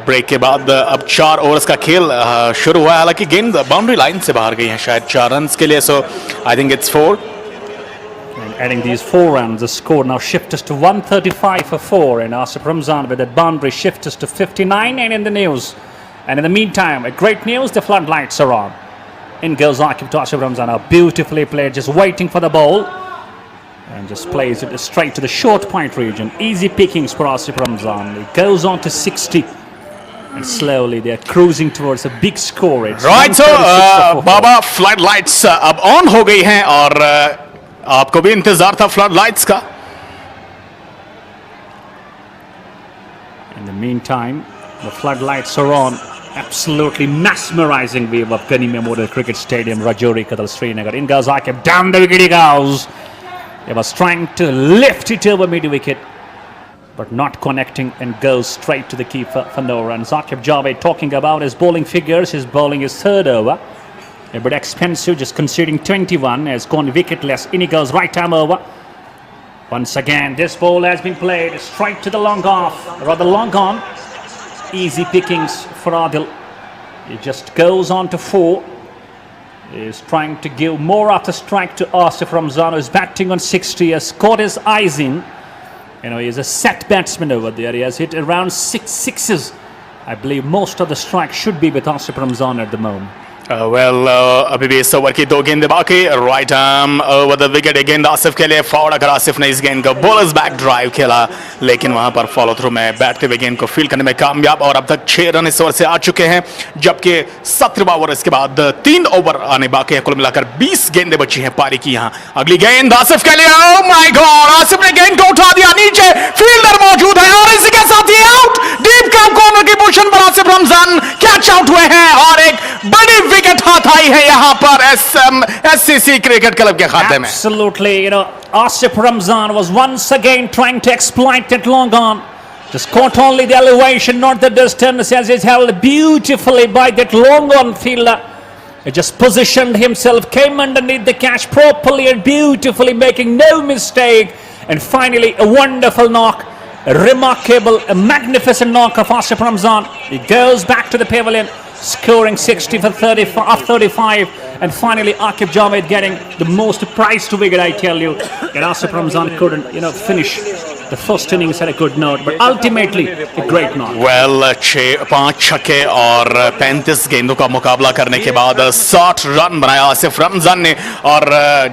ब्रेक के बाद अब 4 ओवर्स का खेल शुरू हुआ है। हालांकि गेंद बाउंड्री लाइन से बाहर गई है शायद 4 रन्स के लिए। So I think it's 4। And adding these 4 runs, the score now shifts to 135 for 4, and Asif Ramzan with that boundary shifts to 59. And in the news, and in the meantime, a great news, the floodlights are on. In goes Akif to Asif Ramzan, now beautifully played, just waiting for the ball, and just plays it straight to the short point region. Easy pickings for Asif Ramzan. It goes on to 60. And slowly they are cruising towards a big score. It's right, so Baba floodlights अब on हो गई हैं और आपको भी इंतजार था flood lights का। In the meantime, the floodlights are on. Absolutely mesmerizing view of Gani Memorial Cricket Stadium, Rajouri, Kadal, Srinagar. In goes Akif, down the wicket he goes. He was trying to lift it over mid wicket, but not connecting, and goes straight to the keeper for no runs. Akif Javed talking about his bowling figures. His bowling is 3rd over. A bit expensive, just conceding 21, has gone wicketless. In he goes, right arm over. Once again, this ball has been played straight to the long off, rather long on. Easy pickings for Adil. He just goes on to 4. He's trying to give more after strike to Asif Ramzan, who's batting on 60. He has caught his eyes in. You know, he's a set batsman over there. He has hit around 6 sixes. I believe most of the strike should be with Asif Ramzan at the moment. अभी भी इस over की 2 गेंदें बाकी। Right arm over the wicket, एक गेंद आसिफ के लिए फॉर। अगर आसिफ ने इस गेंद को बॉलर्स बैक ड्राइव खेला, लेकिन वहां पर फॉलो थ्रू में बैठते हुए गेंद को फील्ड करने में कामयाब। और अब तक 6 रन इस ओवर से आ चुके हैं, जबकि 17वां ओवर इसके बाद 3 ओवर आने बाकी है। कुल मिलाकर 20 गेंदें बची हैं पारी की। यहाँ अगली गेंद आसिफ के लिए, ओह माय गॉड, आसिफ ने गेंद को उठा दिया नीचे, फील्डर मौजूद है और इसी के साथ ही आउट। डीप का कॉर्नर की पोजीशन पर आसिफ रमजान कैच आउट हुए हैं और एक बड़ी विकेट हाथ आई है यहां पर FCC क्रिकेट क्लब के खाते में। Absolutely, you know, Asif Ramzan was once again trying to exploit that long on. Just caught only the elevation, not the distance, as he's held beautifully by that long on fielder. He just positioned himself, came underneath the catch properly and beautifully, making no mistake. And finally, a wonderful knock. A remarkable, a magnificent knock of Asif Ramzan. He goes back to the pavilion, scoring 60 for 35, and finally Akif Javed getting the most prized wicket, I tell you. And Asif Ramzan couldn't, you know, finish the first innings at a good note, but ultimately a great knock. Well, 5 छक्के और 35 गेंदों का मुकाबला करने के बाद 60 run बनाया आसिफ रमजान ने। और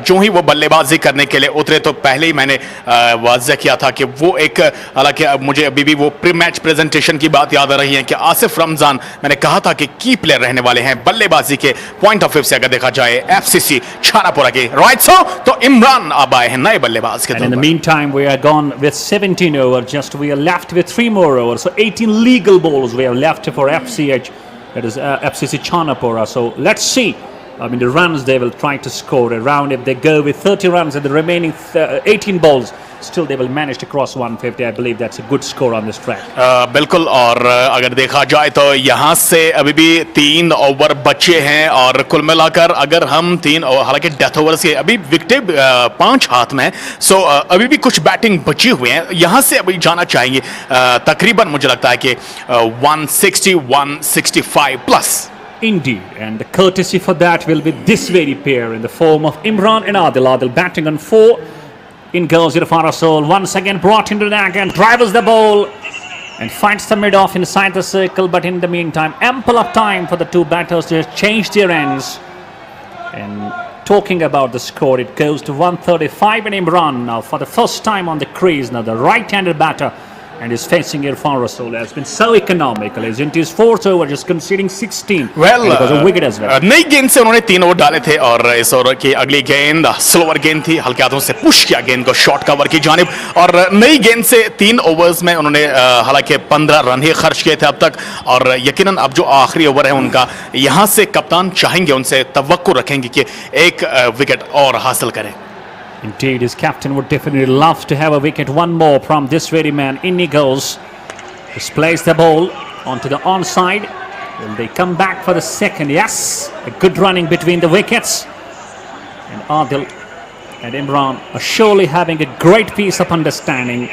जो ही वो बल्लेबाजी करने के लिए उतरे तो पहले ही मैंने वाज़ह किया था कि वो एक, हालांकि मुझे अभी भी वो प्री मैच प्रेजेंटेशन की बात याद आ रही है कि आसिफ रमजान, मैंने कहा था कि की प्लेयर रहने वाले हैं बल्लेबाजी के पॉइंट ऑफ व्यू से अगर देखा जाए FCC छानापुरा के। राइट, सो तो इमरान अब आए हैं नए बल्लेबाज के। In the meantime, we are gone with 17 over. Just we are left with 3 more overs. So 18 legal balls we have left for FCH, that is FCC Chanpora. So let's see. I mean, the runs they will try to score around. If they go with 30 runs in the remaining 18 balls, still they will manage to cross 150. I believe that's a good score on this track. बिल्कुल। और अगर देखा जाए तो यहाँ से अभी भी 3 ओवर बचे हैं और कुल मिलाकर अगर हम 3 ओवर, हालांकि डेथ ओवर्स के अभी विकेटें 5 हाथ में, सो अभी भी कुछ बैटिंग बची हुई है। यहाँ से अभी जाना चाहेंगे तकरीबन मुझे लगता है कि 160, 165 plus. Indeed, and the courtesy for that will be this very pair in the form of Imran and Adil. Adil batting on 4. In goes Irfan Rasool, once again brought into the neck and drives the ball and finds the mid-off inside the circle. But in the meantime, ample of time for the 2 batters to change their ends. And talking about the score, it goes to 135, and Imran now for the first time on the crease. Now the right-handed batter, and is facing Irfan Rasool, has been so economical. He's into his 4th over, just conceding 16. Well, it was a wicket as well. नई गेंद से उन्होंने 3 over डाले थे और इस over की अगली गेंद स्लोअर गेंद थी, हल्के हाथों से पुश किया गेंद को शॉर्ट कवर की जानिब। और नई गेंद से 3 ओवर्स में उन्होंने हालांकि 15 रन ही खर्च किए थे अब तक। और यकीनन अब जो आखिरी ओवर है उनका, यहाँ से कप्तान चाहेंगे, उनसे तवक्को रखेंगे कि एक विकेट और हासिल करें। Indeed, his captain would definitely love to have a wicket, one more from this very man. In he goes. Displays the ball onto the onside. Will they come back for the second? Yes, a good running between the wickets. And Adil and Imran are surely having a great piece of understanding.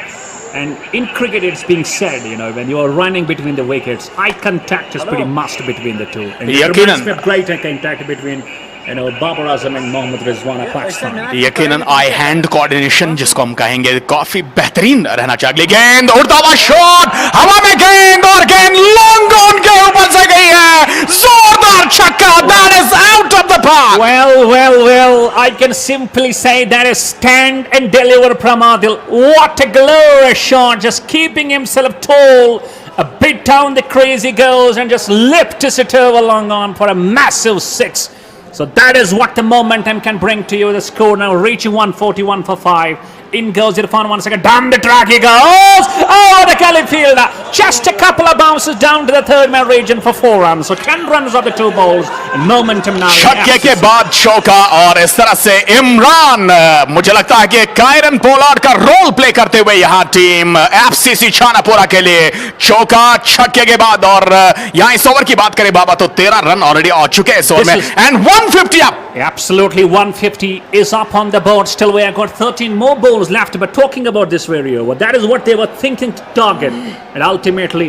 And in cricket, it's being said, when you are running between the wickets, eye contact is pretty must between the two. And it reminds me of great eye contact between Babar Azam and Mohammad Rizwan Pakistan. यकीनन eye hand coordination जिसको हम कहेंगे काफी बेहतरीन रहना चाहिए. अगली गेंद उड़ता हुआ शॉट, हवा में गेंद और गेंद लॉन्ग ऑन के ऊपर से गई है. जोरदार छक्का. That is out of the park. Well, I can simply say that is stand and deliver from Adil. What a glorious shot, just keeping himself tall. A bit down the crease he goes and just lifts it over long on for a massive six. So that is what the momentum can bring to you. The score now reaching 141 for 5. In goes Irfan, 1 second. Down the track he goes. Oh, the Kelly fielder. Just a couple of bounces down to the third man region for 4 runs. So 10 runs of the 2 balls. And momentum now. छक्के के बाद चौका और इस तरह से इमरान, मुझे लगता है कि कायरन पोलार्ड का रोल प्ले करते हुए यहाँ टीम एफसीसी छानापोरा के लिए चौका छक्के के बाद. और यहाँ इस ओवर की बात करें बाबा तो 13 रन ऑलरेडी आ चुके हैं इस ओवर में. And 150 up. Absolutely, 150 is up on the board. Still, we have got 13 more balls left. But talking about this very over, that is what they were thinking to target. And ultimately,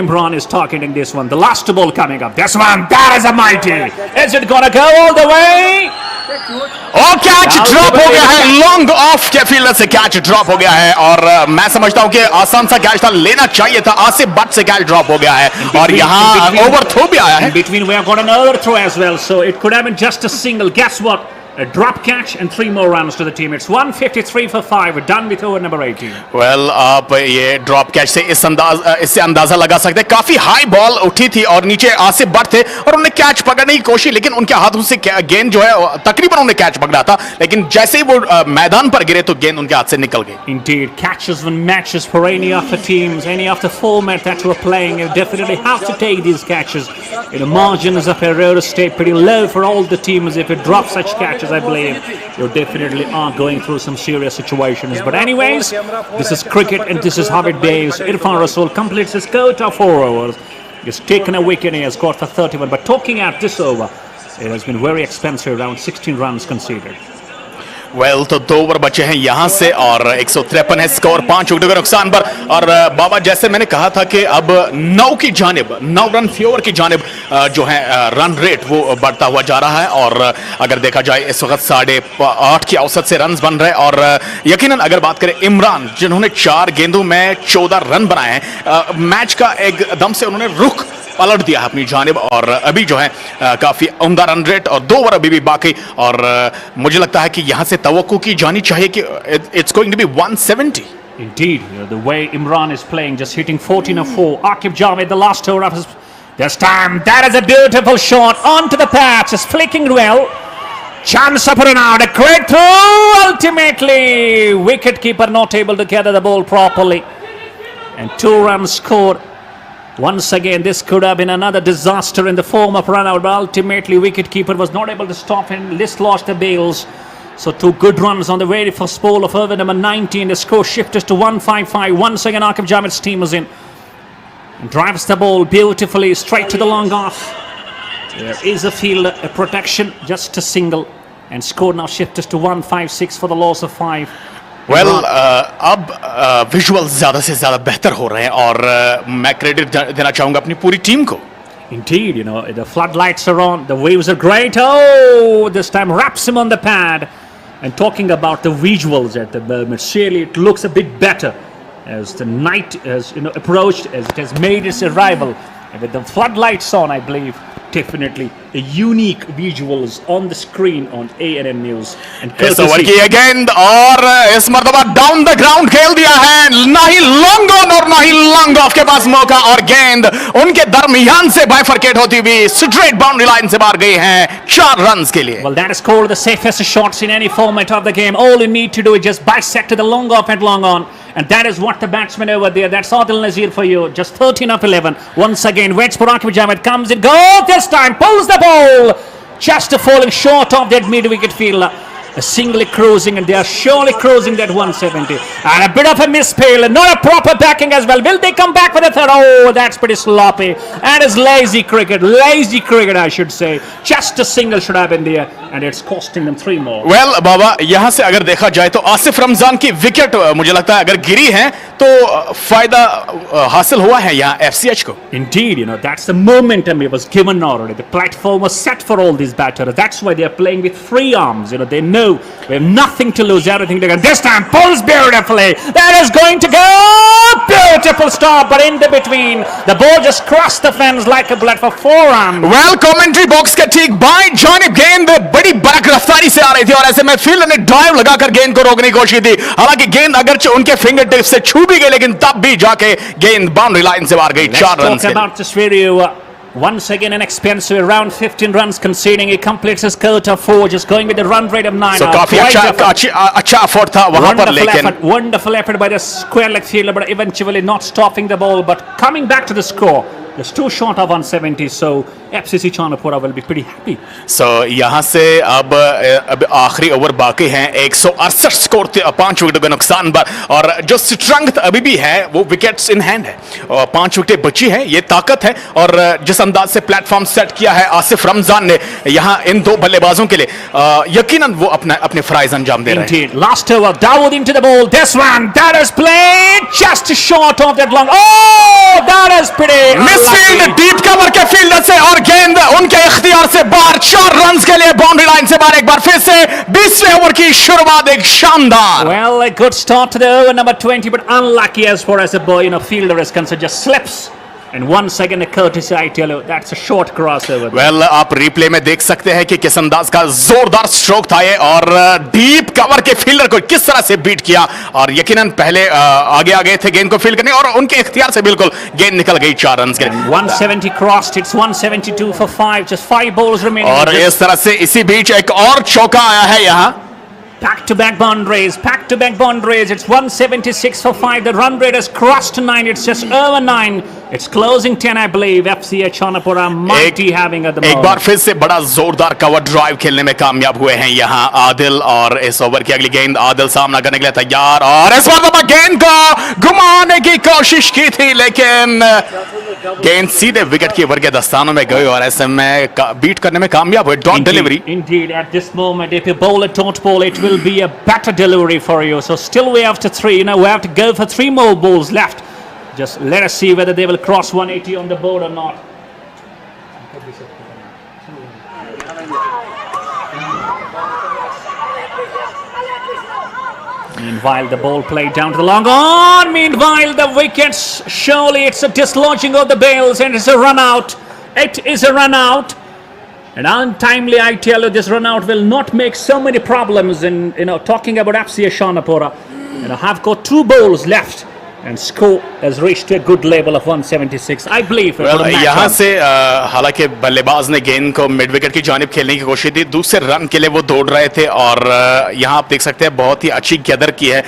Imran is targeting this one. The last ball coming up. This one, that is a mighty. Is it gonna go all the way? और catch drop हो गया है. Long off के fielder से catch drop हो गया है. और मैं समझता हूं कि आसान सा कैच था, लेना चाहिए था. आसिफ बट से कैच ड्रॉप हो गया है. और यहाँ ओवर थ्रो भी आया है. Between we have got another throw as well. So it could have been just a single. Guess what? A drop catch and 3 more runs to the team. It's 153 for 5. We're done with over number 18. Well, आप ये drop catch से इससे अंदाजा लगा सकते हैं. काफी high ball उठी थी और नीचे आसिफ बट थे और उन्होंने कैच पकड़ने की कोशिश, लेकिन उनके हाथों से गेंद जो है तकरीबन उन्होंने कैच पकड़ा था, लेकिन जैसे ही वो मैदान पर गिरे तो गेंद उनके हाथ से निकल गई. Indeed, catches win matches for any of the teams, any of the format that we're playing. You definitely have to take these catches. The margins of error stay pretty low for all the teams. If you drop such catches, I believe you definitely are going through some serious situations. But anyways, this is cricket and this is how it behaves. Irfan Rasool completes his quota of 4 overs. He's taken a wicket and he has got for 31. But talking at this over, it has been very expensive, around 16 runs conceded. Well तो 2 over बचे हैं यहां से और 153 है score 5 विकेटों के नुकसान पर. और बाबा जैसे मैंने कहा था कि अब 9 की जानिब 9 रन फी ओवर की जानिब जो है रन रेट वो बढ़ता हुआ जा रहा है. और अगर देखा जाए इस वक्त 8.5 की औसत से रन बन रहे हैं. और यकीनन अगर बात करें इमरान जिन्होंने 4 गेंदों में 14 रन बनाए हैं, मैच का एकदम से उन्होंने रुख पलट दिया है अपनी जानिब. और अभी जो है काफी उम्दा रन रेट और 2 ओवर अभी भी बाकी. और मुझे लगता है कि यहां से तवक्को की जानी चाहिए कि it's going to be 170. Indeed, the way Imran is playing, just hitting 14 of 4. Akif Javed, the last over of this time. That is a beautiful shot onto the patch. It's flicking well. Chance up and out. A great throw. Ultimately, wicketkeeper not able to gather the ball properly. And 2 runs scored. Once again, this could have been another disaster in the form of run out, but ultimately wicketkeeper was not able to stop and dislodge the bails. So 2 good runs on the very first ball of over number 19. The score shifts to 155. Once again, Akif Javed's team is in. And drives the ball beautifully straight to the long off. There is a fielder, a protection, just a single. And score now shifts to 156 for the loss of 5. Well अब visual ज्यादा से ज्यादा बेहतर हो रहे हैं और मैं क्रेडिट देना चाहूंगा अपनी पूरी टीम को. Indeed, the floodlights are on, the waves are great. Oh, this time wraps him on the pad. And talking about the visuals at the moment, surely it looks a bit better as the night has approached, as it has made its arrival. And with the floodlights on, I believe, definitely the unique visuals on the screen on ANN News. And इस over की गेंद और इस मर्तबा down the ground खेल दिया है. ना ही लॉन्ग ऑन और ना ही लॉन्ग ऑफ के पास मौका और गेंद उनके दरमियान से बाइफरकेट होती हुई स्ट्रेट बाउंड्री लाइन से बाहर गई है 4 रन्स के लिए. Well, that is called the safest shots in any format of the game. All you need to do is just bisect to the long off and long on. And that is what the batsman over there, that's Adil Nazir for you. Just 13 of 11. Once again, waits for Akif Javed, comes in, goes this time, pulls the ball. Just falling short of that mid-wicket fielder. singly cruising, and they are surely cruising that 170. And a bit of a misspell, and not a proper backing as well. Will they come back for the third? Oh, that's pretty sloppy. And it's lazy cricket, I should say. Just a single should have been there, and it's costing them 3 more. Well बाबा, यहाँ से अगर देखा जाए तो आसिफ रमजान की wicket मुझे लगता है अगर गिरी है तो फायदा हासिल हुआ है यहाँ FCH को. Indeed, that's the momentum it was given already. The platform was set for all these batters. That's why they are playing with free arms. They know we have nothing to lose, everything to gain. This time pulls beautifully. That is going to go. Beautiful stop, but in the between, the ball just crossed the fence like a blood for 4 runs. Well commentary box के ठीक बाएं जानिब गेंद बड़ी बड़क रफ्तारी से आ रही थी और ऐसे में फील्डर ने ड्राइव लगाकर गेंद को रोकने की कोशिश की. हालांकि गेंद अगरचे उनके फिंगर टिप से छू भी गई, लेकिन तब भी जाके गेंद बाउंड्री लाइन से बाहर गई. 4 run Let's talk about this video. Once again, an expensive around 15 runs conceding. He completes his quota of 4, just going with the run rate of 9. So काफी अच्छा एफर्ट था वहां पर, लेकिन wonderful effort by the square leg fielder, but eventually not stopping the ball, but coming back to the score. Just 2 short of 170, so FCC Chanpora will be pretty happy. So यहाँ से अब आखिरी over बाकी हैं. 168 score 5 विकेटों के नुकसान पर, और जो स्ट्रेंथ अभी भी है वो विकेट्स इन हैंड है. 5 विकेटें बची हैं, ये ताकत है. और जिस अंदाज से प्लेटफॉर्म सेट किया है आसिफ रमजान ने यहाँ इन 2 बल्लेबाजों के लिए, यकीनन वो अपने फराइज अंजाम दे रहे हैं. Last over, Dawood into the ball. This one, that is played just short of that long. Oh, that is pretty. Misfield deep cover के फील्डर से, और गेंद उनके इख्तियार से बाहर. 4 रन के लिए बाउंड्री लाइन से बाहर. एक बार फिर से 20वें ओवर की शुरुआत एक शानदार. Well, a good start to the over number 20, but unlucky as far as the fielder is concerned. Just slips. And once again a courtesy, I tell you, that's a short crossover. Well, आप replay में देख सकते हैं कि किस अंदाज का जोरदार स्ट्रोक था ये, और डीप कवर के फील्डर को किस तरह से बीट किया. और यकीनन पहले आगे थे गेंद को फील्ड करने, और उनके इख्तियार से बिल्कुल गेंद निकल गई 4 रन के लिए. 170 crossed, it's 172 for 5, just 5 balls remaining. और इस तरह से इसी बीच एक और चौका आया है यहाँ. Back-to-back boundaries. It's 176 for 5. The run rate has crossed 9. It's just over 9. It's closing 10, I believe. FCC Chanpora mighty having at the moment. एक बार फिर से बड़ा जोरदार कवर ड्राइव खेलने में कामयाब हुए हैं यहाँ आदिल, और इस ओवर की अगली गेंद आदिल सामना करने के लिए तैयार, और इस बार गेंद को घुमाने की कोशिश की थी, लेकिन गेंद सीधे विकेट कीपर के दस्तानों में गई, और ऐसे में बीट करने में कामयाब हुए. Dot delivery. Indeed, at this moment, if you bowl a dot ball, it will be a better delivery for you. So still we have to 3. We have to go for 3 more balls left. Just let us see whether they will cross 180 on the board or not. Meanwhile, the ball played down to the long on. Meanwhile, the wickets, surely it's a dislodging of the bails, and it's a run out. It is a run out. And untimely, I tell you, this run out will not make so many problems in, talking about FCC Chanpora. Have got 2 balls left. And score has reached a good level of 176, I believe. यहाँ से हालांकि बल्लेबाज ने गेंद को mid wicket की जानिब खेलने की कोशिश की. दूसरे रन के लिए वो दौड़ रहे थे, और यहाँ आप देख सकते हैं बहुत ही अच्छी गदर की है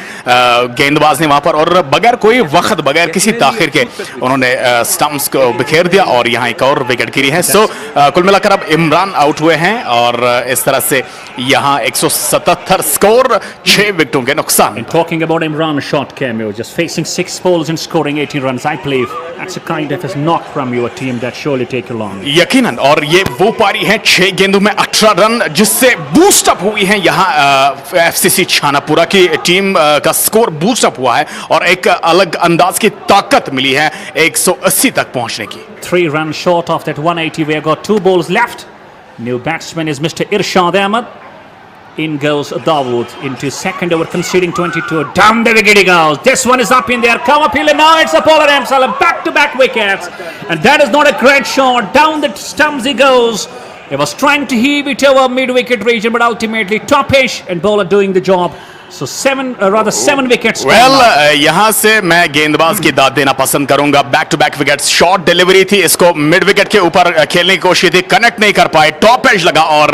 गेंदबाज ने वहां पर, और बगैर कोई वक्त, बगैर किसी ताखिर के उन्होंने स्टंप्स को बिखेर दिया, और यहाँ एक और विकेट गिरी है. सो कुल मिलाकर अब इमरान आउट हुए हैं, और इस तरह से यहाँ 177 स्कोर 6 विकेटों के नुकसान. Talking about Imran shot cameo, just facing 6 balls and scoring 18 runs, I believe that's a kind of a knock from your team that surely take you long. यकीनन, और ये वो पारी है 6 गेंदों में 18 रन, जिससे बूस्ट अप हुई है यहाँ FCC Chanpora की टीम का स्कोर बूस्ट अप हुआ है, और एक अलग अंदाज की ताकत मिली है 180 तक पहुंचने की. 3 runs short of that 180. We have got 2 balls left. New batsman is Mr. Irshad Ahmed. In goes Dawood into second over, conceding 22. Down the wicket he goes. This one is up in there. Come up here. Now it's a Pollard himself. Back-to-back wickets. And that is not a great shot. Down the stumps he goes. He was trying to heave it over mid-wicket region, but ultimately top-ish, and bowler doing the job. So 7 wickets. यहां से मैं गेंदबाज की दाद देना पसंद करूंगा. Back to back wicket, short delivery थी, इसको मिड विकेट के ऊपर खेलने की कोशिश थी, कनेक्ट नहीं कर पाए, टॉप एज लगा और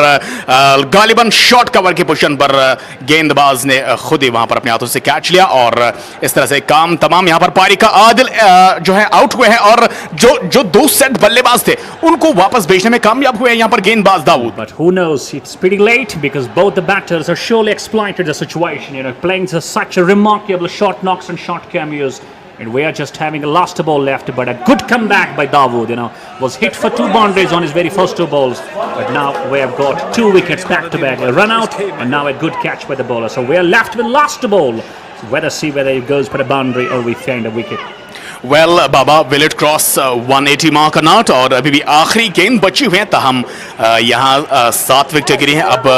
गालिबन शॉर्ट कवर की पोजीशन पर गेंदबाज ने खुद ही वहां पर अपने हाथों से कैच लिया और इस तरह से काम तमाम. यहां पर पारी का आदिल जो है आउट हुए हैं और जो दो सेट बल्लेबाज थे उनको वापस भेजने में कामयाब हुए हैं यहां पर गेंदबाज Dawood. But who knows, it's pretty late because both the batters are surely exploited the situation, playing such a remarkable short knocks and short cameos, and we are just having a last ball left. But a good comeback by Dawood, was hit for 2 boundaries on his very first 2 balls, but now we have got 2 wickets back to back, a run out and now a good catch by the bowler. So we are left with last ball. So see whether it goes for a boundary or we find a wicket. Well Baba, will it cross 180 mark और not? और अभी भी आखिरी गेंद बची हुई है, तहम यहाँ 7 विकेट गिरी हैं. अब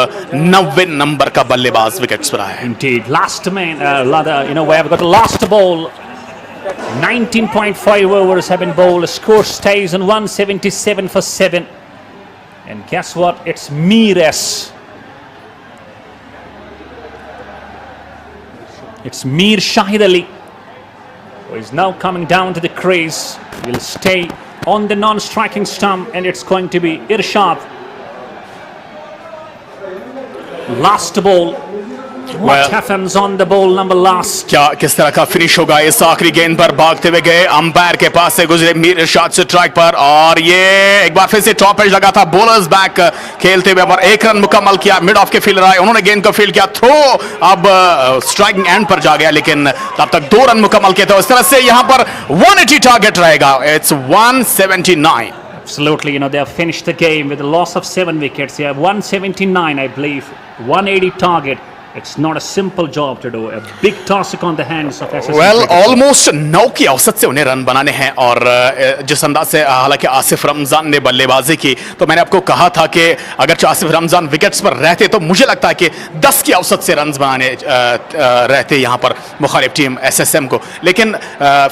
90 नंबर का बल्लेबाज विकेट्स पर आया है. Indeed, last man, we have got the last ball. 19.5 overs have been bowled. Score stays on 177 for 7. And guess what? It's Mires. It's Mir Shahid Ali, who is now coming down to the crease. Will stay on the non-striking stump, and it's going to be Irshad. Last ball. What happens on the ball number last? क्या किस तरह का finish होगा इस आखिरी गेंद पर? भागते हुए गए, अंपायर के पास से गुजरे मीर इरशाद स्ट्राइक पर और ये एक बार फिर से टॉप एज लगा था. बॉलर्स बैक खेलते हुए और 1 रन मुकम्मल किया. मिड ऑफ के फील्डर आए, उन्होंने गेंद को फील्ड किया, थ्रो अब स्ट्राइकिंग एंड पर जा गया, लेकिन तब तक 2 रन मुकम्मल किए थे. इस तरह से यहां पर 180 टारगेट रहेगा. It's 179. Absolutely, they have finished the game with a loss of 7 wickets. They have 179, I believe, 180 target. It's not a simple job to do. A big task on the hands of SSM. Well, almost 9 की औसत से उन्हें run बनाने हैं और जिस अंदाज से हालांकि आसिफ रमजान ने बल्लेबाजी की, तो मैंने आपको कहा था कि अगर आसिफ रमजान विकेट्स पर रहते तो मुझे लगता है कि 10 की औसत से रन बनाने रहते यहाँ पर मुखालिफ टीम SSM को, लेकिन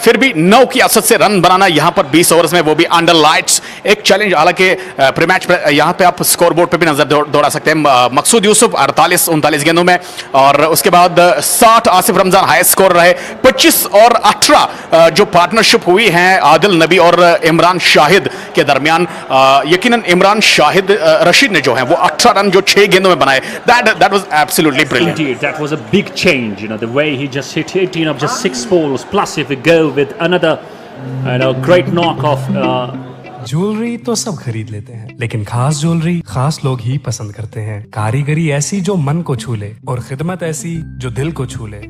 फिर भी 9 की औसत से रन बनाना यहाँ पर 20 ओवर्स में, वो भी अंडर लाइट्स, एक चैलेंज. हालांकि प्री मैच यहाँ पे आप स्कोर बोर्ड पर भी नजर दौड़ा सकते हैं. मकसूद यूसुफ 38-39 गेंदों में और उसके बाद 60 आसिफ रमजान हाई स्कोर रहे. 25 और 18 जो पार्टनरशिप हुई है आदिल नबी और इमरान शाहिद के दरमियान, यकीनन इमरान शाहिद रशीद ने जो है वो 18 रन जो 6 गेंदों में बनाए. that was absolutely brilliant. Indeed, that was a big change, the way he just hit 18 of just 6 balls, plus if we go with another great knock of jewellery तो सब खरीद लेते हैं, लेकिन खास ज्वेलरी खास लोग ही पसंद करते हैं. कारीगरी ऐसी जो मन को छू ले और खिदमत ऐसी जो दिल को छू ले.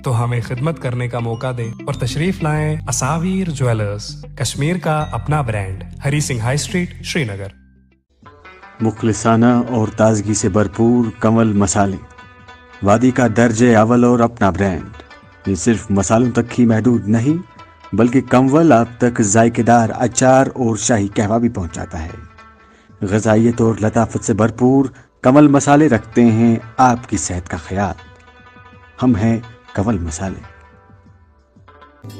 तो हमें खिदमत करने का मौका दें और तशरीफ लाएं असावीर ज्वेलर्स, कश्मीर का अपना brand, Hari Singh high street, Srinagar. मुखलिसाना और ताजगी से भरपूर कमल मसाले, वादी का दर्जे अव्वल और अपना ब्रांड. ये सिर्फ मसालों तक ही महदूद नहीं बल्कि कमवल आप तक जायकेदार अचार और शाही कहवा भी पहुंचाता है. ग़िज़ाइयत और लताफत से भरपूर कमल मसाले रखते हैं आपकी सेहत का ख्याल. हम हैं कमल मसाले.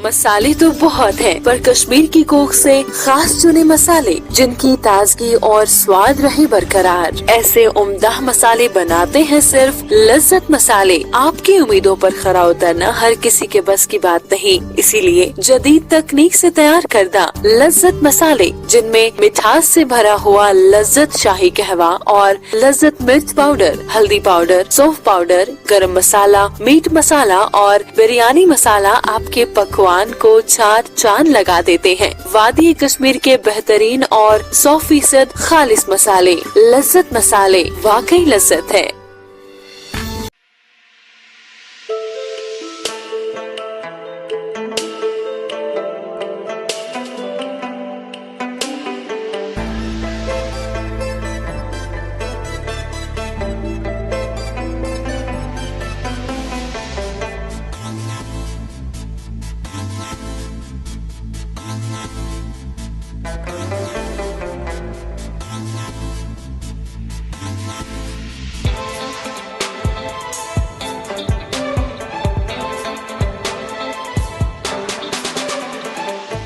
मसाले तो बहुत हैं, पर कश्मीर की कोख से खास चुने मसाले जिनकी ताजगी और स्वाद रहे बरकरार. ऐसे उम्दा मसाले बनाते हैं सिर्फ लज्जत मसाले. आपकी उम्मीदों पर खरा उतरना हर किसी के बस की बात नहीं, इसीलिए जदीद तकनीक से तैयार करदा लज्जत मसाले, जिनमें मिठास से भरा हुआ लज्जत शाही कहवा और लज्जत मिर्च पाउडर, हल्दी पाउडर, सौंफ पाउडर, गरम मसाला, मीट मसाला और बिरयानी मसाला आपके पकवान को 4 चांद लगा देते हैं. वादी कश्मीर के बेहतरीन और 100% खालिस मसाले, लज्जत मसाले, वाकई लज्जत है.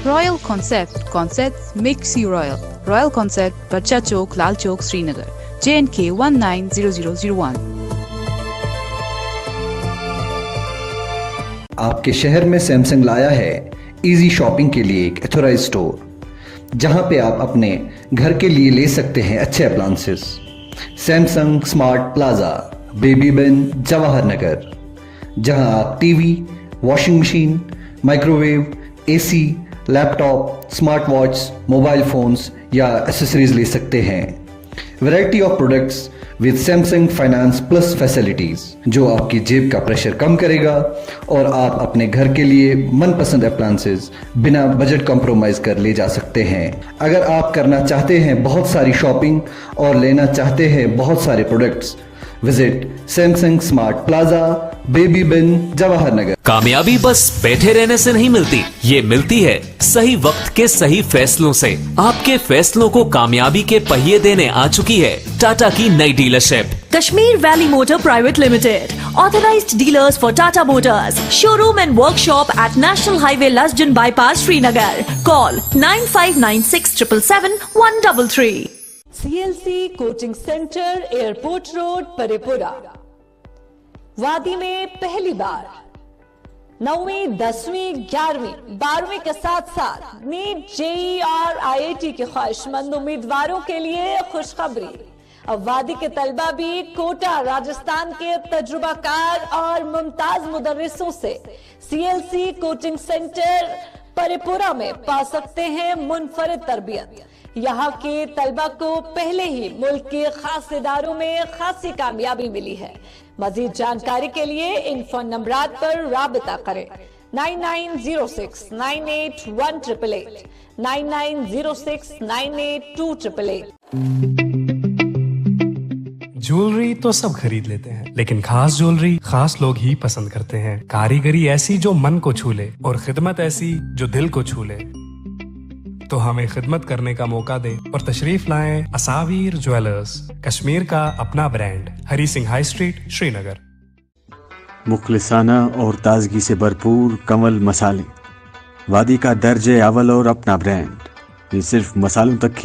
Royal Concepts makes you royal. Royal Concept, Bacha Chowk, Lal Chowk, Srinagar. J&K 190001. आपके शहर में सैमसंग लाया है इजी शॉपिंग के लिए एक एथोराइज स्टोर, जहां पे आप अपने घर के लिए ले सकते हैं अच्छे appliances. Samsung smart plaza, baby बिन, जवाहर नगर, जहां आप TV, washing machine, microwave, AC, laptop, smart watch, mobile phones या एसेसरीज ले सकते हैं। Variety of products with Samsung finance plus facilities, जो आपकी जेब का प्रेशर कम करेगा और आप अपने घर के लिए मनपसंद अप्लायंसेस बिना बजट कॉम्प्रोमाइज कर ले जा सकते हैं। अगर आप करना चाहते हैं बहुत सारी शॉपिंग और लेना चाहते हैं बहुत सारे products, visit Samsung smart plaza, baby बिन, जवाहर नगर। कामयाबी बस बैठे रहने से नहीं मिलती, ये मिलती है सही वक्त के सही फैसलों से। आपके फैसलों को कामयाबी के पहिए देने आ चुकी है टाटा की नई dealership. Kashmir Valley Motor Private Limited, authorized dealers for Tata Motors, showroom and workshop at National Highway Lasjan Bypass, Srinagar. Call 9596 777 133. CLC coaching centre, airport road, Paripura. वादी में पहली बार 9वीं, 10वीं, 11वीं, 12वीं के साथ साथ नीट, जेई और IIT के ख्वाहिशमंद उम्मीदवारों के लिए खुशखबरी। अब वादी के तलबा भी कोटा, राजस्थान के तजुर्बाकार और मुमताज मुदर्रिसों से CLC कोचिंग सेंटर परिपुरा में पा सकते हैं मुनफरिद तरबियत। यहाँ के तलबा को पहले ही मुल्क के खास इदारों में खासी कामयाबी मिली है। मजीद जानकारी के लिए इन फोन नंबरात पर राबिता करें। 9906 981888, 9906 982888। ज्वेलरी तो सब खरीद लेते हैं, लेकिन खास ज्वेलरी खास लोग ही पसंद करते हैं। कारीगरी ऐसी जो मन को छू ले और खिदमत ऐसी जो दिल को छू ले। तो हमें खिदमत करने का मौका दे और तशरीफ लाएं असावीर ज्वेलर्स, कश्मीर का अपना brand, Hari Singh high street, Srinagar. मुखलिसाना और ताजगी से भरपूर कमल मसाले, वादी का दर्जे अव्वल और अपना ब्रांड। ये सिर्फ मसालों तक ही